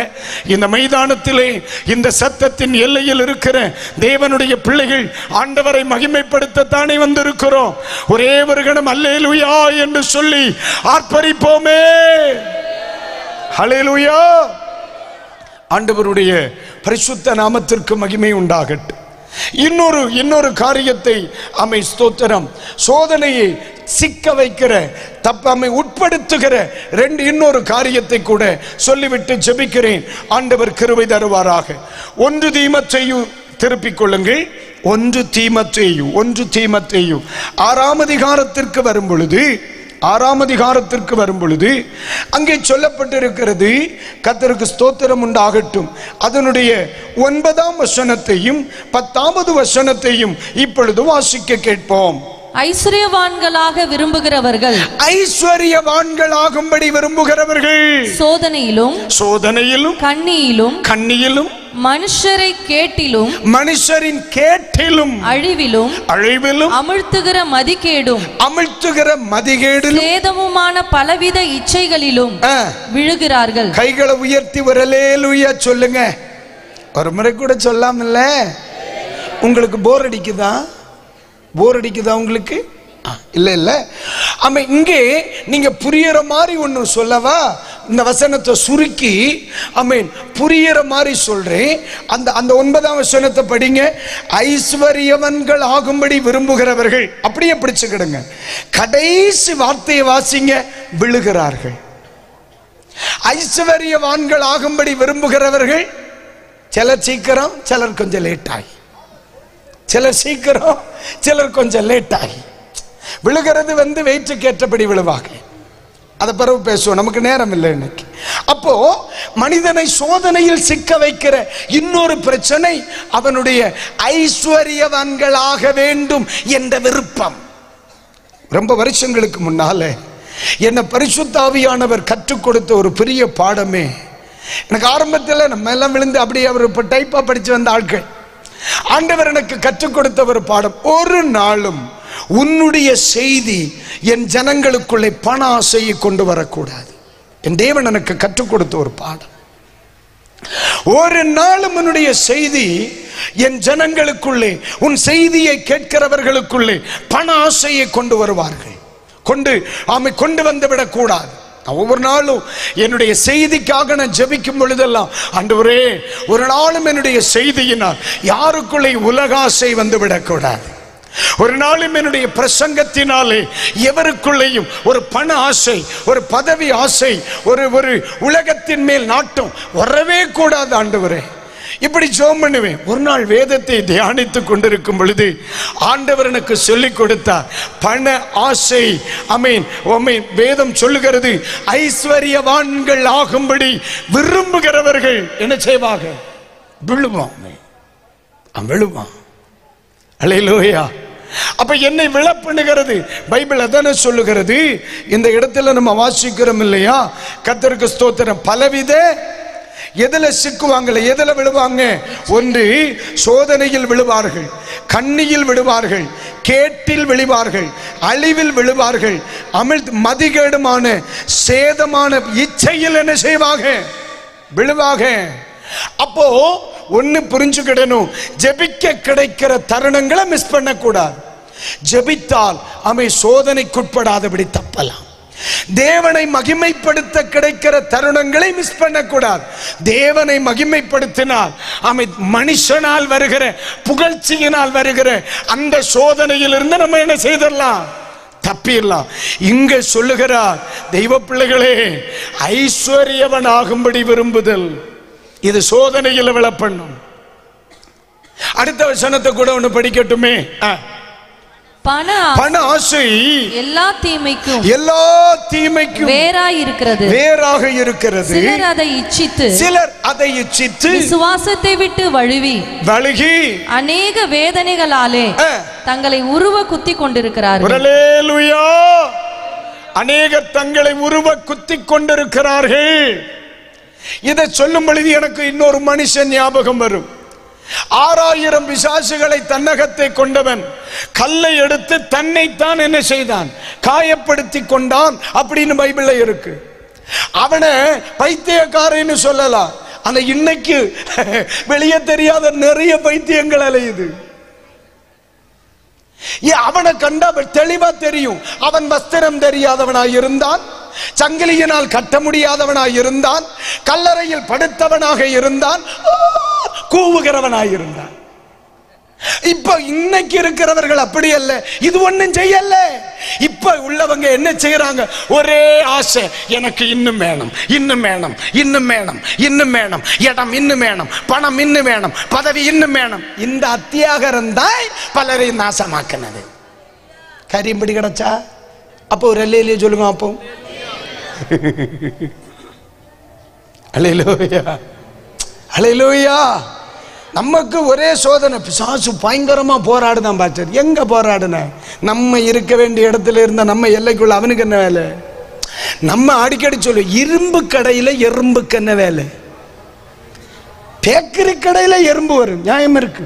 இந்த மைதானத்திலே இந்த சத்தத்தின் எல்லையில் இருக்கிற தேவனுடைய பிள்ளைகள் ஆண்டவரை மகிமைப்படுத்தத்தானே வந்திருக்கிறோம். ஒரே ஒரு கணம் அல்லேலூயா என்று சொல்லி ஆர்ப்பரிப்போமே. ஹல்லேலூயா. ஆண்டவருடைய பரிசுத்த நாமத்திற்கு மகிமை உண்டாகட்டும். இன்னொரு காரியத்தை அமை ஸ்தோத்திரம், சோதனையை சிக்க வைக்கிற தப்பமை உட்படுத்துகிற இன்னொரு காரியத்தை கூட சொல்லிவிட்டு ஜெபிக்கிறேன். ஆண்டவர் கிருபை தருவாராக. 1 தீமோத்தேயு திருப்பிக் கொள்ளுங்கள். 1 தீமோத்தேயு 6ஆம் அதிகாரத்திற்கு வரும் பொழுது அங்கே சொல்லப்பட்டிருக்கிறது, கர்த்தருக்கு ஸ்தோத்திரம் உண்டாகட்டும், அதனுடைய 9ஆம் வசனத்தையும் 10வது வசனத்தையும் இப்பொழுது வாசிக்க கேட்போம். ஐஸ்வரியவான்களாக விரும்புகிறவர்கள், ஐஸ்வரியவான்களாகும்படி விரும்புகிறவர்கள் சோதனையிலும் கண்ணியிலும் மனுஷரை கேட்டிலும் மனுஷரின் கேட்டிலும் அழிவிலும் அமிழ்த்துகிற மதிகேடும் சேதமுமான பலவித இச்சைகளிலும் விழுகிறார்கள். கைகளை உயர்த்தி ஒரு அல்லேலூயா சொல்லுங்க. ஒரு முறை கூட சொல்லாமல்ல. உங்களுக்கு போர் அடிக்குதா உங்களுக்கு? இல்ல. ஆமா, இங்கே நீங்க புரியற மாதிரி ஒண்ணு சொல்லவா? இந்த வசனத்தை சுருக்கி புரியற மாதிரி சொல்றேன். அந்த 9ஆம் வசனத்தை படிங்க. ஐஸ்வரியவன்கள் ஆகும்படி விரும்புகிறவர்கள், அப்படியே பிடிச்சுக்கிடுங்க. கடைசி வார்த்தையை வாசிங்க, விழுகிறார்கள். ஐஸ்வரியவான்கள் ஆகும்படி விரும்புகிறவர்கள் சிலர் சீக்கிரம், சிலர் கொஞ்சம் லேட் ஆகி, சிலர் சீக்கிரம், சிலர் கொஞ்சம் லேட் ஆகி விழுகிறது. வெயிட்டுக்கு ஏற்றபடி விழுவாங்க. அதை பிறகு பேசுவோம், நமக்கு நேரம் இல்லை இன்னைக்கு. அப்போ மனிதனை சோதனையில் சிக்க வைக்கிற இன்னொரு பிரச்சனை அவனுடைய ஐஸ்வரியவான்களாக வேண்டும் என்ற விருப்பம். ரொம்ப வருஷங்களுக்கு முன்னால என்ன பரிசுத்த ஆவியானவர் கற்றுக் கொடுத்த ஒரு பெரிய பாடமே எனக்கு. ஆரம்பத்தில் நம்ம எல்லாம் விழுந்து அப்படியே அவர் இப்போ டைப்பா படிச்சு வந்த ஆட்கள். ஆண்டவர் எனக்கு கற்றுக் கொடுத்த ஒரு பாடம், ஒரு நாளும் உன்னுடைய செய்தி என் ஜனங்களுக்குள்ளே பண ஆசையை கொண்டு வரக்கூடாது. என் தேவன் எனக்கு கற்றுக் கொடுத்த ஒரு பாடம். ஒரு நாளும் உன்னுடைய செய்தி என் ஜனங்களுக்குள்ளே, உன் செய்தியை கேட்கிறவர்களுக்குள்ளே பண ஆசையை கொண்டு வருவார்கள், கொண்டு வந்துவிடக் கூடாது. ஒவ்வொரு நாளும் என்னுடைய செய்திக்காக நான் ஜெபிக்கும் பொழுதெல்லாம், ஆண்டவரே ஒரு நாளும் என்னுடைய செய்தியினால் யாருக்குள்ளே உலகாசை வந்துவிடக்கூடாது. ஒரு நாளும் என்னுடைய பிரசங்கத்தினாலே எவருக்குள்ளேயும் ஒரு பண ஆசை, ஒரு பதவி ஆசை, ஒரு உலகத்தின் மேல் நாட்டம் வரவே கூடாது ஆண்டவரே. இப்படி ஜெபம் பண்ணுவேன். ஒரு நாள் வேதத்தை தியானித்துக் கொண்டிருக்கும் பொழுது ஆண்டவர் எனக்கு சொல்லிக் கொடுத்தார், பண ஆசை. வேதம் சொல்லுகிறது, ஐஸ்வரியவான்கள் ஆகும்படி விரும்புகிறவர்கள் என்ன செய்வாங்க? விழுவான். அல்லேலூயா. அப்ப என்னை விழப்பண்ணுகிறது பைபிள் அதான சொல்லுகிறது. இந்த இடத்துல நம்ம வாசிக்கிறோம் இல்லையா? கர்த்தருக்கு ஸ்தோத்திரம். பலவித எதுல சிக்குவாங்களே, எதுல விழுவாங்க? ஒன்று சோதனையில் விழுவார்கள், கண்ணியில் விழுவார்கள், கேட்டில் விழுவார்கள், அழிவில் விழுவார்கள், மதிகேடுமான சேதமான இச்சையில் என்ன செய்வாங்க? விழுவாங்க. அப்போ ஒன்னு புரிஞ்சுக்கிடணும், ஜெபிக்க கிடைக்கிற தருணங்களை மிஸ் பண்ணக்கூடாது. ஜெபித்தால் சோதனைக்குட்படாதபடி தப்பலாம். தேவனை மகிமைப்படுத்த கிடைக்கிற தருணங்களை மிஸ் பண்ணக்கூடாது. தேவனை மகிமைப்படுத்தினால் மனுஷனால் வருகிற புகழ்ச்சியினால் வருகிற அந்த சோதனையில் இருந்து நம்ம என்ன செய்தரலாம்? தப்பிடலாம். இங்க சொல்லுகிறார், தெய்வ பிள்ளைகளே, ஐஸ்வர்யவன் ஆகும்படி விரும்புதல் இது சோதனையில் விழப்பண்ணும். அடுத்த வசனத்தை கூட ஒண்ணு படிக்கட்டுமே. பண ஆசை எல்லா தீமைக்கும் வேறாக இருக்கிறது. சிலர் அதை இச்சித்து விசுவாசத்தை விட்டு வழுகி அநேக வேதனைகளாலே தங்களை உருவ குத்தி கொண்டிருக்கிறார்கள். அல்லேலூயா. அநேகர் தங்களை உருவ குத்தி கொண்டிருக்கிறார்கள். இதை சொல்லும் பொழுது எனக்கு இன்னொரு மனுஷன் ஞாபகம் வரும். 6000 பிசாசுகளை தன்னகத்தை கொண்டவன் கல்லை எடுத்து தன்னைத்தான் என்ன செய்தான்? காயப்படுத்தி கொண்டான் அப்படின்னு பைபிள்ல இருக்கு. அவனை பைத்தியக்காரன்னு சொல்லலாம். ஆனா இன்னைக்கு வெளியே தெரியாத நிறைய பைத்தியங்கள் அலையுது. அவனை கண்டா தெளிவா தெரியும். அவன் வஸ்திரம் தெரியாதவனாய் இருந்தான், சங்கிலியினால் கட்ட முடியாதவனாய் இருந்தான், கல்லறையில் படுத்தவனாக இருந்தான், கூவுகிறவனாய் இருந்தான். இப்ப இன்னைக்கு இருக்கிறவர்கள் அப்படி அல்ல. இது ஒண்ணும் செய்யல. இப்ப உள்ளவங்க என்ன செய்யறாங்க? ஒரே ஆசை, எனக்கு இன்னும் வேணும், இன்னும் வேணும், இன்னும் வேணும், இன்னும் வேணும், இடம் இன்னும் வேணும், பணம் இன்னும் வேணும், பதவி இன்னும் வேணும். இந்த அத்தியாகரம் தான் பலரை நாசமாக்கினது. கரிம்படி கிடைச்சா அப்போ ஒரு அல்லையிலே சொல்லுங்க. அப்போ அல்லேலூயா, அல்லேலூயா. நமக்கு ஒரே சோதனை. பிசாசு பயங்கரமா போராடுதான். பாஸ்டர் எங்க போராடுன? நம்ம இருக்க வேண்டிய இடத்துல இருந்த நம்ம எல்லைக்குள்ள அவனுக்கு என்ன வேலை? நம்ம அடிக்கடி சொல்லு, இரும்பு கடையில எறும்புக்கு என்ன வேலை? பேக்கரி கடையில எறும்பு வரும், நியாயம் இருக்கு.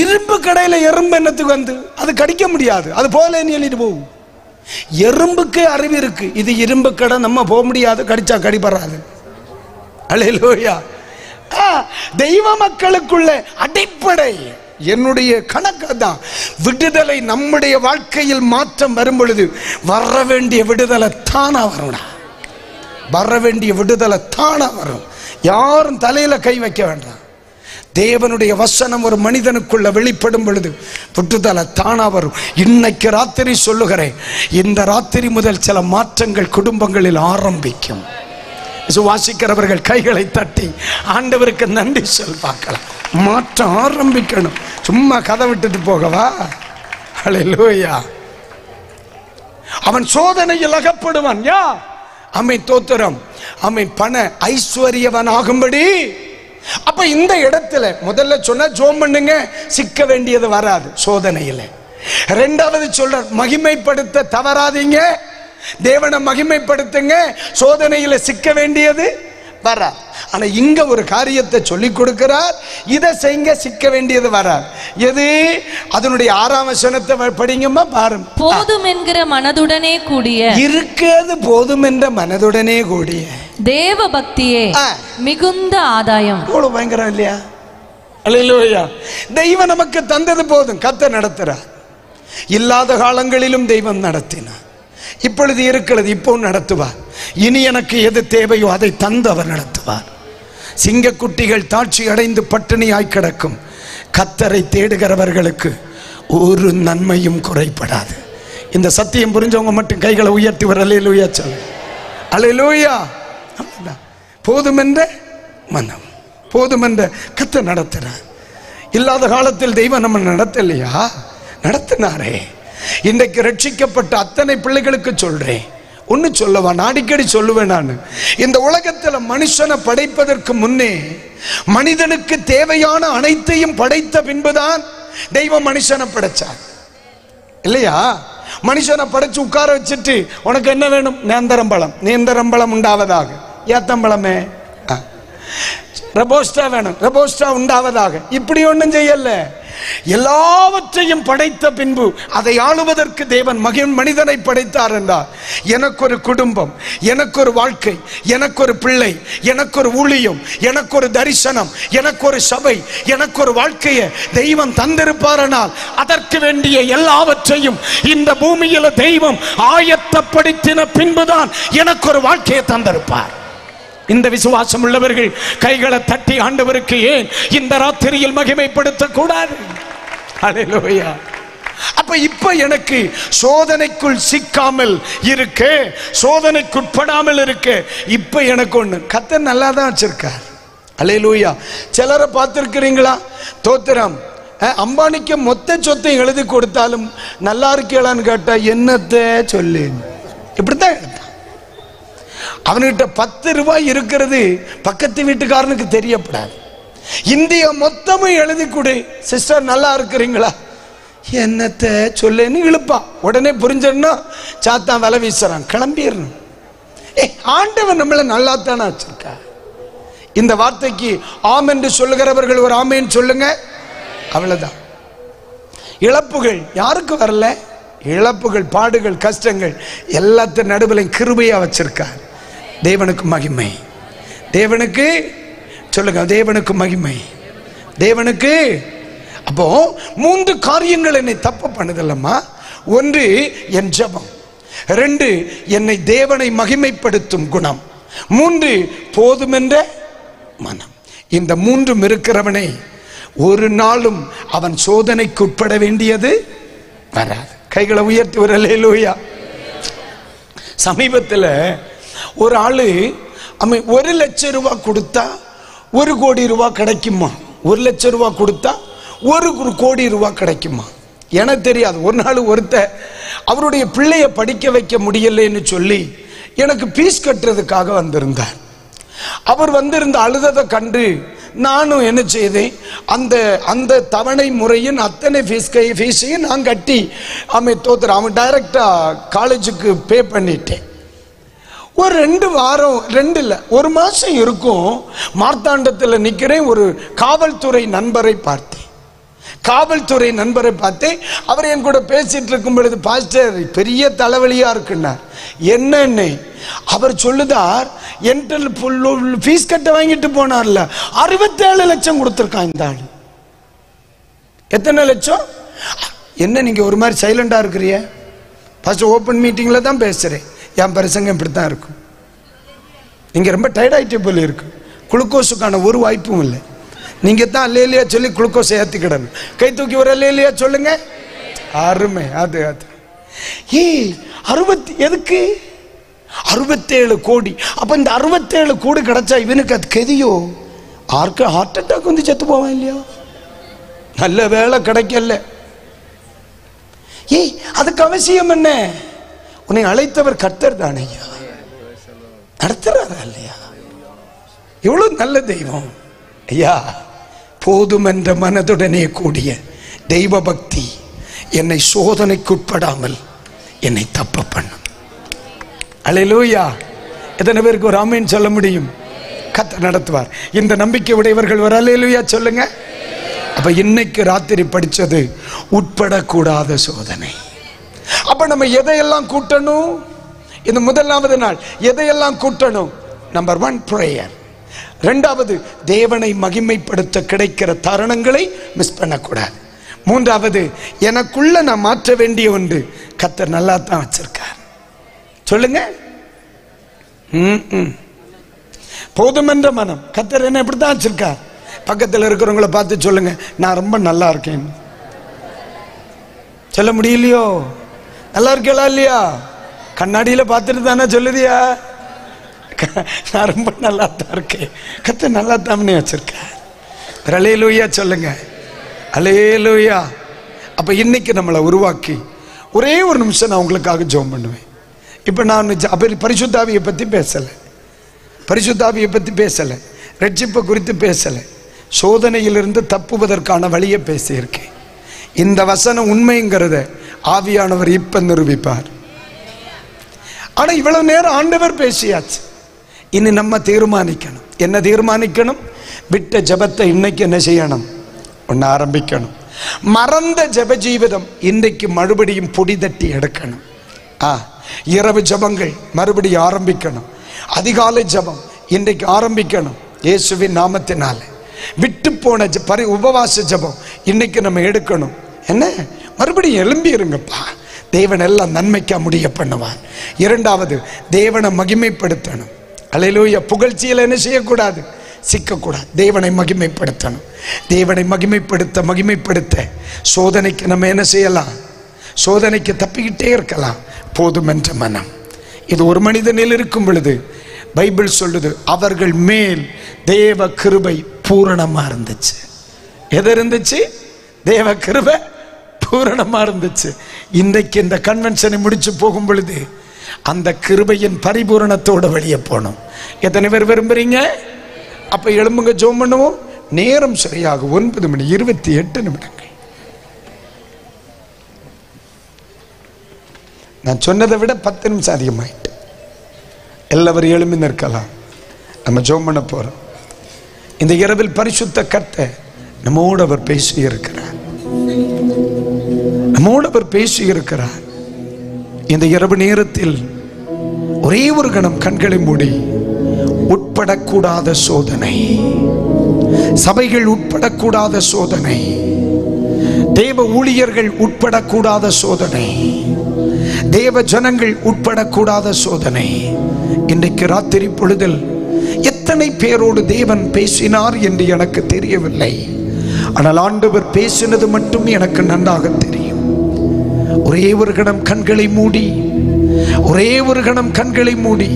இரும்பு கடையில எறும்பு என்னத்துக்கு வந்து? அது கடிக்க முடியாது, அது போல எழுதிட்டு போகும். எறும்புக்கு அறிவு இருக்கு. இது இரும்பு கடை, நம்ம போக முடியாது, கடிச்சா கடிபடாது. அல்லேலூயா. தெய்வ மக்களுக்குள்ள அடிப்படை என்னுடைய கணக்கு தான். விடுதலை நம்முடைய வாழ்க்கையில் மாற்றம் வரும் பொழுது வர வேண்டிய விடுதலை தானா வரும். வர வேண்டிய விடுதலை தானா வரும். யாரும் தலையில கை வைக்க வேண்டாம். தேவனுடைய வசனம் ஒரு மனிதனுக்குள்ள வெளிப்படும் பொழுது விடுதலை தானா வரும். இன்னைக்கு ராத்திரி சொல்லுகிறேன், இந்த ராத்திரி முதல் சில மாற்றங்கள் குடும்பங்களில் ஆரம்பிக்கும். வாசிக்கிறவர்கள் கைகளை தட்டி ஆண்டவருக்கு நன்றி சொல் பார்க்கலாம். மாற்றம் ஆரம்பிக்கணும். சும்மா கதை விட்டுட்டு போகவா? அல்லேலூயா. அவன் சோதனையில் அகப்படுவான். யா அமை தோத்திரம். அமை பண ஐஸ்வர்யவன் ஆகும்படி. அப்ப இந்த இடத்துல முதல்ல சொன்ன ஜோம் பண்ணுங்க, சிக்க வேண்டியது வராது சோதனையில. இரண்டாவது சொல்ற மகிமைப்படுத்த தவறாதீங்க, தேவனை மகிமைப்படுத்துங்க, சோதனையில சிக்க வேண்டியது வர. ஆனா இங்க ஒரு காரியத்தை சொல்லி கொடுக்கிறார், இதை செய்ய, சிக்க வேண்டியது வராது. எது? அதனுடைய 6ஆம் வசனத்தை படிங்கம்மா பாருங்க. போதும் என்கிற மனதுடனே கூடிய, இருக்கிறது போதும் என்ற மனதுடனே கூடிய தேவ பக்தியே மிகுந்த ஆதாயம். எவ்வளவு பயங்கரம் இல்லையா? அல்லேலூயா. தெய்வம் நமக்கு தந்தது போதும். கர்த்தர் நடத்துறார். இல்லாத காலங்களிலும் தெய்வம் நடத்தினார். இப்பொழுது இருக்கிறது இப்போ நடத்துவார். இனி எனக்கு எது தேவையோ அதை தந்து அவர் நடத்துவார். சிங்கக்குட்டிகள் தாட்சி அடைந்து பட்டினியாய் கிடக்கும். கர்த்தரை தேடுகிறவர்களுக்கு ஒரு நன்மையும் குறைபடாது. இந்த சத்தியம் புரிஞ்சவங்க மட்டும் கைகளை உயர்த்தி வர அல்லேலூயா சொல்லு. அல்லேலூயா. போதும் என்ற மனம், போதும் என்ற கர்த்தர் நடத்துறார். இல்லாத காலத்தில் தெய்வம் நம்ம நடத்தலையா? நடத்தினாரே. இன்றைக்கு ரட்சிக்கப்பட்ட அத்தனை பிள்ளைகளுக்கு சொல்றேன், ஒன்னு சொல்லவா, நான் அடிக்கடி சொல்லுவேன். நான் இந்த உலகத்தில் மனுஷனை படைப்பதற்கு முன்னே மனிதனுக்கு தேவையான அனைத்தையும் படைத்த பின்புதான் தெய்வம் மனுஷனை படைச்சார் இல்லையா? மனுஷனை படைச்சு உட்கார வச்சுட்டு உனக்கு என்ன வேணும்? நேந்திரம்பழம். நேந்திரம்பழம் உண்டாவதாக. ஏத்தம்பழமே ரபோஸ்டா வேணும், ரபோஸ்டா உண்டாவதாக. இப்படி ஒன்றும் செய்யல. எல்லாவற்றையும் படைத்த பின்பு அதை ஆளுவதற்கு தேவன் மனிதனை படைத்தார் என்றார். எனக்கு ஒரு குடும்பம், எனக்கு ஒரு வாழ்க்கை, எனக்கு ஒரு பிள்ளை, எனக்கு ஒரு ஊழியம், எனக்கு ஒரு தரிசனம், எனக்கு ஒரு சபை, எனக்கு ஒரு வாழ்க்கையை தெய்வம் தந்திருப்பாரனால் அதற்கு வேண்டிய எல்லாவற்றையும் இந்த பூமியில தெய்வம் ஆயத்தப்படுத்தின பின்புதான் எனக்கு ஒரு வாழ்க்கையை தந்திருப்பார். இந்த விசுவாசம் உள்ளவர்கள் கைகளை தட்டி ஆண்டவருக்கு ஏன் இந்த ராத்திரியில் மகிமைப்படுத்த கூடாது? அல்லேலூயா. அப்ப இப்ப எனக்கு சோதனைக்குள் சிக்காமல் இருக்க, சோதனைக்குட்படாமல் இருக்க, இப்ப எனக்கு ஒண்ணு கர்த்தர் நல்லா தான் வச்சிருக்கார். அல்லேலூயா. சிலரை பார்த்திருக்கிறீங்களா? தோத்திரம். அம்பானிக்கு மொத்த சொத்தை எழுதி கொடுத்தாலும் நல்லா இருக்கலான்னு கேட்டா என்னத்தை சொல்லு, இப்படித்தான் எழுத்தான். அவன்கிட்ட 10 ரூபாய் இருக்கிறது பக்கத்து வீட்டுக்காரனுக்கு தெரியப்படாது. இந்தியா மொத்தமும் எழுதி கொடு, சிஸ்டர் நல்லா இருக்கிறீங்களா, என்னத்தை சொல்லுன்னு இழுப்பான். உடனே புரிஞ்சா சாத்தான் வலை வீசுறான், கிளம்பிடணும். ஆண்டவன் நம்மள நல்லா தானே வச்சிருக்கா. இந்த வார்த்தைக்கு ஆம் என்று சொல்லுகிறவர்கள் ஒரு ஆமேன் சொல்லுங்க. அவ்வளவுதான். இழப்புகள் யாருக்கு வரல? இழப்புகள், பாடுகள், கஷ்டங்கள் எல்லாத்தின் நடுவில் கிருபையா வச்சிருக்கார். தேவனுக்கு மகிமை. தேவனுக்கு சொல்லுங்க, தேவனுக்கு மகிமை. தேவனுக்கு. அப்போ 3 காரியங்கள் என்னை தப்பு பண்ணுதல்லம்மா. 1 என் ஜெபம், 2 என்னை தேவனை மகிமைப்படுத்தும் குணம், 3 போதுமென்ற மனம். இந்த 3 இருக்கிறவனே ஒரு நாளும் அவன் சோதனைக்கு உட்பட வேண்டியது வராது. கைகளை உயர்த்தி ஒரு அல்லேலூயா. சமீபத்தில் ஒரு ஆளு 1 லட்சம் ரூபாய் கொடுத்தா 1 கோடி ரூபாய் கிடைக்குமா? 1 லட்சம் ரூபாய் கொடுத்தா 1 கோடி ரூபாய் கிடைக்குமா? எனக்கு தெரியாது. ஒரு நாள் ஒருத்தர் அவருடைய பிள்ளைய படிக்க வைக்க முடியலன்னு சொல்லி எனக்கு ஃபீஸ் கட்டுறதுக்காக வந்திருந்தார். அவர் வந்திருந்த அழுததை கண்டு நானும் என்ன செய்தேன், அந்த தவணை முறையின் அத்தனை ஃபீஸையும் நான் கட்டி அவன் டைரக்டா காலேஜுக்கு பே பண்ணிட்டேன். ஒரு 2 வாரம், 2 இல்லை 1 மாசம் இருக்கும். மார்த்தாண்டத்தில் நிற்கிறேன். ஒரு காவல்துறை நண்பரை பார்த்தேன். அவர் என் கூட பேசிட்டு இருக்கும் பொழுது, பாஸ்டர் பெரிய தலைவலியா இருக்குன்னார். என்னன்னு அவர் சொல்லுதார், என்கிட்ட ஃபீஸ் கட்ட வாங்கிட்டு போனார்ல 67 லட்சம் கொடுத்துருக்கான் இந்த ஆளு. எத்தனை லட்சம்? என்ன நீங்க ஒரு மாதிரி சைலண்டா இருக்கிறீங்க? ஃபர்ஸ்ட் ஓப்பன் மீட்டிங்ல தான் பேசுறேன். என் பிரசங்கம் இப்படித்தான் இருக்கும். நீங்க ரொம்ப டயர்ட் ஆயிட்டே போல இருக்கு. குளுக்கோஸுக்கான ஒரு வாய்ப்பும் இல்லை. நீங்க தான் அல்லேலியா சொல்லி குளுக்கோஸ் ஏத்திக்கிடணும். கை தூக்கி ஒரு அல்லேலியா சொல்லுங்க. அருமை. அது 60 எதுக்கு 67 கோடி. அப்ப இந்த 67 கோடி கிடைச்சா இவனுக்கு அது கெதியோ? ஆர்க்கு ஹார்ட் அட்டாக் வந்து செத்து போவான் இல்லையா? நல்ல வேலை கிடைக்கல. அதுக்கு அவசியம் என்ன? உன்னை அழைத்தவர் கர்த்தர் தானே ஐயா, நடத்துறாரா இல்லையா? எவ்வளவு நல்ல தெய்வம் ஐயா. போதும் என்ற மனதுடனே கூடிய தெய்வ பக்தி என்னை சோதனைக்குட்படாமல் என்னை தப்ப பண்ணும். அல்லேலூயா. எத்தனை பேருக்கு ஒரு ஆமென் சொல்ல முடியும்? கர்த்தர் நடத்துவார். இந்த நம்பிக்கை உடையவர்கள் ஒரு அல்லேலூயா சொல்லுங்க. அப்ப இன்னைக்கு ராத்திரி படிச்சது உட்படக்கூடாத சோதனை. அப்ப நம்ம எதையெல்லாம் கூட்டணும்? இந்த முதலாவது நாள் எதையெல்லாம் கூட்டணும்? Number 1 prayer. 2வது தேவனை மகிமைப்படுத்த கிடைக்கிற தருணங்களை மிஸ் பண்ணக்கூடாது. 3வது எனக்குள்ள நான் மாற்ற வேண்டிய ஒன்று, கர்த்தர் நல்லா தான் வச்சிருக்கார். சொல்லுங்க. போதுமென்ற மனம். கர்த்தர் என்ன எப்படித்தான் வச்சிருக்கார்? பக்கத்தில் இருக்கிறவங்களை பார்த்து சொல்லுங்க, நான் ரொம்ப நல்லா இருக்கேன். சொல்ல முடியலையோ? நல்லா இருக்கா இல்லையா? கண்ணாடியில பார்த்துட்டு தானே சொல்லுதியா? நான் ரொம்ப நல்லா தான் இருக்கேன். கர்த்தர் நல்லா தான் வச்சிருக்கேன். அல்லேலூயா சொல்லுங்க. அல்லேலூயா. அப்ப இன்னைக்கு நம்மளை உருவாக்கி ஒரே ஒரு நிமிஷம் நான் உங்களுக்காக ஜெபம் பண்ணுவேன். இப்ப நான் பரிசுத்தாவியை பத்தி பேசல, பரிசுத்தாவியை பத்தி பேசல, ரட்சிப்பை குறித்து பேசல, சோதனையிலிருந்து தப்புவதற்கான வழியை பேசியிருக்கேன். இந்த வசனம் உண்மைங்கிறத ஆவியானவர் இப்ப நிரூபிப்பார். ஆனா இவ்வளவு நேரம் ஆண்டவர் பேசியாச்சு. இனி நம்ம தீர்மானிக்கணும். என்ன தீர்மானிக்கணும்? விட்ட ஜபத்தை இன்னைக்கு என்ன செய்யணும்? ஒன்னு ஆரம்பிக்கணும். மறந்த ஜப ஜீவிதம் இன்றைக்கு மறுபடியும் பொடி தட்டி எடுக்கணும். இரவு ஜபங்கள் மறுபடியும் ஆரம்பிக்கணும். அதிகாலை ஜபம் இன்றைக்கு ஆரம்பிக்கணும் இயேசுவின் நாமத்தினால. விட்டு போன உபவாச ஜபம் இன்னைக்கு நம்ம எடுக்கணும். என்ன? மறுபடியும் எழும்பிருங்கப்பா. தேவன் எல்லாம் நன்மைக்கா முடிய பண்ணுவார். 2வது தேவனை மகிமைப்படுத்தணும். அல்லேலூயா. புகழ்ச்சியில் என்ன செய்யக்கூடாது? சிக்கக்கூடாது. தேவனை மகிமைப்படுத்தணும். தேவனை மகிமைப்படுத்த சோதனைக்கு நம்ம என்ன செய்யலாம்? சோதனைக்கு தப்பிக்கிட்டே இருக்கலாம். போதும் என்ற மனம். இது ஒரு மனிதனில் இருக்கும் பொழுது பைபிள் சொல்லுது, அவர்கள் மேல் தேவ கிருபை பூரணமா இருந்துச்சு. எது இருந்துச்சு? தேவ கிருபை பூரணமா இருந்துச்சு. இன்றைக்கு இந்த கன்வென்ஷனை முடிச்சு போகும் பொழுது அந்த கிருபையின் பரிபூரணத்தோட வெளியே போனோம். எத்தனை பேர் விரும்புறீங்க? அப்ப எழும்புங்க, ஜெபம் பண்ணுவோம். நேரம் சரியாக 9:28. நான் சொன்னதை விட 10 நிமிஷம் அதிகமாயிட்டு. எல்லாரும் எழும்பி நிற்கலாம். நம்ம ஜெபம் பண்ண போறோம். இந்த இரவில் பரிசுத்த கர்த்தர் நம்மோடு அவர் பேசியிருக்கிறார். நம்மோடு அவர் பேசியிருக்கிறார். இந்த இரவு நேரத்தில் ஒரே ஒரு கணம் கண்களை மூடி, உட்படக்கூடாத சோதனை, சபைகள் உட்படக்கூடாத சோதனை, தேவ ஊழியர்கள் உட்படக்கூடாத சோதனை, தேவ ஜனங்கள் உட்படக்கூடாத சோதனை. இன்றைக்கு ராத்திரி பொழுதில் எத்தனை பேரோடு தேவன் பேசினார் என்று எனக்கு தெரியவில்லை. ஆனால் ஆண்டவர் பேசினது மட்டும் எனக்கு நன்றாக தெரியும். ஒரே ஒரு கணம் கண்களை மூடி, ஒரே ஒரு கணம் கண்களை மூடி,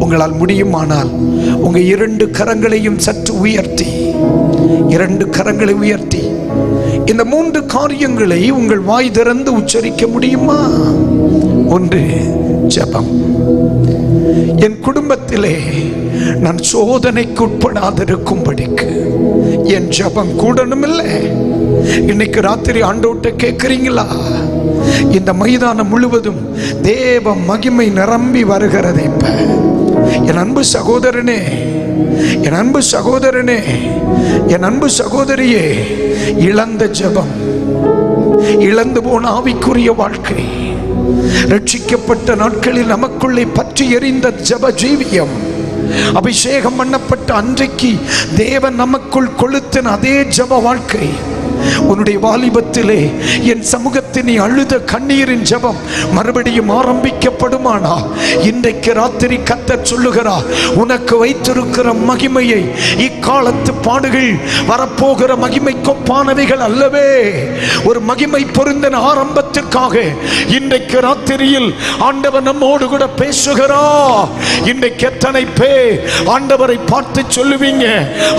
உங்களால் முடியுமானால் உங்க 2 கரங்களையும் சற்று உயர்த்தி, 2 கரங்களை உயர்த்தி இந்த 3 காரியங்களை உங்கள் வாய் திறந்து உச்சரிக்க முடியுமா? 1, ஜெபம். என் குடும்பத்திலே நான் சோதனைக்கு உட்படாதிருக்கும்படிக்கு என் ஜெபம் கூடணும் இல்லை. இன்னைக்கு ராத்திரி ஆண்டவர்ட்ட கேட்கிறீங்களா? இந்த மைதானம் முழுவதும் தேவ மகிமை நிரம்பி வருகிறது. இப்ப என் அன்பு சகோதரனே, என் அன்பு சகோதரனே, என் அன்பு சகோதரியே, இழந்த ஜெபம், இழந்து போன ஆவிக்குரிய வாழ்க்கை, ரட்சிக்கப்பட்ட நாட்களில் நமக்குள்ளே பற்றி எறிந்த ஜெப ஜீவியம், அபிஷேகம் பண்ணப்பட்ட அன்றைக்கு தேவன் நமக்குள் கொளுத்தின அதே ஜெப வாழ்க்கை, உன்னுடைய வாலிபத்திலே என் சமூகத்தில் நீ அழுத கண்ணீரின் ஜெபம் மறுபடியும் ஆரம்பிக்கப்படுமானா, இன்றைக்கு ராத்திரி கர்த்தர் சொல்லுகிறார், உனக்கு வைத்திருக்கிற மகிமையை இக்காலத்து பாடுகள் வரப்போகிற மகிமை கொப்பானவைகள் அல்லவே. ஒரு மகிமை பொருந்தின ஆரம்பத்திற்காக இன்றைக்கு ராத்திரியில் ஆண்டவர் நம்மோடு கூட பேசுகிறார். இன்றைக்கு எத்தனை பேர் ஆண்டவரை பார்த்து சொல்லுவீங்க,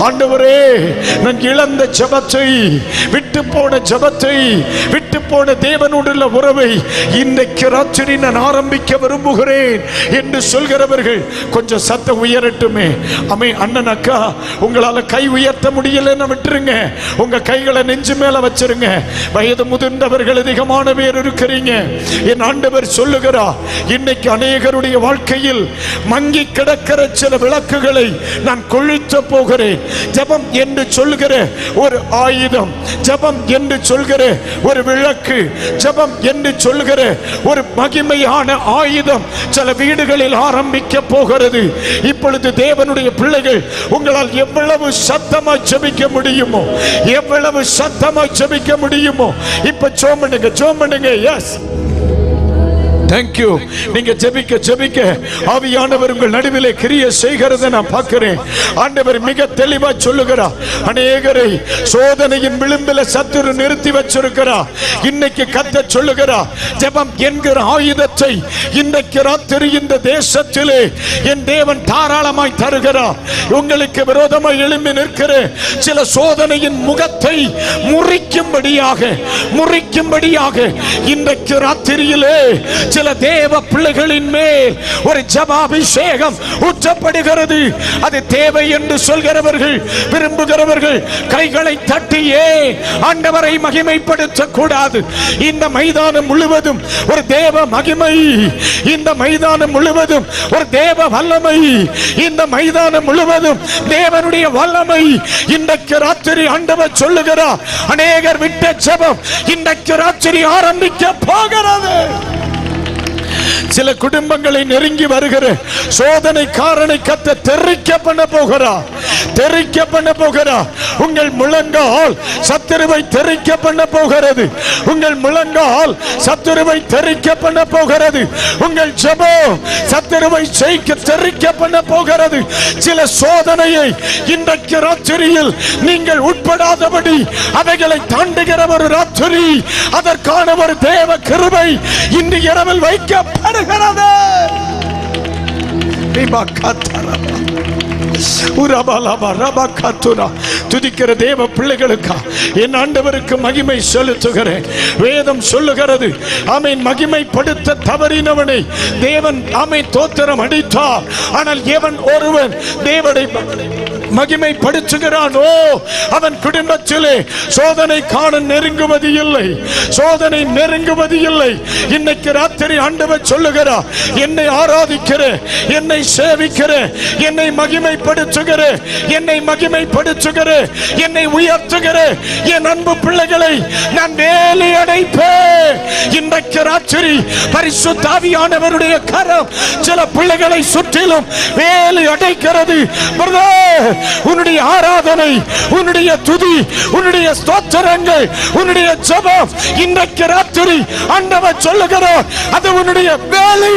ஆண்டவரே நான் இழந்த ஜெபத்தை, விட்டு போன ஜெபத்தை, விட்டு போன தேவனுடைய உறவை இன்றைக்கு ராத்திரி நான் ஆரம்பிக்க விரும்புகிறேன் என்று சொல்கிறவர்கள் கொஞ்சம் சத்தம் உயரட்டுமே. அம்மே, அண்ணன், அக்கா, உங்களால கை உயர்த்த முடியலன்னு விட்டுருங்க. உங்க கைகளை நெஞ்சு மேல வச்சிருங்க. வயது முதிர்ந்தவர்கள் அதிகமான பேர் இருக்கிறீங்க. என் ஆண்டவர் சொல்லுகிறார், இன்னைக்கு அநேகருடைய வாழ்க்கையில் மங்கி கிடக்கிற சில விளக்குகளை நான் கொளுத்த போகிறேன். ஜெபம் என்று சொல்லுகிற ஒரு ஆயுதம், ஜெபம் என்று சொல்கிற ஒரு விளக்கு, ஜெபம் என்று சொல்கிற ஒரு மகிமையான ஆயுதம் சில வீடுகளில் ஆரம்பிக்க போகிறது. இப்பொழுது தேவனுடைய பிள்ளைகள், உங்களால் எவ்வளவு சத்தமாய் ஜெபிக்க முடியுமோ, எவ்வளவு சத்தமாய் ஜெபிக்க முடியுமோ இப்ப ஜெபம் பண்ணுங்க, ஜெபம் பண்ணுங்க. Yes, Thank you. நீங்க ஜெபிக்க ஜெபிக்க ஆவியானவர் உங்கள் நடுவிலே கிரியை செய்கிறதை நான் பார்க்கிறேன். ஆண்டவர் மிக தெளிவா சொல்லுகிறார், அநேகரை சோதனையின் விளிம்பில் சத்துரு நிறுத்தி வச்சிருக்கிறார். இன்னைக்கு கர்த்தர் சொல்லுகிறார், ஜெபம் என்கிற ஆயுதத்தை இன்றைக்கு ராத்திரி இந்த தேசத்திலே என் தேவன் தாராளமாய் தருகிறார். உங்களுக்கு விரோதமாய் எழும்பி நிற்கிற சில சோதனையின் முகத்தை முறிக்கும்படியாக இன்றைக்கு ராத்திரியிலே சில தேவ பிள்ளைகளின் மேல் ஒரு ஜெபாபிஷேகம் ஊற்றப்படுகிறது. அது தேவை என்று சொல்கிறவர்கள், விரும்புகிறவர்கள் கைகளை தட்டியே ஆண்டவரை மகிமைப்படுத்த கூடாது. இந்த மைதானம் முழுவதும் ஒரு தேவ மகிமை, இந்த மைதானம் முழுவதும் ஒரு தேவ வல்லமை, இந்த மைதானம் முழுவதும் தேவனுடைய வல்லமை. இன்றைக்கு ராத்திரி ஆண்டவர் சொல்லுகிறார், அநேகர் விட்ட ஜெபம் இன்றைக்கு ராத்திரி ஆரம்பிக்க போகிறது. சில குடும்பங்களை நெருங்கி வருகிற சோதனை காரணை கத்த தெரிக்க பண்ண போகிறார், தெரிக்க பண்ண போகிறார். உங்கள் முழங்கால் சத்துருவை தெரிக்க பண்ண போகிறது, உங்கள் முழங்கால் சத்துருவை தெரிக்க பண்ண போகிறது, உங்கள் ஜெபம் சத்துருவை ஜெயிக்க தெரிக்க பண்ண போகிறது. சில சோதனையை இன்றைக்கு ராத்திரியில் நீங்கள் உட்படாதபடி அவைகளை தாண்டுகிற ஒரு ராத்திரி, அதற்கான ஒரு தேவ கிருபை இன்று இரவில் வைக்கப்படுகிறது. துதிக்கிற தேவ பிள்ளைகளுக்கா என் ஆண்டவருக்கு மகிமை செலுத்துகிறேன். வேதம் சொல்லுகிறது, ஆமென், மகிமைப்படுத்த தவறினவனை தேவன் ஆமென் தோத்திரம் அடித்தார். ஆனால் எவன் ஒருவன் மகிமைப்படுத்துகிறானோ அவன் குடும்பத்திலே சோதனை காண நெருங்குவது இல்லை, சோதனை நெருங்குவது இல்லை. இன்னைக்கு ராத்திரி ஆண்டவர் சொல்லுகிறார், என்னை ஆராதிக்கிற, என்னை சேவிக்கிற, என்னை மகிமைப்படுத்துகிற, என்னை மகிமைப்படுத்துகிற, என்னை உயர்த்துகிற என் அன்பு பிள்ளைகளை நான் வேலை அடைப்பேன். இன்றைக்கு ராத்திரி பரிசுத்த ஆவியானவருடைய கரம் சில பிள்ளைகளை சுற்றிலும் வேலை அடைக்கிறது. உன்னுடைய ஆராதனை, உன்னுடைய துதி, உன்னுடைய ஸ்தோத்திரங்கள், உன்னுடைய ஜெபம் இன்றைக்கு ராத்திரி ஆண்டவர் சொல்லுகிறார், அது உன்னுடைய வேலை.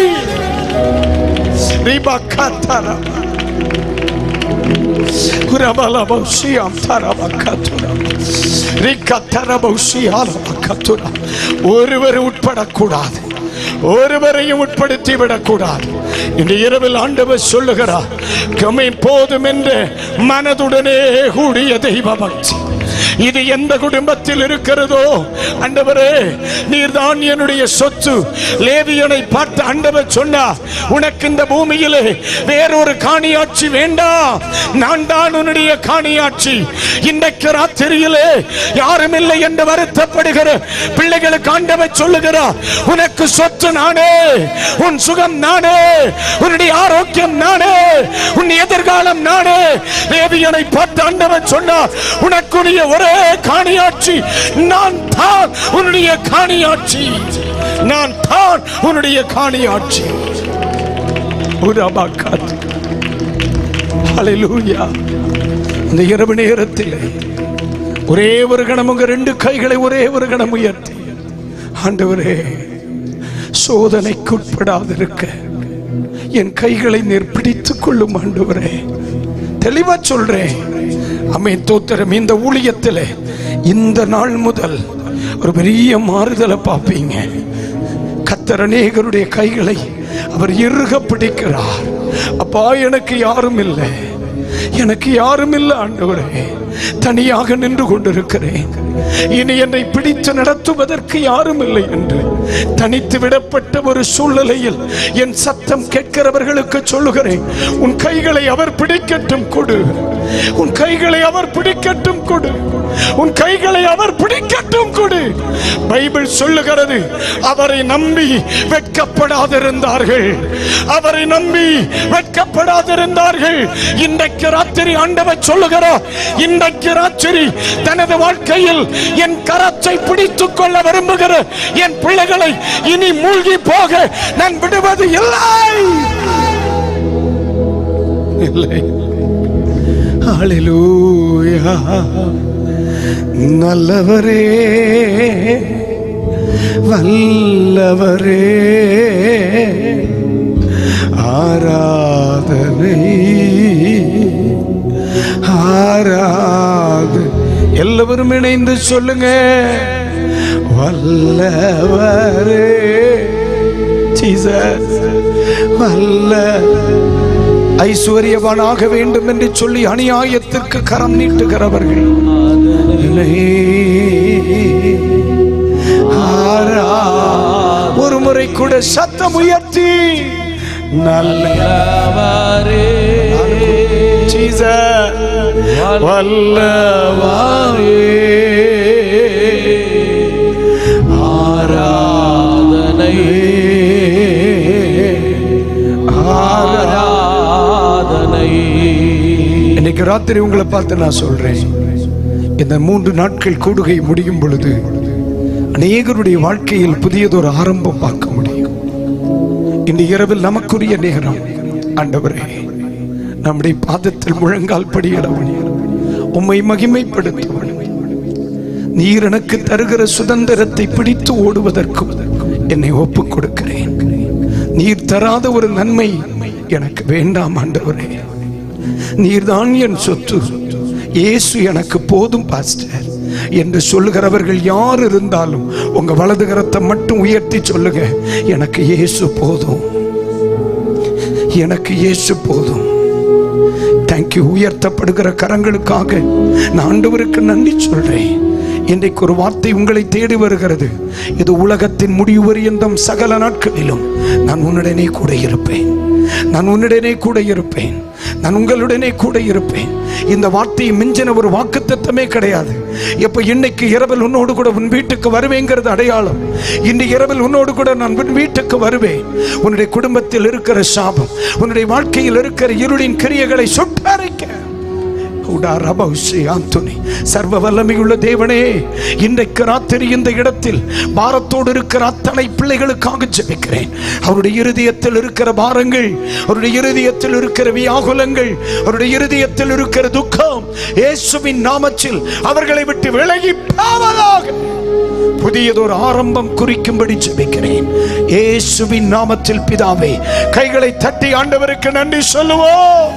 ஒருவர் உட்படக்கூடாது, ஒருவரையும் உட்படுத்தி விடக்கூடாது. இந்த இரவில் ஆண்டவர் சொல்லுகிறார், போதும் என்ற மனதுடனே கூடிய தெய்வ பக்தி இது எந்த குடும்பத்தில் இருக்கிறதோ, ஆண்டவரே நீர்தான் என்னுடைய சொத்து. லேவியனை பார்த்து ஆண்டவர் சொன்னார், உனக்கு இந்த பூமியிலே வேறொரு காணியாட்சி வேண்டாம், நான் தான் உன்னுடைய காணியாட்சி. இன்றைக்கு ராத்திரியிலே யாரும் இல்லை என்று வருத்தப்படுகிற பிள்ளைகளுக்கு ஆண்டவர் சொல்லுகிறார், உனக்கு சொத்து நானே, உன் சுகம் நானே, உன்னுடைய ஆரோக்கியம் நானே, உன் எதிர்காலம் நானே. லேவியனை பார்த்து ஆண்டவர் சொன்னார், உனக்குரிய ஒரே காணியாட்சி நான் தான் உன்னுடைய காணியாட்சி, நான் தான் உன்னுடைய காணியாட்சி. ஹல்லேலூயா. இந்த இரவு நேரத்தில் ஒரே ஒரு கணம் உங்க ரெண்டு கைகளை ஒரே ஒரு கணம் உயர்த்தி, ஆண்டவரே சோதனைக்குட்படாதிருக்க என் கைகளை நீர் பிடித்துக் கொள்ளும் ஆண்டவரே. தெளிவா சொல்றேன். ஆமென், தோத்திரம். இந்த ஊழியத்தில் இந்த நாள் முதல் ஒரு பெரிய மாறுதலை பார்ப்பீங்க. கர்த்தர் அநேகருடைய கைகளை அவர் இறுக பிடிக்கிறார். அப்பா எனக்கு யாரும் இல்லை, எனக்கு யாரும் இல்லை ஆண்டவரே, தனியாக நின்று கொண்டிருக்கிறேன், இனி என்னை பிடித்து நடத்துவதற்கு யாரும் இல்லை என்று தனித்து விடப்பட்ட ஒரு சூழ்நிலையில் என் சத்தம் கேட்கிறவர்களுக்கு சொல்லுகிறேன், உன் கைகளை அவர் பிடிக்கட்டும் கொடு, உன் கைகளை அவர் பிடிக்கட்டும் கொடு, உன் கைகளை அவர் பிடிக்கட்டும் கொடு. பைபிள் சொல்லுகிறது, அவரை நம்பி வெட்கப்படாதிருந்தார்கள், அவரை நம்பி வெட்கப்படாதிருந்தார்கள். இன்றைக்கு ராத்திரி ஆண்டவர் சொல்லுகிறார், இன்றைக்கு ராத்திரி தனது வாழ்க்கையில் என் கரத்தை பிடித்துக் கொள்ள விரும்புகிற என் பிள்ளைகளை இனி மூழ்கி போக நான் விடுவது இல்லை. ஹல்லேலூயா. நல்லவரே வல்லவரே ஆராதனை ஆராதனை. எல்லாரும் இணைந்து சொல்லுங்க, வல்லவரே ஜீசஸ். வல்ல ஐஸ்வர்யவானாக வேண்டும் என்று சொல்லி அநியாயத்திற்கு கரம் நீட்டுகிறவர்கள் ஒரு முறை கூட சத்தம் உயர்த்தி, நல்லவரே ஜீசஸ் வல்லவரே ஆராதனை ஆராதனை. இன்னைக்கு ராத்திரி உங்களை பார்த்து நான் சொல்றேன், இந்த 3 நாட்கள் கூடுகை முடியும் பொழுது அநேகருடைய வாழ்க்கையில் புதியதொரு ஆரம்பம் பார்க்க முடியும். இந்த இரவில் நமக்குரிய நேரம். ஆண்டவரே, நம்முடைய பாதத்தில் முழங்கால் படியிடவும், உம்மை மகிமைப்படுத்தவும், நீர் எனக்கு தருகிற சுதந்திரத்தை பிடித்து ஓடுவதற்கும் என்னை ஒப்புக் கொடுக்கிறேன். நீர் தராத ஒரு நன்மை எனக்கு வேண்டாம் ஆண்டவரே. நீர்தான் என் சொத்து, இயேசு எனக்கு போதும் பாஸ்டர் என்று சொல்லுகிறவர்கள் யார் இருந்தாலும் உங்க வலது கரத்தை மட்டும் உயர்த்தி சொல்லுங்க, எனக்கு இயேசு போதும், எனக்கு இயேசு போதும். தேங்க்யூ. உயர்த்தப்படுகிற கரங்களுக்காக நான் ஆண்டவருக்கு நன்றி சொல்றேன். இன்றைக்கு ஒரு வார்த்தை உங்களை தேடி வருகிறது. இது உலகத்தின் முடிவு பரியந்தம் சகல நாட்களிலும் நான் உன்னுடனே கூட இருப்பேன், நான் உன்னுடனே கூட இருப்பேன், நான் உங்களுடனே கூட இருப்பேன். இந்த வார்த்தையை மிஞ்சின ஒரு வாக்குத்தத்தமே கிடையாது. எப்ப இன்னைக்கு இரவில் உன்னோடு கூட உன் வீட்டுக்கு வருவேங்கிறது அடையாளம். இன்றைக்கு இரவில் உன்னோடு கூட நான் உன் வீட்டுக்கு வருவேன். உன்னுடைய குடும்பத்தில் இருக்கிற சாபம், உன்னுடைய வாழ்க்கையில் இருக்கிற இருளின் கிரியைகளை சுட்டரிக்க சர்வ வல்லமையுள்ள தேவனே, இன்றைக்கு ராத்திரி இந்த இடத்தில் பாரத்தோடு இருக்கிற அத்தனை பிள்ளைகளுக்காக ஜெபிக்கிறேன். அவருடைய இருதயத்தில் இருக்கிற பாரங்கள், அவருடைய இருதயத்தில் இருக்கிற வியாகுலங்கள், அவருடைய இருதயத்தில் இருக்கிற துக்கம் இயேசுவின் நாமத்தில் அவர்களை விட்டு விலகி போவதாக புதியதொரு ஆரம்பம் குறிக்கும்படி ஜெபிக்கிறேன் இயேசுவின் நாமத்தில் பிதாவே. கைகளை தட்டி ஆண்டவருக்கு நன்றி சொல்லுவோம்.